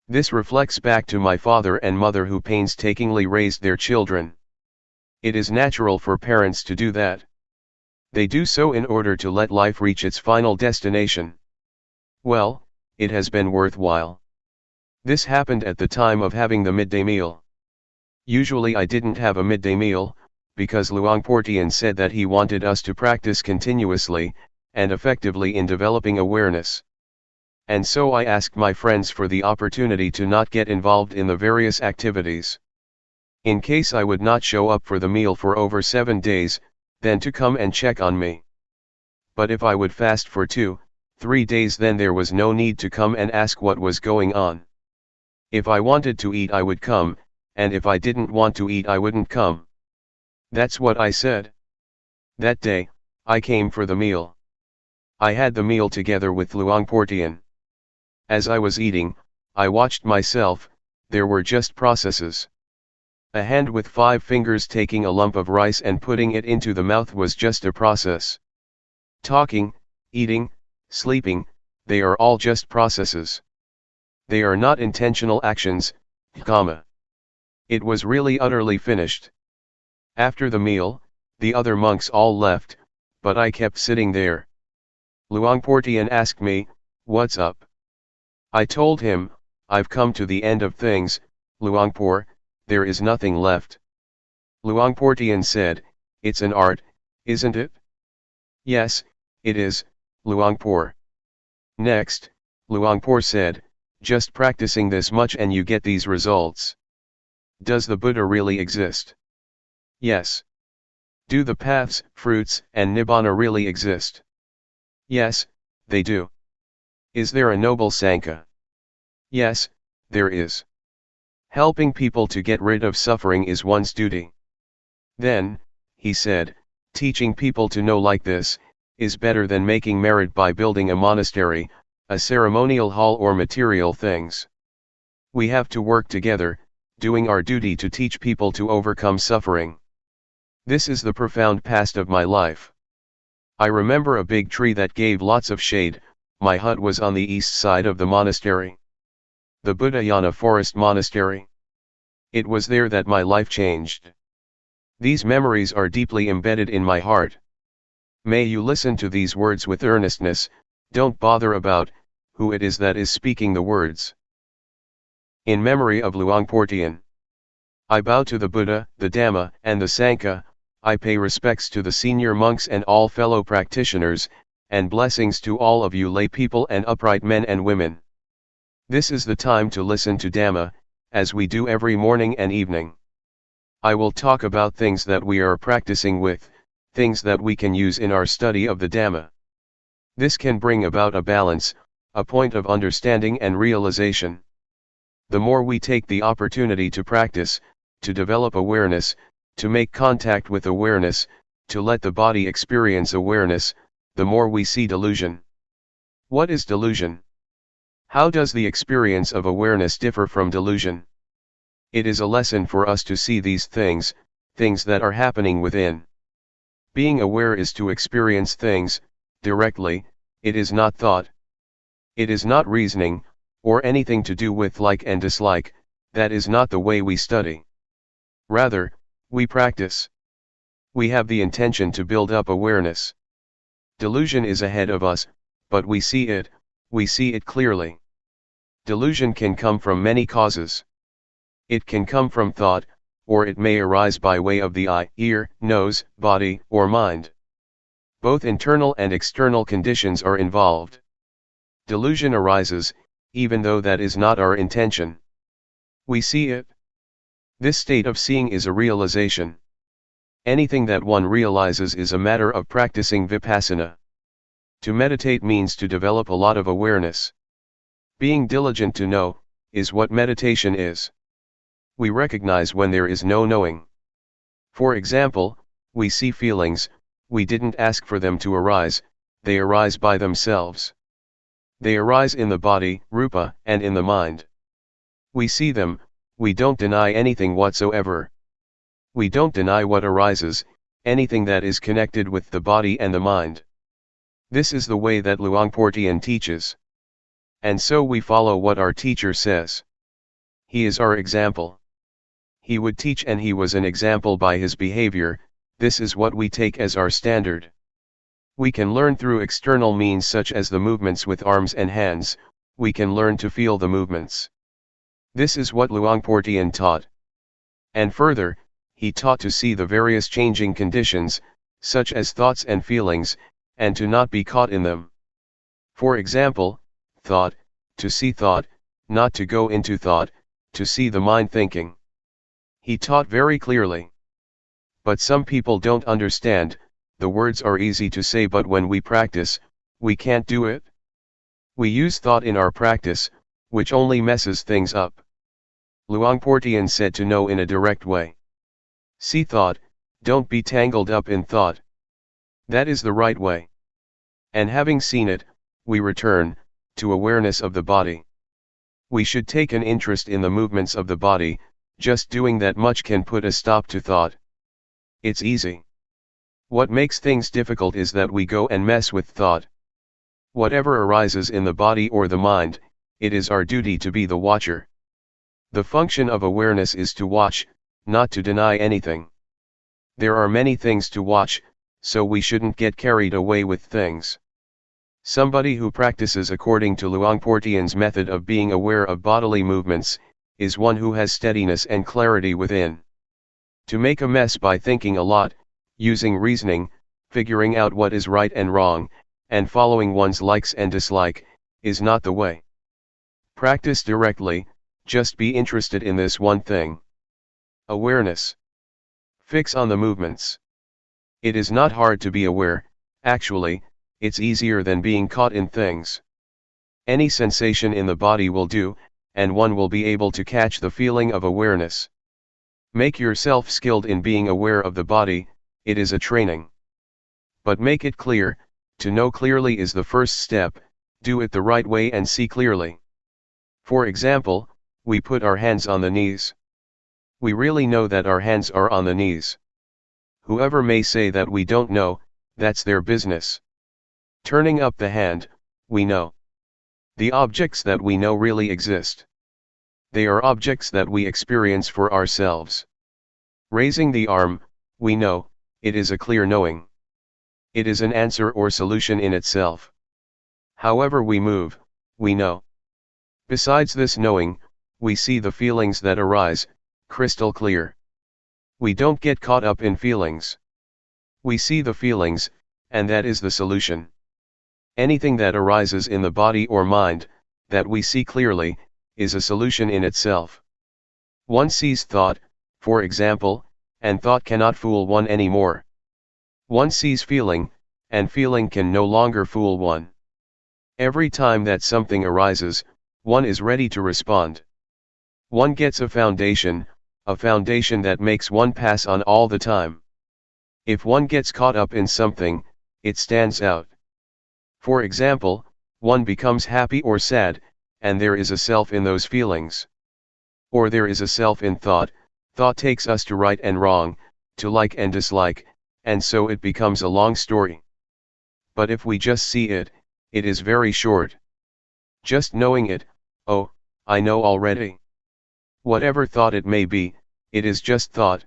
This reflects back to my father and mother who painstakingly raised their children. It is natural for parents to do that. They do so in order to let life reach its final destination. Well, it has been worthwhile. This happened at the time of having the midday meal. Usually I didn't have a midday meal, because Luangpor Teean said that he wanted us to practice continuously, and effectively in developing awareness. And so I asked my friends for the opportunity to not get involved in the various activities. In case I would not show up for the meal for over 7 days, then to come and check on me. But if I would fast for 2, 3 days, then there was no need to come and ask what was going on. If I wanted to eat I would come, and if I didn't want to eat I wouldn't come. That's what I said. That day, I came for the meal. I had the meal together with Luangpor Teean. As I was eating, I watched myself, there were just processes. A hand with 5 fingers taking a lump of rice and putting it into the mouth was just a process. Talking, eating, sleeping, they are all just processes. They are not intentional actions, karma. It was really utterly finished. After the meal, the other monks all left, but I kept sitting there. Luangpor Teean asked me, "What's up?" I told him, "I've come to the end of things, Luangpor, there is nothing left." Luangpor Teean said, "It's an art, isn't it?" "Yes, it is, Luangpor." Next, Luangpor said, "Just practicing this much and you get these results. Does the Buddha really exist?" "Yes." "Do the paths, fruits, and Nibbana really exist?" "Yes, they do." "Is there a noble Sangha?" "Yes, there is." "Helping people to get rid of suffering is one's duty." Then, he said, teaching people to know like this, is better than making merit by building a monastery, a ceremonial hall or material things. We have to work together, doing our duty to teach people to overcome suffering. This is the profound past of my life. I remember a big tree that gave lots of shade. My hut was on the east side of the monastery. The Buddhayana Forest Monastery. It was there that my life changed. These memories are deeply embedded in my heart. May you listen to these words with earnestness, don't bother about who it is that is speaking the words. In memory of Luangpor Teean. I bow to the Buddha, the Dhamma, and the Sangha. I pay respects to the senior monks and all fellow practitioners, and blessings to all of you lay people and upright men and women. This is the time to listen to Dhamma, as we do every morning and evening. I will talk about things that we are practicing with, things that we can use in our study of the Dhamma. This can bring about a balance, a point of understanding and realization. The more we take the opportunity to practice, to develop awareness, to make contact with awareness, to let the body experience awareness, the more we see delusion. What is delusion? How does the experience of awareness differ from delusion? It is a lesson for us to see these things that are happening within. Being aware is to experience things directly. It is not thought. It is not reasoning, or anything to do with like and dislike. That is not the way we study. Rather, we practice. We have the intention to build up awareness. Delusion is ahead of us, but we see it clearly. Delusion can come from many causes. It can come from thought, or it may arise by way of the eye, ear, nose, body, or mind. Both internal and external conditions are involved. Delusion arises, even though that is not our intention. We see it. This state of seeing is a realization. Anything that one realizes is a matter of practicing Vipassana. To meditate means to develop a lot of awareness. Being diligent to know, is what meditation is. We recognize when there is no knowing. For example, we see feelings, we didn't ask for them to arise, they arise by themselves. They arise in the body, rupa, and in the mind. We see them, we don't deny anything whatsoever. We don't deny what arises, anything that is connected with the body and the mind. This is the way that Luangpor Teean teaches. And so we follow what our teacher says. He is our example. He would teach and he was an example by his behavior. This is what we take as our standard. We can learn through external means such as the movements with arms and hands. We can learn to feel the movements. This is what Luangpor Teean taught. And further, he taught to see the various changing conditions, such as thoughts and feelings, and to not be caught in them. For example, thought, to see thought, not to go into thought, to see the mind thinking. He taught very clearly. But some people don't understand. The words are easy to say, but when we practice, we can't do it. We use thought in our practice, which only messes things up. Luangpor Teean said to know in a direct way. See thought, don't be tangled up in thought. That is the right way. And having seen it, we return to awareness of the body. We should take an interest in the movements of the body. Just doing that much can put a stop to thought. It's easy. What makes things difficult is that we go and mess with thought. Whatever arises in the body or the mind, it is our duty to be the watcher. The function of awareness is to watch, not to deny anything. There are many things to watch, so we shouldn't get carried away with things. Somebody who practices according to Luangpor Teean's method of being aware of bodily movements, is one who has steadiness and clarity within. To make a mess by thinking a lot, using reasoning, figuring out what is right and wrong, and following one's likes and dislike, is not the way. Practice directly, just be interested in this one thing. Awareness. Fix on the movements. It is not hard to be aware, actually, it's easier than being caught in things. Any sensation in the body will do, and one will be able to catch the feeling of awareness. Make yourself skilled in being aware of the body, it is a training. But make it clear, To know clearly is the first step, do it the right way and see clearly. For example, we put our hands on the knees. We really know that our hands are on the knees. Whoever may say that we don't know, that's their business. Turning up the hand, we know. The objects that we know really exist. They are objects that we experience for ourselves. Raising the arm, we know, it is a clear knowing. It is an answer or solution in itself. However we move, we know. Besides this knowing, we see the feelings that arise, crystal clear. We don't get caught up in feelings. We see the feelings, and that is the solution. Anything that arises in the body or mind, that we see clearly, is a solution in itself. One sees thought, for example, and thought cannot fool one anymore. One sees feeling, and feeling can no longer fool one. Every time that something arises, one is ready to respond. One gets a foundation that makes one pass on all the time. If one gets caught up in something, it stands out. For example, one becomes happy or sad, and there is a self in those feelings. Or there is a self in thought, thought takes us to right and wrong, to like and dislike, and so it becomes a long story. But if we just see it, it is very short. Just knowing it, oh, I know already. Whatever thought it may be, it is just thought.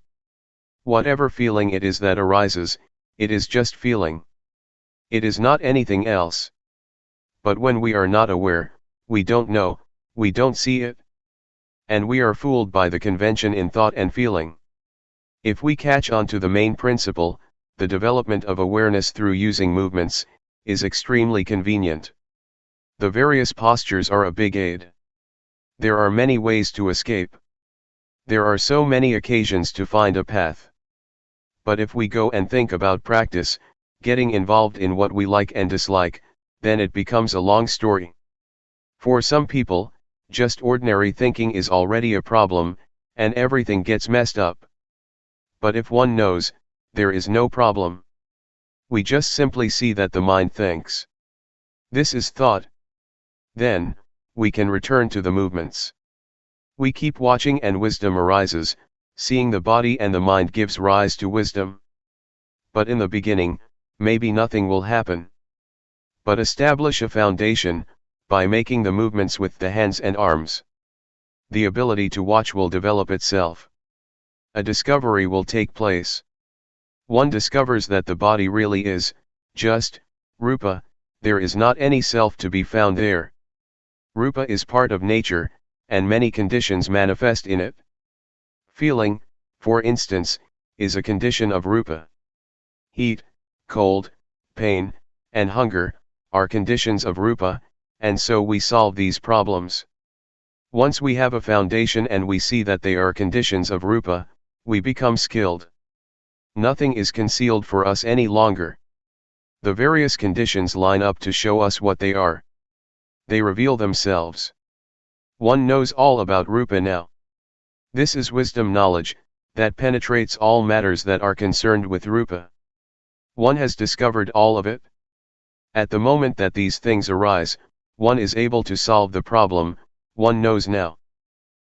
Whatever feeling it is that arises, it is just feeling. It is not anything else. But when we are not aware, we don't know, we don't see it. And we are fooled by the convention in thought and feeling. If we catch on to the main principle, the development of awareness through using movements, is extremely convenient. The various postures are a big aid. There are many ways to escape. There are so many occasions to find a path. But if we go and think about practice, getting involved in what we like and dislike, then it becomes a long story. For some people, just ordinary thinking is already a problem, and everything gets messed up. But if one knows, there is no problem. We just simply see that the mind thinks. This is thought. Then, we can return to the movements. We keep watching and wisdom arises, seeing the body and the mind gives rise to wisdom. But in the beginning, maybe nothing will happen. But establish a foundation, by making the movements with the hands and arms. The ability to watch will develop itself. A discovery will take place. One discovers that the body really is, just, rupa, there is not any self to be found there. Rupa is part of nature, and many conditions manifest in it. Feeling, for instance, is a condition of rupa. Heat, cold, pain, and hunger, are conditions of rupa, and so we solve these problems. Once we have a foundation and we see that they are conditions of rupa, we become skilled. Nothing is concealed for us any longer. The various conditions line up to show us what they are. They reveal themselves. One knows all about rupa now. This is wisdom knowledge, that penetrates all matters that are concerned with rupa. One has discovered all of it. At the moment that these things arise, one is able to solve the problem, one knows now.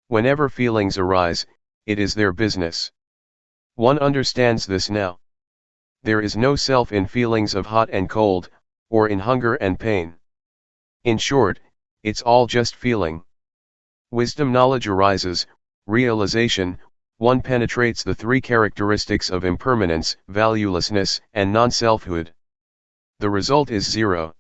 Whenever feelings arise, it is their business. One understands this now. There is no self in feelings of hot and cold, or in hunger and pain. In short, it's all just feeling. Wisdom knowledge arises, realization, one penetrates the three characteristics of impermanence, valuelessness, and non-selfhood. The result is zero.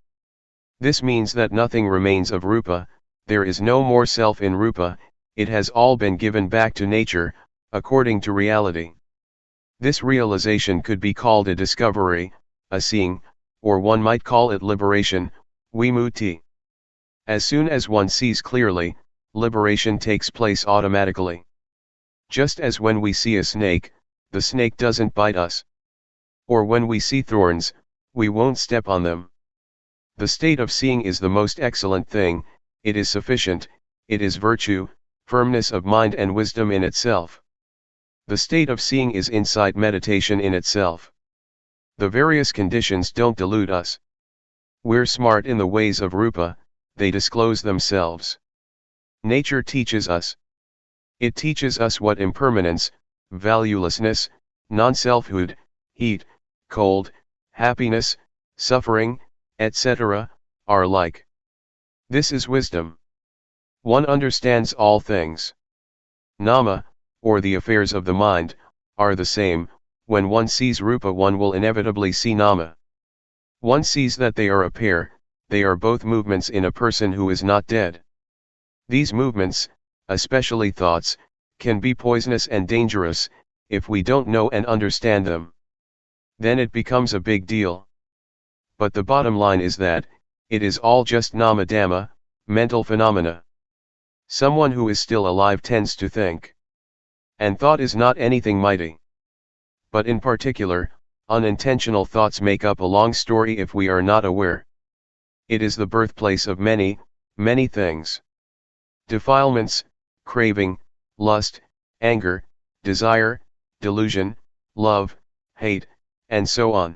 This means that nothing remains of rupa, there is no more self in rupa, it has all been given back to nature, according to reality. This realization could be called a discovery, a seeing, or one might call it liberation, vimutti. As soon as one sees clearly, liberation takes place automatically. Just as when we see a snake, the snake doesn't bite us. Or when we see thorns, we won't step on them. The state of seeing is the most excellent thing, it is sufficient, it is virtue, firmness of mind and wisdom in itself. The state of seeing is insight meditation in itself. The various conditions don't delude us. We're smart in the ways of Rupa, they disclose themselves. Nature teaches us. It teaches us what impermanence, valuelessness, non-selfhood, heat, cold, happiness, suffering, etc., are like. This is wisdom. One understands all things. Nama, or the affairs of the mind, are the same. When one sees Rupa, one will inevitably see Nama. One sees that they are a pair, they are both movements in a person who is not dead. These movements, especially thoughts, can be poisonous and dangerous, if we don't know and understand them. Then it becomes a big deal. But the bottom line is that, it is all just nama dhamma, mental phenomena. Someone who is still alive tends to think. And thought is not anything mighty. But in particular, unintentional thoughts make up a long story if we are not aware. It is the birthplace of many, many things. Defilements, craving, lust, anger, desire, delusion, love, hate, and so on.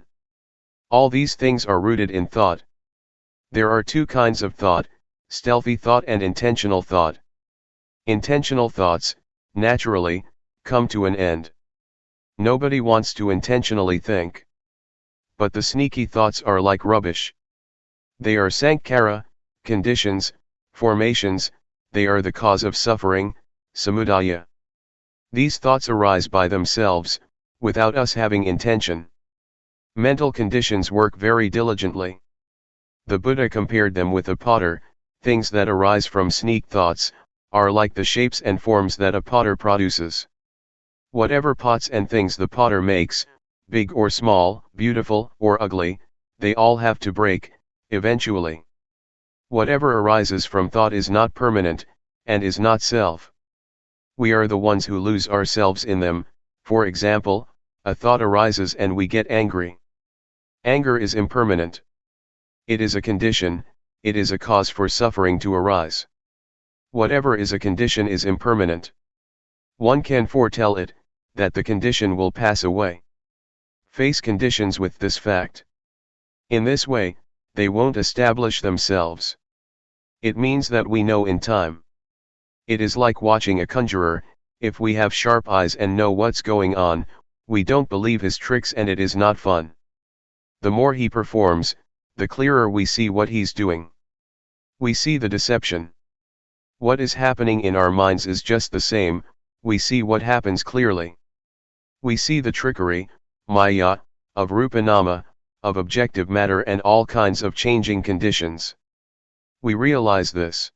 All these things are rooted in thought. There are two kinds of thought, stealthy thought and intentional thought. Intentional thoughts, naturally, come to an end. Nobody wants to intentionally think. But the sneaky thoughts are like rubbish. They are sankhara, conditions, formations, they are the cause of suffering, samudaya. These thoughts arise by themselves, without us having intention. Mental conditions work very diligently. The Buddha compared them with a potter. Things that arise from sneak thoughts, are like the shapes and forms that a potter produces. Whatever pots and things the potter makes, big or small, beautiful or ugly, they all have to break, eventually. Whatever arises from thought is not permanent, and is not self. We are the ones who lose ourselves in them. For example, a thought arises and we get angry. Anger is impermanent. It is a condition, it is a cause for suffering to arise. Whatever is a condition is impermanent. One can foretell it, that the condition will pass away. Face conditions with this fact. In this way, they won't establish themselves. It means that we know in time. It is like watching a conjurer. If we have sharp eyes and know what's going on, we don't believe his tricks and it is not fun. The more he performs, the clearer we see what he's doing. We see the deception. What is happening in our minds is just the same, we see what happens clearly. We see the trickery, maya, of rupa nama, of objective matter and all kinds of changing conditions. We realize this.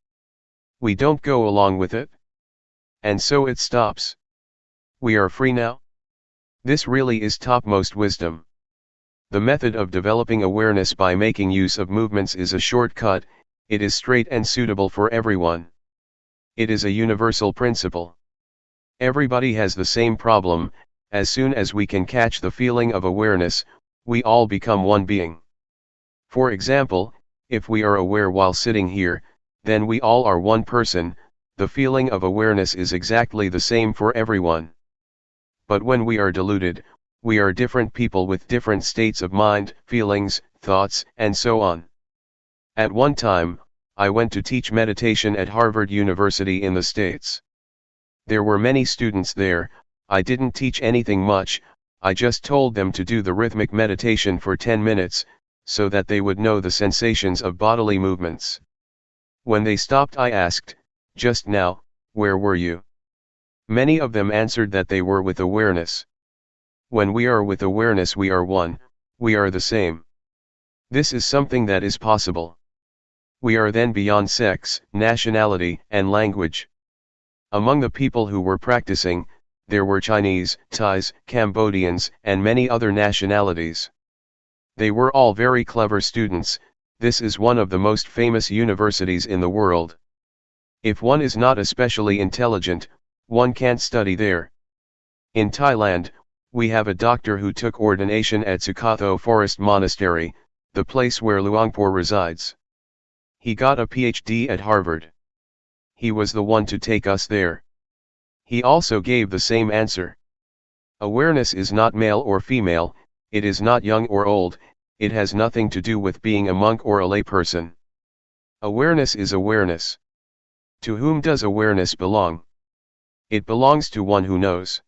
We don't go along with it. And so it stops. We are free now. This really is topmost wisdom. The method of developing awareness by making use of movements is a shortcut, it is straight and suitable for everyone. It is a universal principle. Everybody has the same problem. As soon as we can catch the feeling of awareness, we all become one being. For example, if we are aware while sitting here, then we all are one person. The feeling of awareness is exactly the same for everyone. But when we are deluded, we are different people with different states of mind, feelings, thoughts, and so on. At one time, I went to teach meditation at Harvard University in the States. There were many students there. I didn't teach anything much, I just told them to do the rhythmic meditation for 10 minutes, so that they would know the sensations of bodily movements. When they stopped, I asked, "Just now, where were you?" Many of them answered that they were with awareness. When we are with awareness, we are one, we are the same. This is something that is possible. We are then beyond sex, nationality, and language. Among the people who were practicing, there were Chinese, Thais, Cambodians, and many other nationalities. They were all very clever students. This is one of the most famous universities in the world. If one is not especially intelligent, one can't study there. In Thailand, we have a doctor who took ordination at Sukatho Forest Monastery, the place where Luangpor resides. He got a PhD at Harvard. He was the one to take us there. He also gave the same answer. Awareness is not male or female, it is not young or old, it has nothing to do with being a monk or a layperson. Awareness is awareness. To whom does awareness belong? It belongs to one who knows.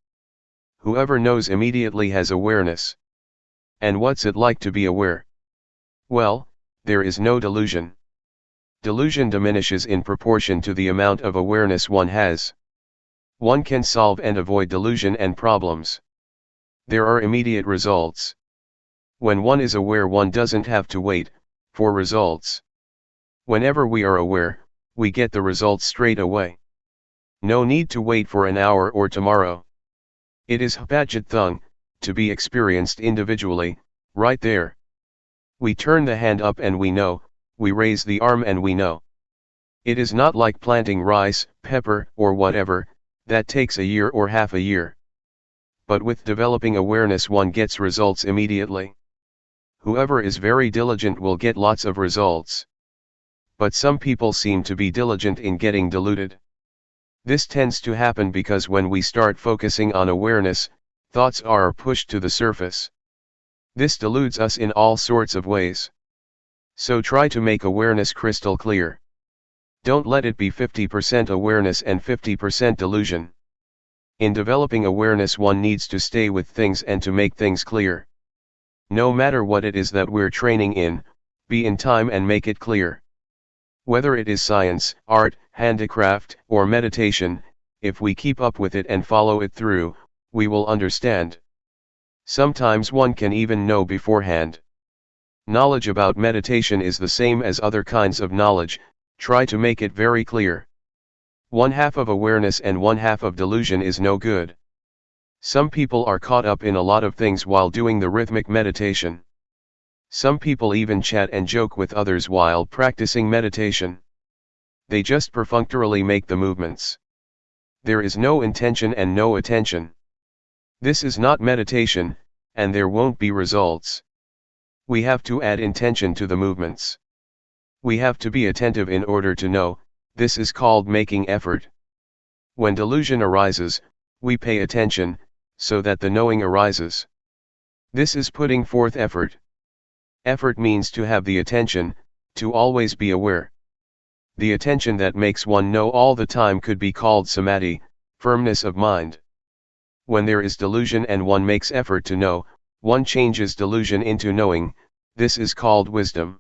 Whoever knows immediately has awareness. And what's it like to be aware? Well, there is no delusion. Delusion diminishes in proportion to the amount of awareness one has. One can solve and avoid delusion and problems. There are immediate results. When one is aware, one doesn't have to wait for results. Whenever we are aware, we get the results straight away. No need to wait for an hour or tomorrow. It is Hapajit to be experienced individually, right there. We turn the hand up and we know, we raise the arm and we know. It is not like planting rice, pepper, or whatever, that takes a year or half a year. But with developing awareness one gets results immediately. Whoever is very diligent will get lots of results. But some people seem to be diligent in getting deluded. This tends to happen because when we start focusing on awareness, thoughts are pushed to the surface. This deludes us in all sorts of ways. So try to make awareness crystal clear. Don't let it be 50% awareness and 50% delusion. In developing awareness one needs to stay with things and to make things clear. No matter what it is that we're training in, be in time and make it clear. Whether it is science, art, handicraft, or meditation, if we keep up with it and follow it through, we will understand. Sometimes one can even know beforehand. Knowledge about meditation is the same as other kinds of knowledge, try to make it very clear. One half of awareness and one half of delusion is no good. Some people are caught up in a lot of things while doing the rhythmic meditation. Some people even chat and joke with others while practicing meditation. They just perfunctorily make the movements. There is no intention and no attention. This is not meditation, and there won't be results. We have to add intention to the movements. We have to be attentive in order to know, this is called making effort. When delusion arises, we pay attention, so that the knowing arises. This is putting forth effort. Effort means to have the attention, to always be aware. The attention that makes one know all the time could be called samadhi, firmness of mind. When there is delusion and one makes effort to know, one changes delusion into knowing, this is called wisdom.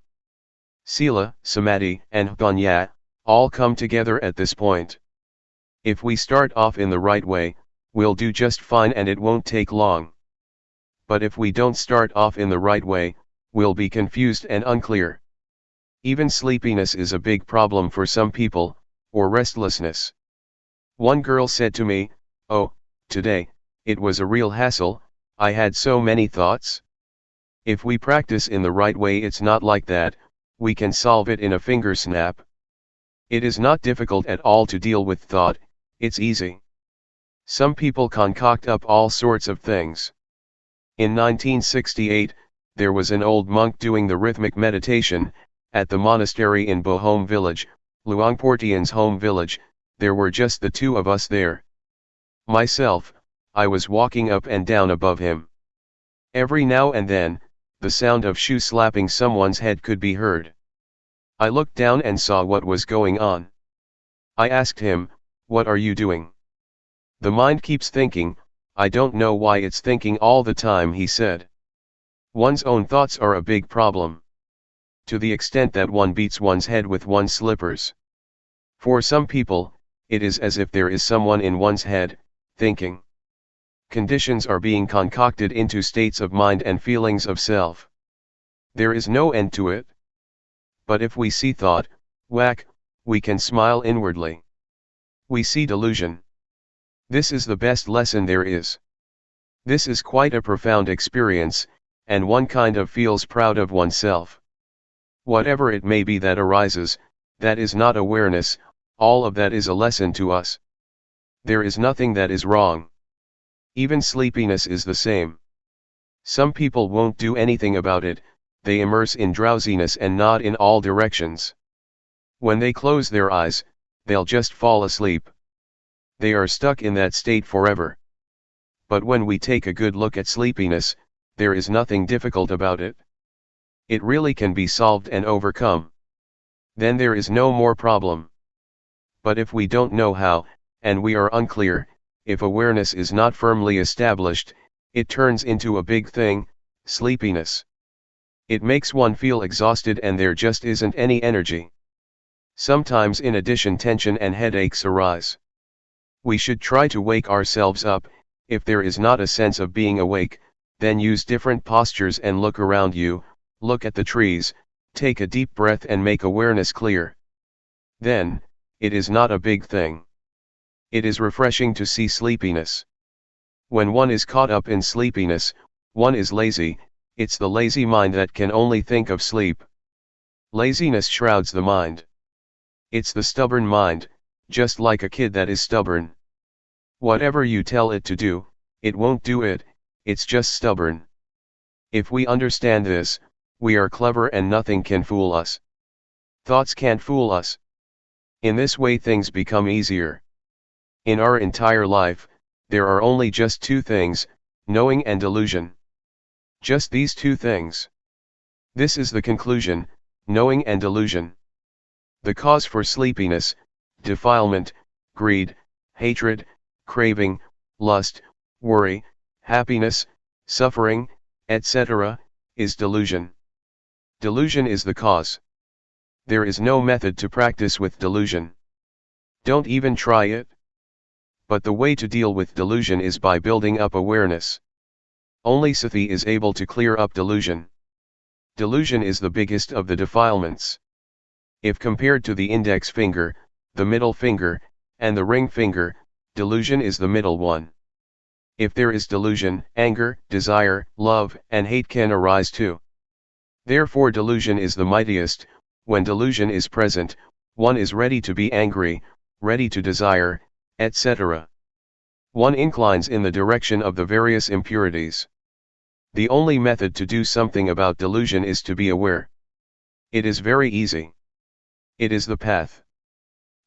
Sila, samadhi, and panya, all come together at this point. If we start off in the right way, we'll do just fine and it won't take long. But if we don't start off in the right way, we'll be confused and unclear. Even sleepiness is a big problem for some people, or restlessness. One girl said to me, "Oh, today, it was a real hassle, I had so many thoughts." If we practice in the right way, it's not like that, we can solve it in a finger snap. It is not difficult at all to deal with thought, it's easy. Some people concoct up all sorts of things. In 1968, there was an old monk doing the rhythmic meditation, at the monastery in Bohome village, Luangpor Teean's home village. There were just the two of us there. Myself, I was walking up and down above him. Every now and then, the sound of shoe slapping someone's head could be heard. I looked down and saw what was going on. I asked him, "What are you doing?" "The mind keeps thinking, I don't know why it's thinking all the time," he said. One's own thoughts are a big problem. To the extent that one beats one's head with one's slippers. For some people, it is as if there is someone in one's head, thinking. Conditions are being concocted into states of mind and feelings of self. There is no end to it. But if we see thought, whack, we can smile inwardly. We see delusion. This is the best lesson there is. This is quite a profound experience, and one kind of feels proud of oneself. Whatever it may be that arises, that is not awareness, all of that is a lesson to us. There is nothing that is wrong. Even sleepiness is the same. Some people won't do anything about it, they immerse in drowsiness and nod in all directions. When they close their eyes, they'll just fall asleep. They are stuck in that state forever. But when we take a good look at sleepiness, there is nothing difficult about it. It really can be solved and overcome. Then there is no more problem. But if we don't know how, and we are unclear, if awareness is not firmly established, it turns into a big thing, sleepiness. It makes one feel exhausted and there just isn't any energy. Sometimes in addition tension and headaches arise. We should try to wake ourselves up. If there is not a sense of being awake, then use different postures and look around you, look at the trees, take a deep breath and make awareness clear. Then, it is not a big thing. It is refreshing to see sleepiness. When one is caught up in sleepiness, one is lazy. It's the lazy mind that can only think of sleep. Laziness shrouds the mind. It's the stubborn mind, just like a kid that is stubborn. Whatever you tell it to do, it won't do it, it's just stubborn. If we understand this, we are clever and nothing can fool us. Thoughts can't fool us. In this way things become easier. In our entire life, there are only just two things, knowing and delusion. Just these two things. This is the conclusion, knowing and delusion. The cause for sleepiness, defilement, greed, hatred, craving, lust, worry, happiness, suffering, etc., is delusion. Delusion is the cause. There is no method to practice with delusion. Don't even try it. But the way to deal with delusion is by building up awareness. Only sati is able to clear up delusion. Delusion is the biggest of the defilements. If compared to the index finger, the middle finger, and the ring finger, delusion is the middle one. If there is delusion, anger, desire, love, and hate can arise too. Therefore delusion is the mightiest. When delusion is present, one is ready to be angry, ready to desire, etc. One inclines in the direction of the various impurities. The only method to do something about delusion is to be aware. It is very easy. It is the path.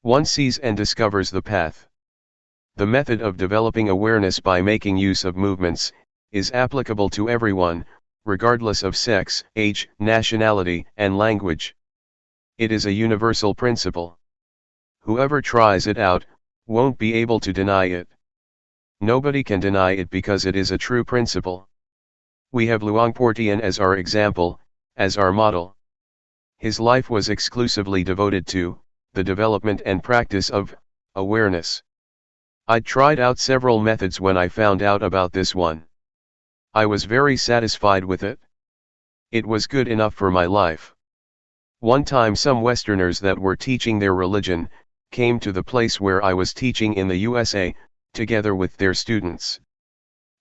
One sees and discovers the path. The method of developing awareness by making use of movements is applicable to everyone, regardless of sex, age, nationality, and language. It is a universal principle. Whoever tries it out won't be able to deny it. Nobody can deny it because it is a true principle. We have Luangpor Teean as our example, as our model. His life was exclusively devoted to the development and practice of awareness. I tried out several methods when I found out about this one. I was very satisfied with it. It was good enough for my life. One time some Westerners that were teaching their religion came to the place where I was teaching in the USA, together with their students.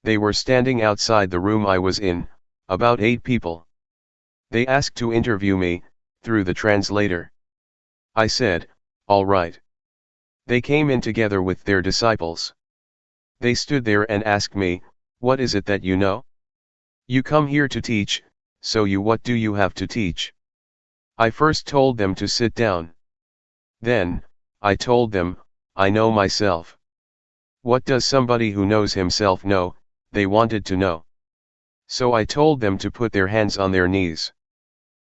They were standing outside the room I was in, about 8 people. They asked to interview me, through the translator. I said, all right. They came in together with their disciples. They stood there and asked me, what is it that you know? You come here to teach, so what do you have to teach? I first told them to sit down. Then, I told them, I know myself. What does somebody who knows himself know? They wanted to know. So I told them to put their hands on their knees.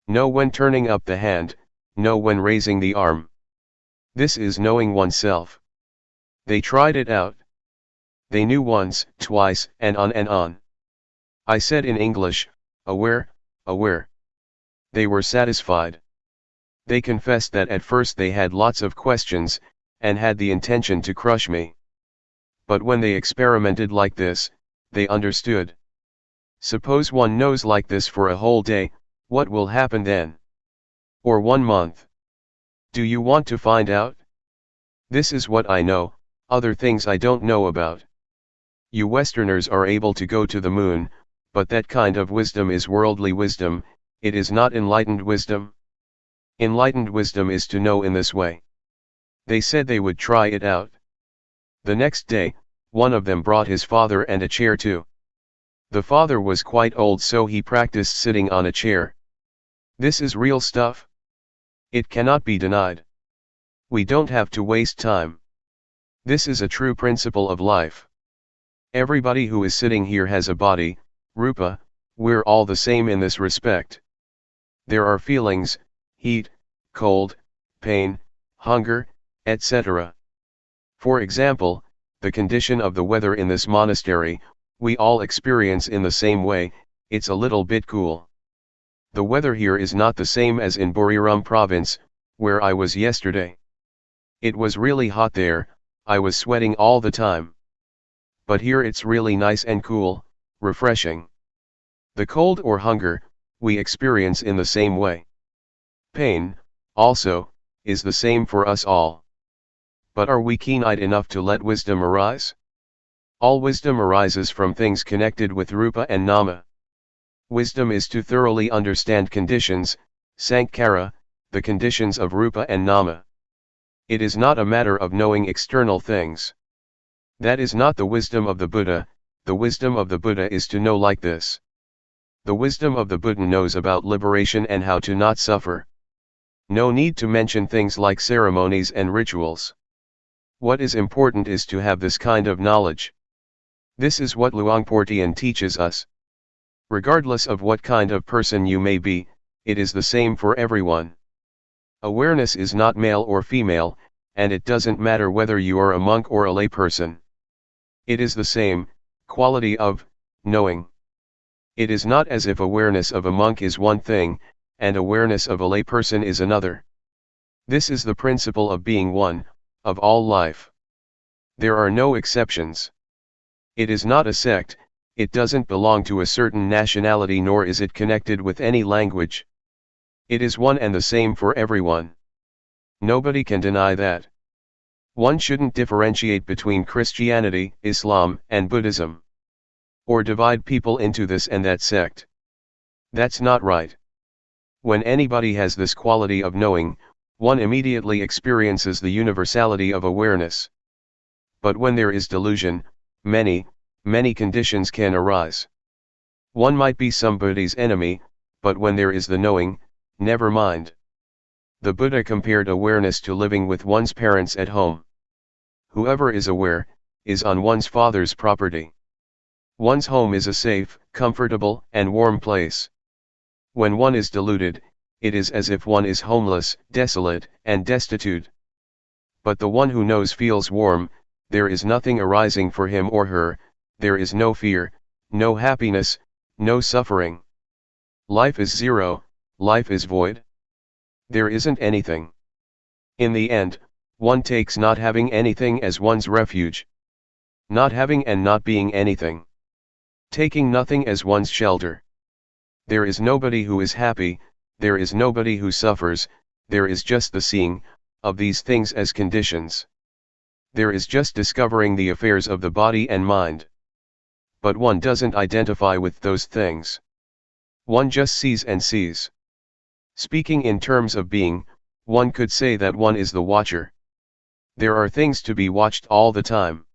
Know when turning up the hand, know when raising the arm. This is knowing oneself. They tried it out. They knew once, twice, and on and on. I said in English, aware, aware. They were satisfied. They confessed that at first they had lots of questions, and had the intention to crush me. But when they experimented like this, they understood. Suppose one knows like this for a whole day, what will happen then? Or 1 month? Do you want to find out? This is what I know, other things I don't know about. You Westerners are able to go to the moon, but that kind of wisdom is worldly wisdom, it is not enlightened wisdom. Enlightened wisdom is to know in this way. They said they would try it out. The next day, one of them brought his father and a chair too. The father was quite old, so he practiced sitting on a chair. This is real stuff. It cannot be denied. We don't have to waste time. This is a true principle of life. Everybody who is sitting here has a body, rupa, we're all the same in this respect. There are feelings, heat, cold, pain, hunger, etc. For example, the condition of the weather in this monastery, we all experience in the same way. It's a little bit cool. The weather here is not the same as in Buriram province, where I was yesterday. It was really hot there, I was sweating all the time. But here it's really nice and cool, refreshing. The cold or hunger, we experience in the same way. Pain, also, is the same for us all. But are we keen-eyed enough to let wisdom arise? All wisdom arises from things connected with Rupa and Nama. Wisdom is to thoroughly understand conditions, Sankhara, the conditions of Rupa and Nama. It is not a matter of knowing external things. That is not the wisdom of the Buddha. The wisdom of the Buddha is to know like this. The wisdom of the Buddha knows about liberation and how to not suffer. No need to mention things like ceremonies and rituals. What is important is to have this kind of knowledge. This is what Luangpor Teean teaches us. Regardless of what kind of person you may be, it is the same for everyone. Awareness is not male or female, and it doesn't matter whether you are a monk or a lay person. It is the same quality of knowing. It is not as if awareness of a monk is one thing, and awareness of a lay person is another. This is the principle of being one, of all life. There are no exceptions. It is not a sect, it doesn't belong to a certain nationality, nor is it connected with any language. It is one and the same for everyone. Nobody can deny that. One shouldn't differentiate between Christianity, Islam, and Buddhism. Or divide people into this and that sect. That's not right. When anybody has this quality of knowing, one immediately experiences the universality of awareness. But when there is delusion, many conditions can arise. One might be somebody's enemy, but when there is the knowing, never mind. The Buddha compared awareness to living with one's parents at home. Whoever is aware, is on one's father's property. One's home is a safe, comfortable, and warm place. When one is deluded, it is as if one is homeless, desolate, and destitute. But the one who knows feels warm, there is nothing arising for him or her, there is no fear, no happiness, no suffering. Life is zero, life is void. There isn't anything. In the end, one takes not having anything as one's refuge. Not having and not being anything. Taking nothing as one's shelter. There is nobody who is happy, there is nobody who suffers, there is just the seeing of these things as conditions. There is just discovering the affairs of the body and mind. But one doesn't identify with those things. One just sees and sees. Speaking in terms of being, one could say that one is the watcher. There are things to be watched all the time.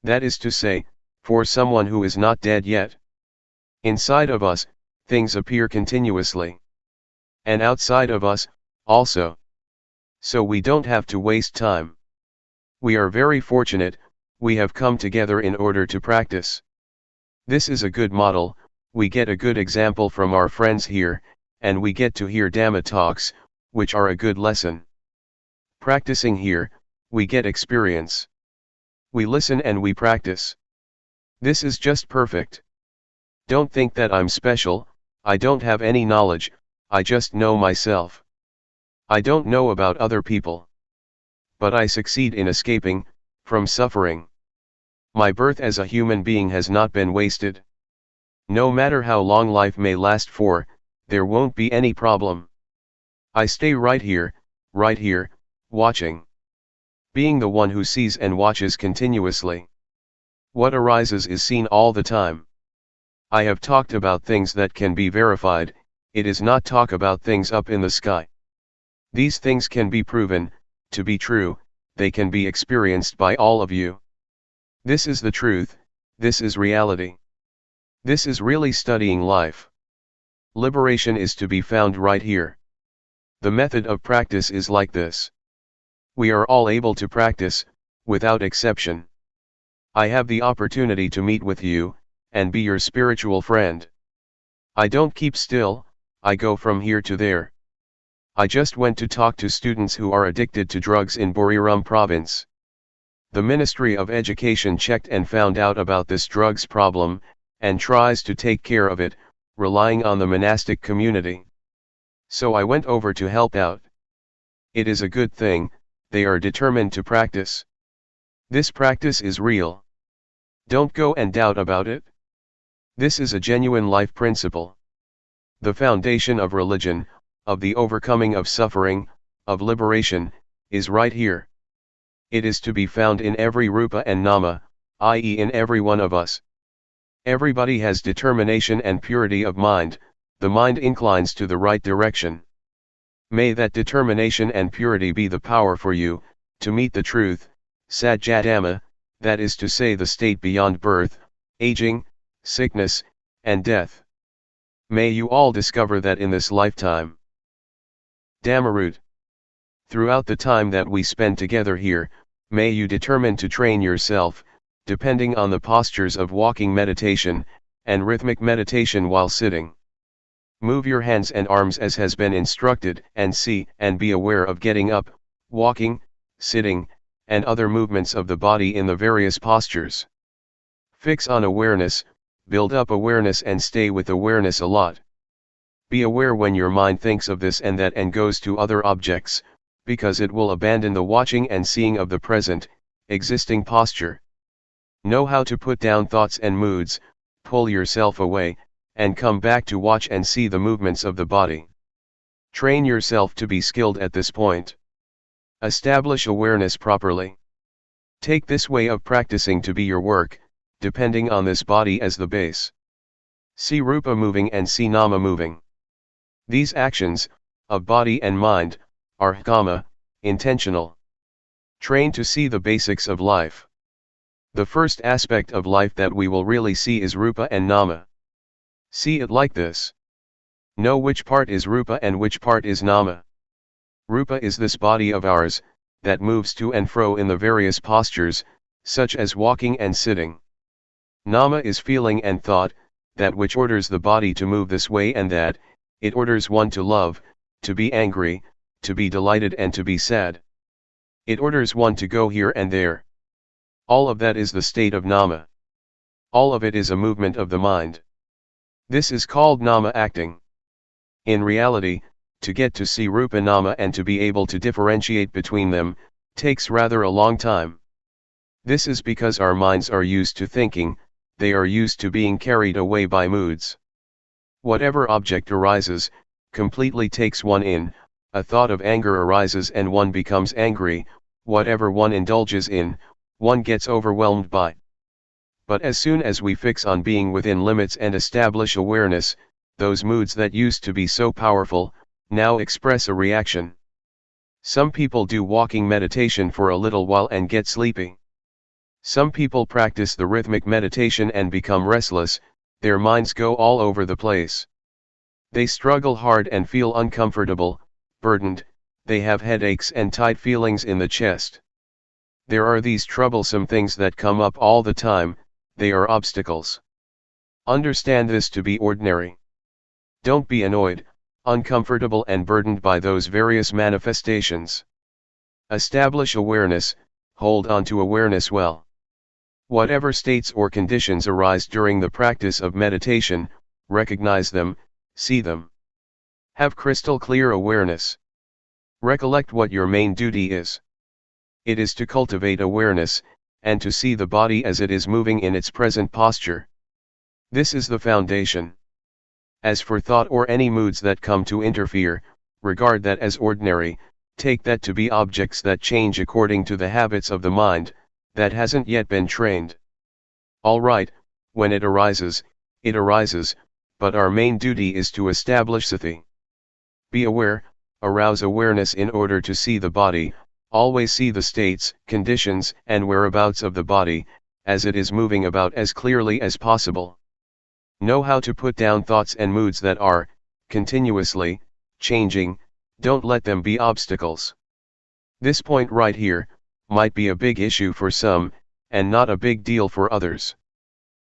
That is to say, for someone who is not dead yet. Inside of us, things appear continuously. And outside of us, also. So we don't have to waste time. We are very fortunate, we have come together in order to practice. This is a good model, we get a good example from our friends here, and we get to hear Dhamma talks, which are a good lesson. Practicing here, we get experience. We listen and we practice. This is just perfect. Don't think that I'm special, I don't have any knowledge, I just know myself. I don't know about other people. But I succeed in escaping from suffering. My birth as a human being has not been wasted. No matter how long life may last for, there won't be any problem. I stay right here, watching. Being the one who sees and watches continuously. What arises is seen all the time. I have talked about things that can be verified, it is not talk about things up in the sky. These things can be proven to be true, they can be experienced by all of you. This is the truth, this is reality. This is really studying life. Liberation is to be found right here. The method of practice is like this. We are all able to practice, without exception. I have the opportunity to meet with you, and be your spiritual friend. I don't keep still, I go from here to there. I just went to talk to students who are addicted to drugs in Buriram province. The Ministry of Education checked and found out about this drugs problem, and tries to take care of it, relying on the monastic community. So I went over to help out. It is a good thing, they are determined to practice. This practice is real. Don't go and doubt about it. This is a genuine life principle. The foundation of religion, of the overcoming of suffering, of liberation, is right here. It is to be found in every rupa and nama, i.e. in every one of us. Everybody has determination and purity of mind, the mind inclines to the right direction. May that determination and purity be the power for you, to meet the truth, Satjadhamma, that is to say the state beyond birth, aging, sickness, and death. May you all discover that in this lifetime. Dhammaroot. Throughout the time that we spend together here, may you determine to train yourself, depending on the postures of walking meditation, and rhythmic meditation while sitting. Move your hands and arms as has been instructed, and see and be aware of getting up, walking, sitting, and other movements of the body in the various postures. Fix on awareness, build up awareness and stay with awareness a lot. Be aware when your mind thinks of this and that and goes to other objects, because it will abandon the watching and seeing of the present, existing posture. Know how to put down thoughts and moods, pull yourself away, and come back to watch and see the movements of the body. Train yourself to be skilled at this point. Establish awareness properly. Take this way of practicing to be your work, depending on this body as the base. See rupa moving and see nama moving. These actions, of body and mind, are kamma, intentional. Train to see the basics of life. The first aspect of life that we will really see is rupa and nama. See it like this. Know which part is rupa and which part is nama. Rupa is this body of ours, that moves to and fro in the various postures, such as walking and sitting. Nama is feeling and thought, that which orders the body to move this way and that, it orders one to love, to be angry, to be delighted and to be sad. It orders one to go here and there. All of that is the state of nama. All of it is a movement of the mind. This is called nama acting. In reality, to get to see rupa nama and to be able to differentiate between them, takes rather a long time. This is because our minds are used to thinking, they are used to being carried away by moods. Whatever object arises, completely takes one in, a thought of anger arises and one becomes angry, whatever one indulges in, one gets overwhelmed by. But as soon as we fix on being within limits and establish awareness, those moods that used to be so powerful, now express a reaction. Some people do walking meditation for a little while and get sleepy. Some people practice the rhythmic meditation and become restless, their minds go all over the place. They struggle hard and feel uncomfortable, burdened, they have headaches and tight feelings in the chest. There are these troublesome things that come up all the time, they are obstacles. Understand this to be ordinary. Don't be annoyed, uncomfortable and burdened by those various manifestations. Establish awareness, hold on to awareness well. Whatever states or conditions arise during the practice of meditation, recognize them, see them. Have crystal clear awareness. Recollect what your main duty is. It is to cultivate awareness, and to see the body as it is moving in its present posture. This is the foundation. As for thought or any moods that come to interfere, regard that as ordinary, take that to be objects that change according to the habits of the mind, that hasn't yet been trained. All right, when it arises, but our main duty is to establish sati. Be aware, arouse awareness in order to see the body, always see the states, conditions, and whereabouts of the body, as it is moving about as clearly as possible. Know how to put down thoughts and moods that are, continuously, changing, don't let them be obstacles. This point right here, might be a big issue for some, and not a big deal for others.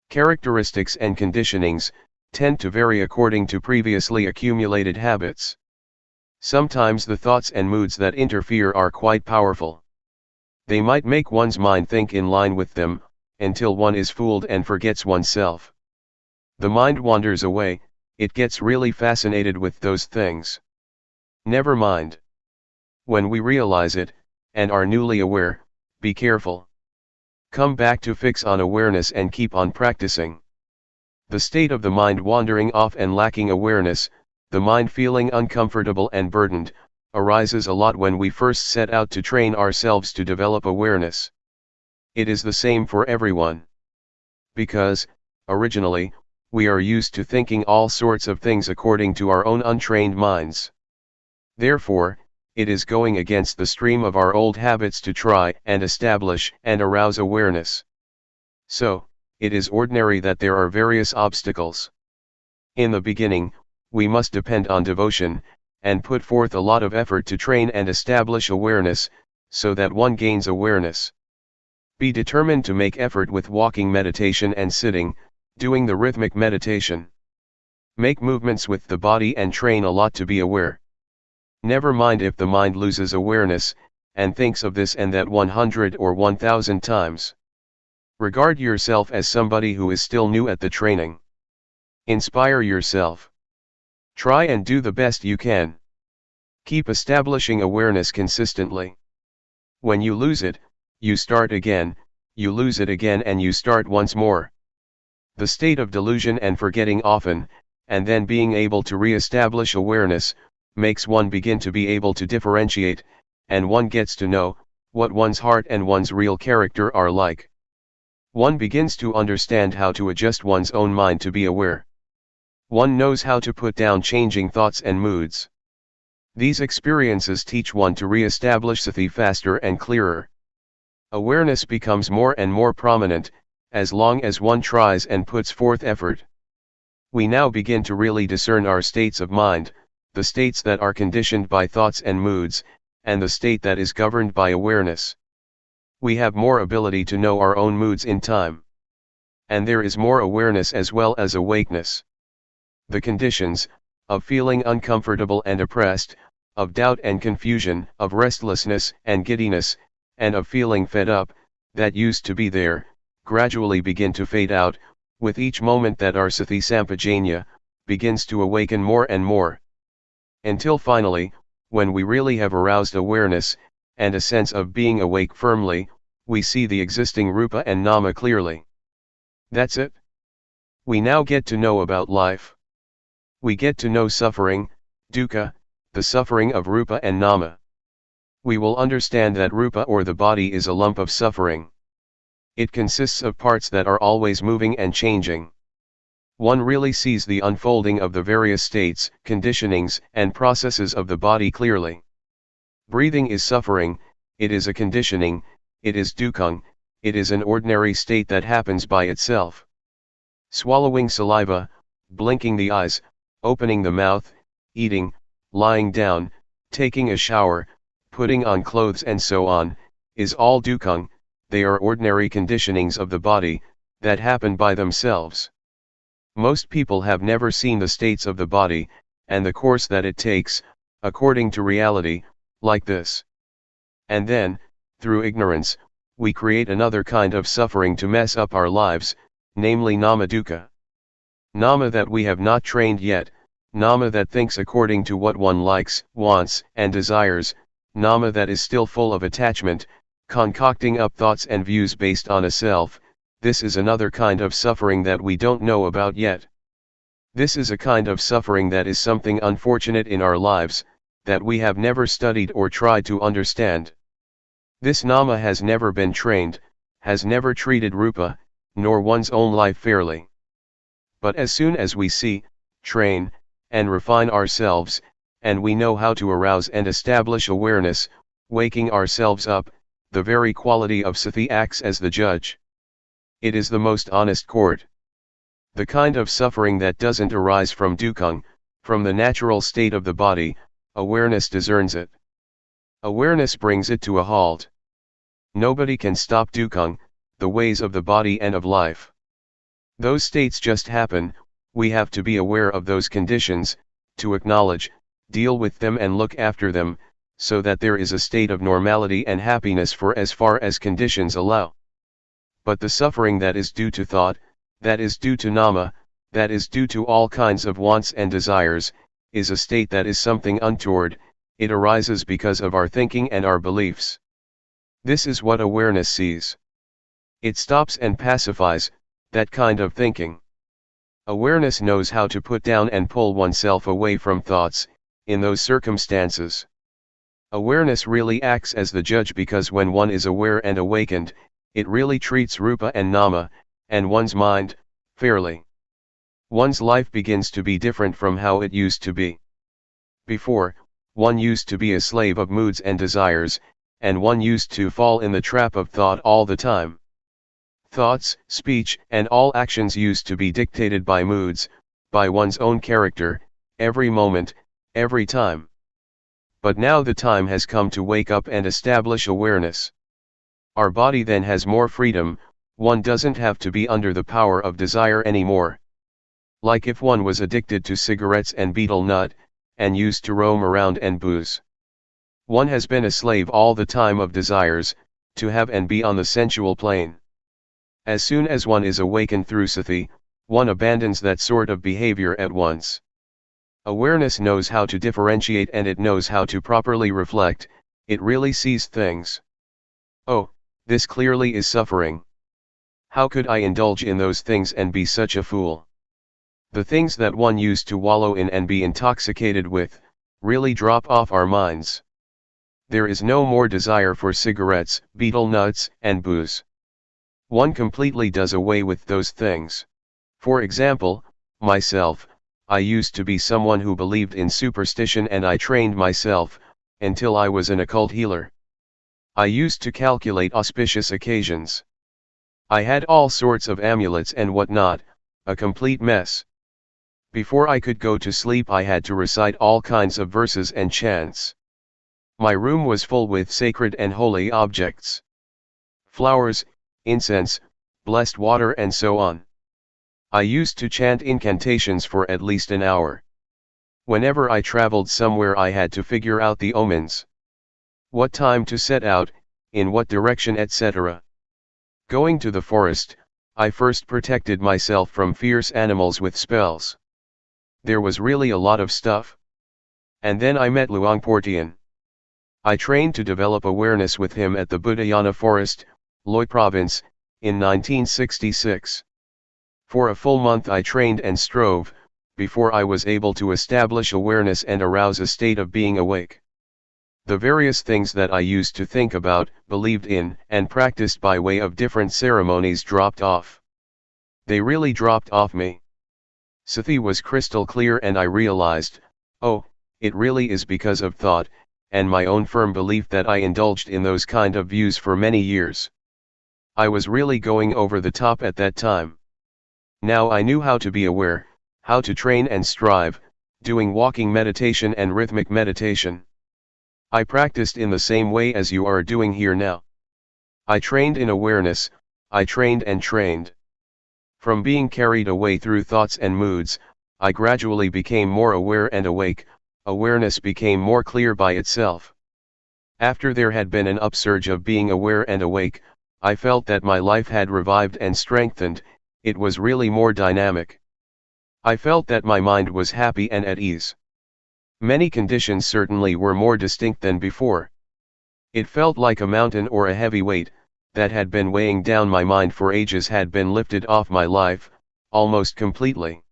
Characteristics and conditionings, tend to vary according to previously accumulated habits. Sometimes the thoughts and moods that interfere are quite powerful. They might make one's mind think in line with them, until one is fooled and forgets oneself. The mind wanders away, it gets really fascinated with those things. Never mind. When we realize it, and are newly aware, be careful. Come back to fix on awareness and keep on practicing. The state of the mind wandering off and lacking awareness, the mind feeling uncomfortable and burdened, arises a lot when we first set out to train ourselves to develop awareness. It is the same for everyone. Because, originally, we are used to thinking all sorts of things according to our own untrained minds. Therefore, it is going against the stream of our old habits to try and establish and arouse awareness. So, it is ordinary that there are various obstacles. In the beginning, we must depend on devotion, and put forth a lot of effort to train and establish awareness, so that one gains awareness. Be determined to make effort with walking meditation and sitting, doing the rhythmic meditation. Make movements with the body and train a lot to be aware. Never mind if the mind loses awareness, and thinks of this and that 100 or 1000 times. Regard yourself as somebody who is still new at the training. Inspire yourself. Try and do the best you can. Keep establishing awareness consistently. When you lose it, you start again, you lose it again and you start once more. The state of delusion and forgetting often, and then being able to re-establish awareness, makes one begin to be able to differentiate, and one gets to know what one's heart and one's real character are like. One begins to understand how to adjust one's own mind to be aware. One knows how to put down changing thoughts and moods. These experiences teach one to re-establish sati faster and clearer. Awareness becomes more and more prominent, as long as one tries and puts forth effort. We now begin to really discern our states of mind, the states that are conditioned by thoughts and moods, and the state that is governed by awareness. We have more ability to know our own moods in time. And there is more awareness as well as awakeness. The conditions, of feeling uncomfortable and oppressed, of doubt and confusion, of restlessness and giddiness, and of feeling fed up, that used to be there, gradually begin to fade out, with each moment that our sati sampajanya begins to awaken more and more. Until finally, when we really have aroused awareness, and a sense of being awake firmly, we see the existing rupa and nama clearly. That's it. We now get to know about life. We get to know suffering, dukkha, the suffering of rupa and nama. We will understand that rupa or the body is a lump of suffering. It consists of parts that are always moving and changing. One really sees the unfolding of the various states, conditionings, and processes of the body clearly. Breathing is suffering, it is a conditioning, it is dukkha, it is an ordinary state that happens by itself. Swallowing saliva, blinking the eyes, opening the mouth, eating, lying down, taking a shower, putting on clothes and so on, is all dukkha. They are ordinary conditionings of the body, that happen by themselves. Most people have never seen the states of the body, and the course that it takes, according to reality, like this. And then, through ignorance, we create another kind of suffering to mess up our lives, namely nama dukkha. Nama that we have not trained yet, nama that thinks according to what one likes, wants, and desires, nama that is still full of attachment, concocting up thoughts and views based on a self. This is another kind of suffering that we don't know about yet. This is a kind of suffering that is something unfortunate in our lives, that we have never studied or tried to understand. This nama has never been trained, has never treated rupa, nor one's own life fairly. But as soon as we see, train, and refine ourselves, and we know how to arouse and establish awareness, waking ourselves up, the very quality of sati acts as the judge. It is the most honest court. The kind of suffering that doesn't arise from dukkha, from the natural state of the body, awareness discerns it. Awareness brings it to a halt. Nobody can stop dukkha, the ways of the body and of life. Those states just happen, we have to be aware of those conditions, to acknowledge, deal with them and look after them, so that there is a state of normality and happiness for as far as conditions allow. But the suffering that is due to thought, that is due to nama, that is due to all kinds of wants and desires, is a state that is something untoward. It arises because of our thinking and our beliefs. This is what awareness sees. It stops and pacifies that kind of thinking. Awareness knows how to put down and pull oneself away from thoughts, in those circumstances. Awareness really acts as the judge, because when one is aware and awakened, it really treats rupa and nama, and one's mind, fairly. One's life begins to be different from how it used to be. Before, one used to be a slave of moods and desires, and one used to fall in the trap of thought all the time. Thoughts, speech, and all actions used to be dictated by moods, by one's own character, every moment, every time. But now the time has come to wake up and establish awareness. Our body then has more freedom, one doesn't have to be under the power of desire anymore. Like if one was addicted to cigarettes and betel nut, and used to roam around and booze. One has been a slave all the time of desires, to have and be on the sensual plane. As soon as one is awakened through sati, one abandons that sort of behavior at once. Awareness knows how to differentiate, and it knows how to properly reflect. It really sees things. Oh, this clearly is suffering. How could I indulge in those things and be such a fool? The things that one used to wallow in and be intoxicated with, really drop off our minds. There is no more desire for cigarettes, betel nuts, and booze. One completely does away with those things. For example, myself, I used to be someone who believed in superstition, and I trained myself, until I was an occult healer. I used to calculate auspicious occasions. I had all sorts of amulets and whatnot, a complete mess. Before I could go to sleep, I had to recite all kinds of verses and chants. My room was full with sacred and holy objects. Flowers, incense, blessed water, and so on. I used to chant incantations for at least an hour. Whenever I traveled somewhere, I had to figure out the omens. What time to set out, in what direction, etc. Going to the forest, I first protected myself from fierce animals with spells. There was really a lot of stuff. And then I met Luangpor Teean. I trained to develop awareness with him at the Budayana forest, Loi province, in 1966. For a full month I trained and strove, before I was able to establish awareness and arouse a state of being awake. The various things that I used to think about, believed in, and practiced by way of different ceremonies dropped off. They really dropped off me. Sati was crystal clear, and I realized, oh, it really is because of thought, and my own firm belief that I indulged in those kind of views for many years. I was really going over the top at that time. Now I knew how to be aware, how to train and strive, doing walking meditation and rhythmic meditation. I practiced in the same way as you are doing here now. I trained in awareness, I trained and trained. From being carried away through thoughts and moods, I gradually became more aware and awake. Awareness became more clear by itself. After there had been an upsurge of being aware and awake, I felt that my life had revived and strengthened. It was really more dynamic. I felt that my mind was happy and at ease. Many conditions certainly were more distinct than before. It felt like a mountain or a heavy weight, that had been weighing down my mind for ages, had been lifted off my life, almost completely.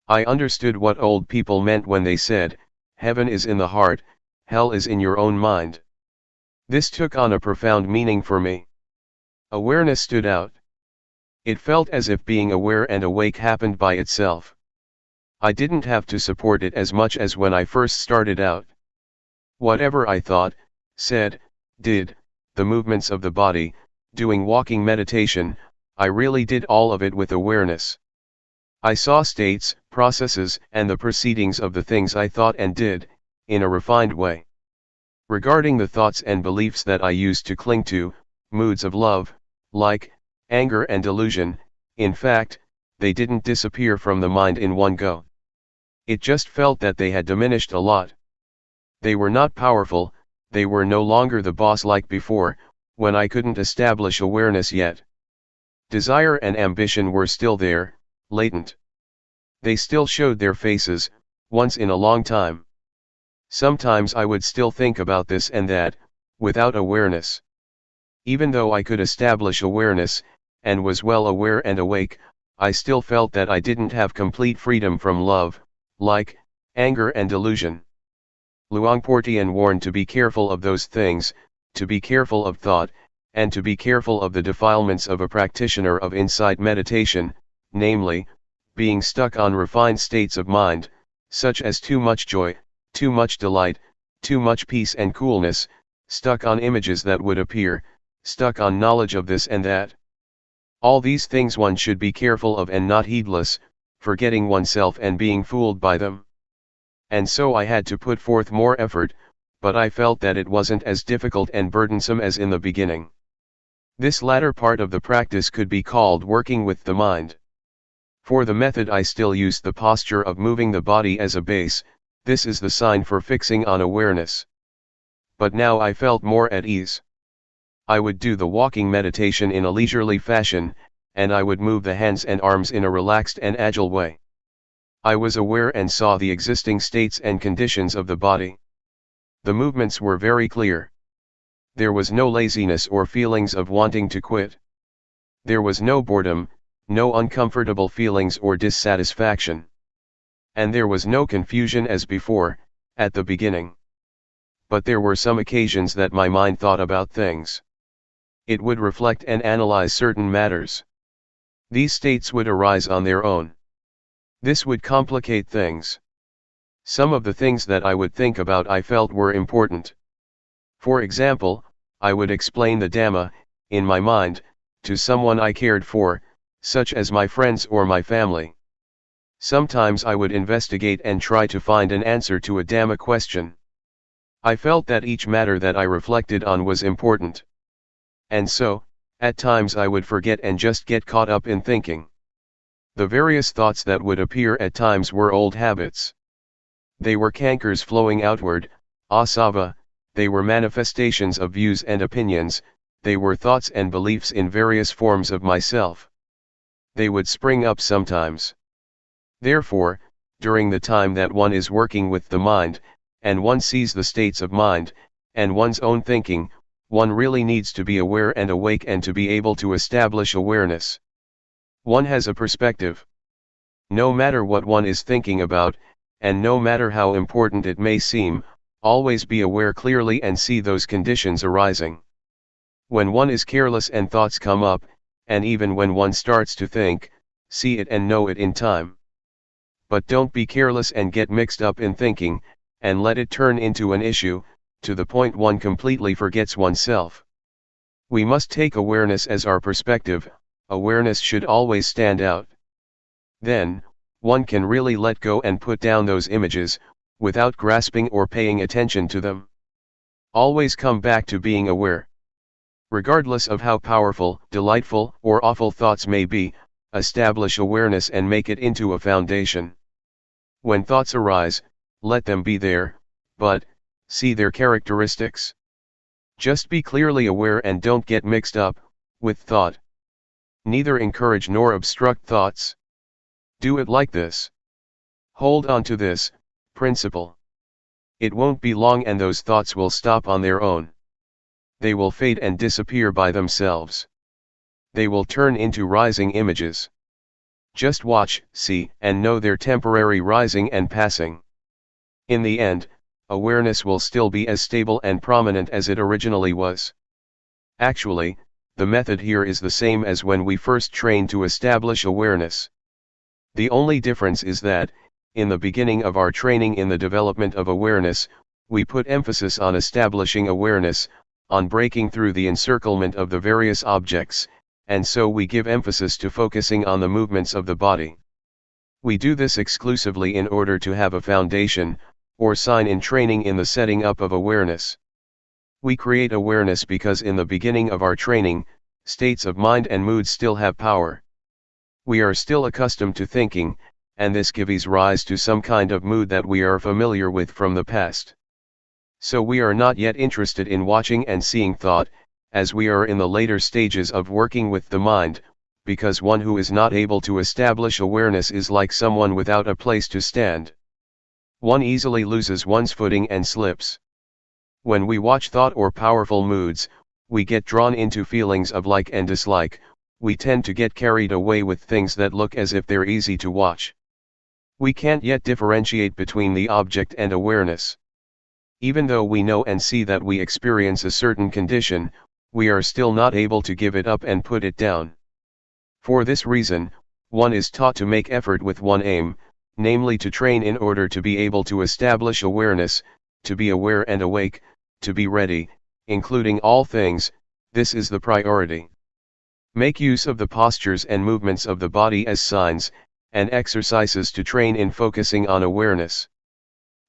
I understood what old people meant when they said, heaven is in the heart, hell is in your own mind. This took on a profound meaning for me. Awareness stood out. It felt as if being aware and awake happened by itself. I didn't have to support it as much as when I first started out. Whatever I thought, said, did, the movements of the body, doing walking meditation, I really did all of it with awareness. I saw states, processes, and the proceedings of the things I thought and did, in a refined way. Regarding the thoughts and beliefs that I used to cling to, moods of love, like, anger and delusion, in fact, they didn't disappear from the mind in one go. It just felt that they had diminished a lot. They were not powerful, they were no longer the boss like before, when I couldn't establish awareness yet. Desire and ambition were still there, latent. They still showed their faces, once in a long time. Sometimes I would still think about this and that, without awareness. Even though I could establish awareness, and was well aware and awake, I still felt that I didn't have complete freedom from love, like, anger and delusion. Luangpor Teean warned to be careful of those things, to be careful of thought, and to be careful of the defilements of a practitioner of insight meditation, namely, being stuck on refined states of mind, such as too much joy, too much delight, too much peace and coolness, stuck on images that would appear, stuck on knowledge of this and that. All these things one should be careful of and not heedless, forgetting oneself and being fooled by them. And so I had to put forth more effort, but I felt that it wasn't as difficult and burdensome as in the beginning. This latter part of the practice could be called working with the mind. For the method I still used the posture of moving the body as a base. This is the sign for fixing on awareness. But now I felt more at ease. I would do the walking meditation in a leisurely fashion, and I would move the hands and arms in a relaxed and agile way. I was aware and saw the existing states and conditions of the body. The movements were very clear. There was no laziness or feelings of wanting to quit. There was no boredom, no uncomfortable feelings or dissatisfaction. And there was no confusion as before, at the beginning. But there were some occasions that my mind thought about things. It would reflect and analyze certain matters. These states would arise on their own. This would complicate things. Some of the things that I would think about I felt were important. For example, I would explain the Dhamma, in my mind, to someone I cared for, such as my friends or my family. Sometimes I would investigate and try to find an answer to a Dhamma question. I felt that each matter that I reflected on was important. And so, at times I would forget and just get caught up in thinking. The various thoughts that would appear at times were old habits. They were cankers flowing outward, asava, they were manifestations of views and opinions, they were thoughts and beliefs in various forms of myself. They would spring up sometimes. Therefore, during the time that one is working with the mind, and one sees the states of mind, and one's own thinking, one really needs to be aware and awake and to be able to establish awareness. One has a perspective. No matter what one is thinking about, and no matter how important it may seem, always be aware clearly and see those conditions arising. When one is careless and thoughts come up, and even when one starts to think, see it and know it in time. But don't be careless and get mixed up in thinking, and let it turn into an issue, to the point one completely forgets oneself. We must take awareness as our perspective. Awareness should always stand out. Then, one can really let go and put down those images, without grasping or paying attention to them. Always come back to being aware. Regardless of how powerful, delightful, or awful thoughts may be, establish awareness and make it into a foundation. When thoughts arise, let them be there, but, see their characteristics. Just be clearly aware and don't get mixed up with thought. Neither encourage nor obstruct thoughts. Do it like this. Hold on to this principle. It won't be long and those thoughts will stop on their own. They will fade and disappear by themselves. They will turn into rising images. Just watch, see, and know their temporary rising and passing. In the end, awareness will still be as stable and prominent as it originally was. Actually, the method here is the same as when we first trained to establish awareness. The only difference is that, in the beginning of our training in the development of awareness, we put emphasis on establishing awareness, on breaking through the encirclement of the various objects, and so we give emphasis to focusing on the movements of the body. We do this exclusively in order to have a foundation, or sign in training in the setting up of awareness. We create awareness because in the beginning of our training, states of mind and mood still have power. We are still accustomed to thinking, and this gives rise to some kind of mood that we are familiar with from the past. So we are not yet interested in watching and seeing thought, as we are in the later stages of working with the mind, because one who is not able to establish awareness is like someone without a place to stand. One easily loses one's footing and slips. When we watch thought or powerful moods, we get drawn into feelings of like and dislike. We tend to get carried away with things that look as if they're easy to watch. We can't yet differentiate between the object and awareness. Even though we know and see that we experience a certain condition, we are still not able to give it up and put it down. For this reason, one is taught to make effort with one aim, namely to train in order to be able to establish awareness, to be aware and awake, to be ready, including all things. This is the priority. Make use of the postures and movements of the body as signs and exercises to train in focusing on awareness.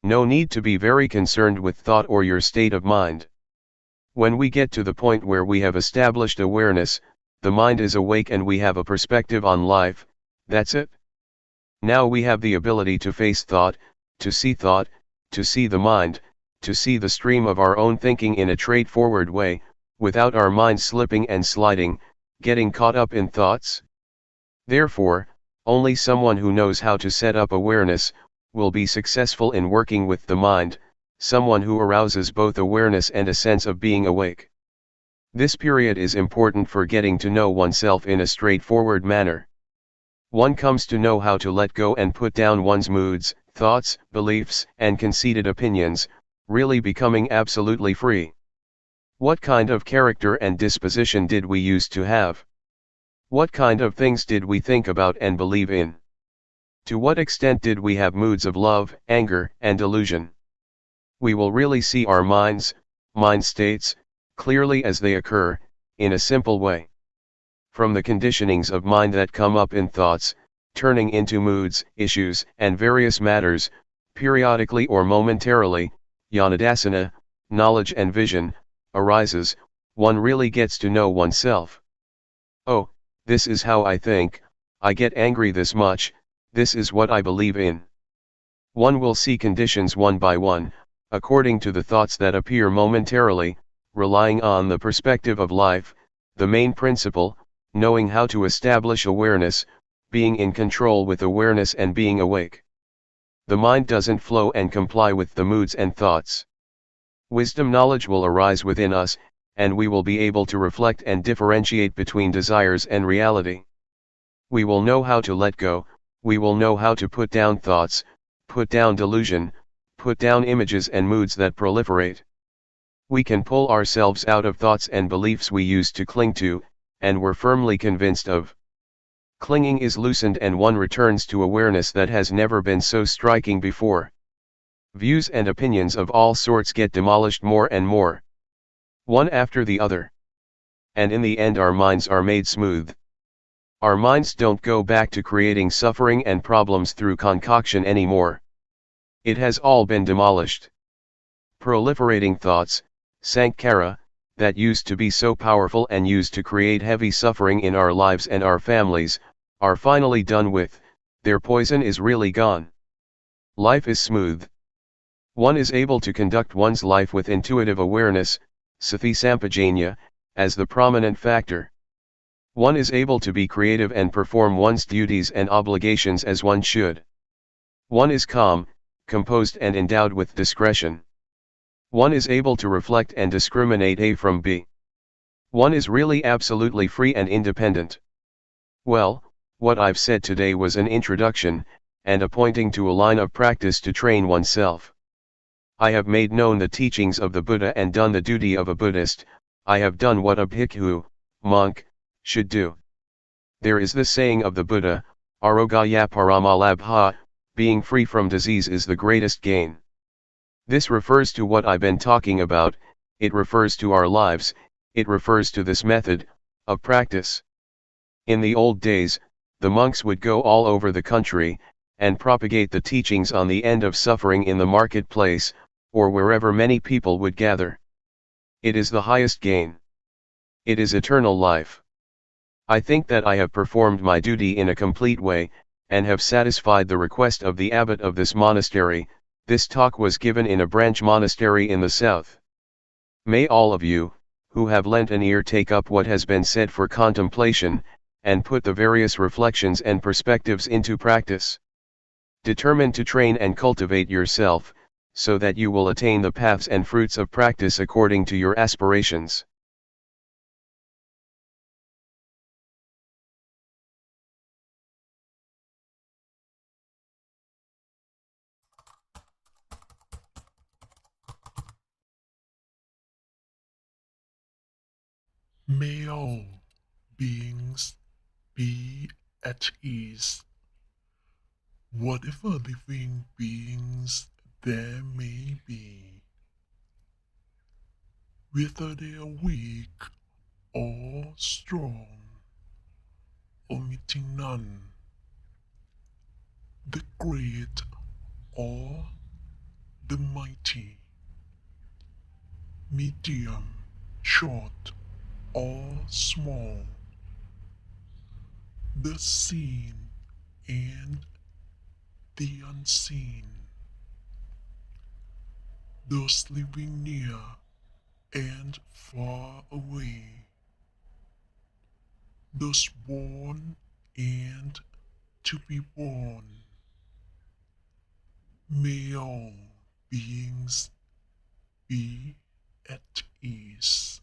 No need to be very concerned with thought or your state of mind. When we get to the point where we have established awareness, the mind is awake and we have a perspective on life. That's it. Now we have the ability to face thought, to see the mind, to see the stream of our own thinking in a straightforward way, without our mind slipping and sliding, getting caught up in thoughts. Therefore, only someone who knows how to set up awareness will be successful in working with the mind, someone who arouses both awareness and a sense of being awake. This period is important for getting to know oneself in a straightforward manner. One comes to know how to let go and put down one's moods, thoughts, beliefs, and conceited opinions, really becoming absolutely free. What kind of character and disposition did we used to have? What kind of things did we think about and believe in? To what extent did we have moods of love, anger, and delusion? We will really see our mind states, clearly as they occur, in a simple way. From the conditionings of mind that come up in thoughts, turning into moods, issues, and various matters, periodically or momentarily, Jnanadasana, knowledge and vision, arises, one really gets to know oneself. Oh, this is how I think, I get angry this much, this is what I believe in. One will see conditions one by one, according to the thoughts that appear momentarily, relying on the perspective of life, the main principle, knowing how to establish awareness, being in control with awareness and being awake. The mind doesn't flow and comply with the moods and thoughts. Wisdom knowledge will arise within us, and we will be able to reflect and differentiate between desires and reality. We will know how to let go, we will know how to put down thoughts, put down delusion, put down images and moods that proliferate. We can pull ourselves out of thoughts and beliefs we used to cling to, and were firmly convinced of. Clinging is loosened and one returns to awareness that has never been so striking before. Views and opinions of all sorts get demolished more and more, one after the other. And in the end our minds are made smooth. Our minds don't go back to creating suffering and problems through concoction anymore. It has all been demolished. Proliferating thoughts, sankhara, that used to be so powerful and used to create heavy suffering in our lives and our families, are finally done with, their poison is really gone. Life is smooth. One is able to conduct one's life with intuitive awareness, sati sampajanya, as the prominent factor. One is able to be creative and perform one's duties and obligations as one should. One is calm, composed and endowed with discretion. One is able to reflect and discriminate A from B. One is really absolutely free and independent. Well, what I've said today was an introduction, and a pointing to a line of practice to train oneself. I have made known the teachings of the Buddha and done the duty of a Buddhist. I have done what a bhikkhu, monk, should do. There is the saying of the Buddha, Arogaya Paramalabha, being free from disease is the greatest gain. This refers to what I've been talking about, it refers to our lives, it refers to this method of practice. In the old days, the monks would go all over the country, and propagate the teachings on the end of suffering in the marketplace, or wherever many people would gather. It is the highest gain. It is eternal life. I think that I have performed my duty in a complete way, and have satisfied the request of the abbot of this monastery. This talk was given in a branch monastery in the south. May all of you, who have lent an ear, take up what has been said for contemplation, and put the various reflections and perspectives into practice. Determine to train and cultivate yourself, so that you will attain the paths and fruits of practice according to your aspirations. May all beings be at ease, whatever living beings there may be, whether they are weak or strong, omitting none, the great or the mighty, medium, short or small, the seen and the unseen, those living near and far away, those born and to be born. May all beings be at ease.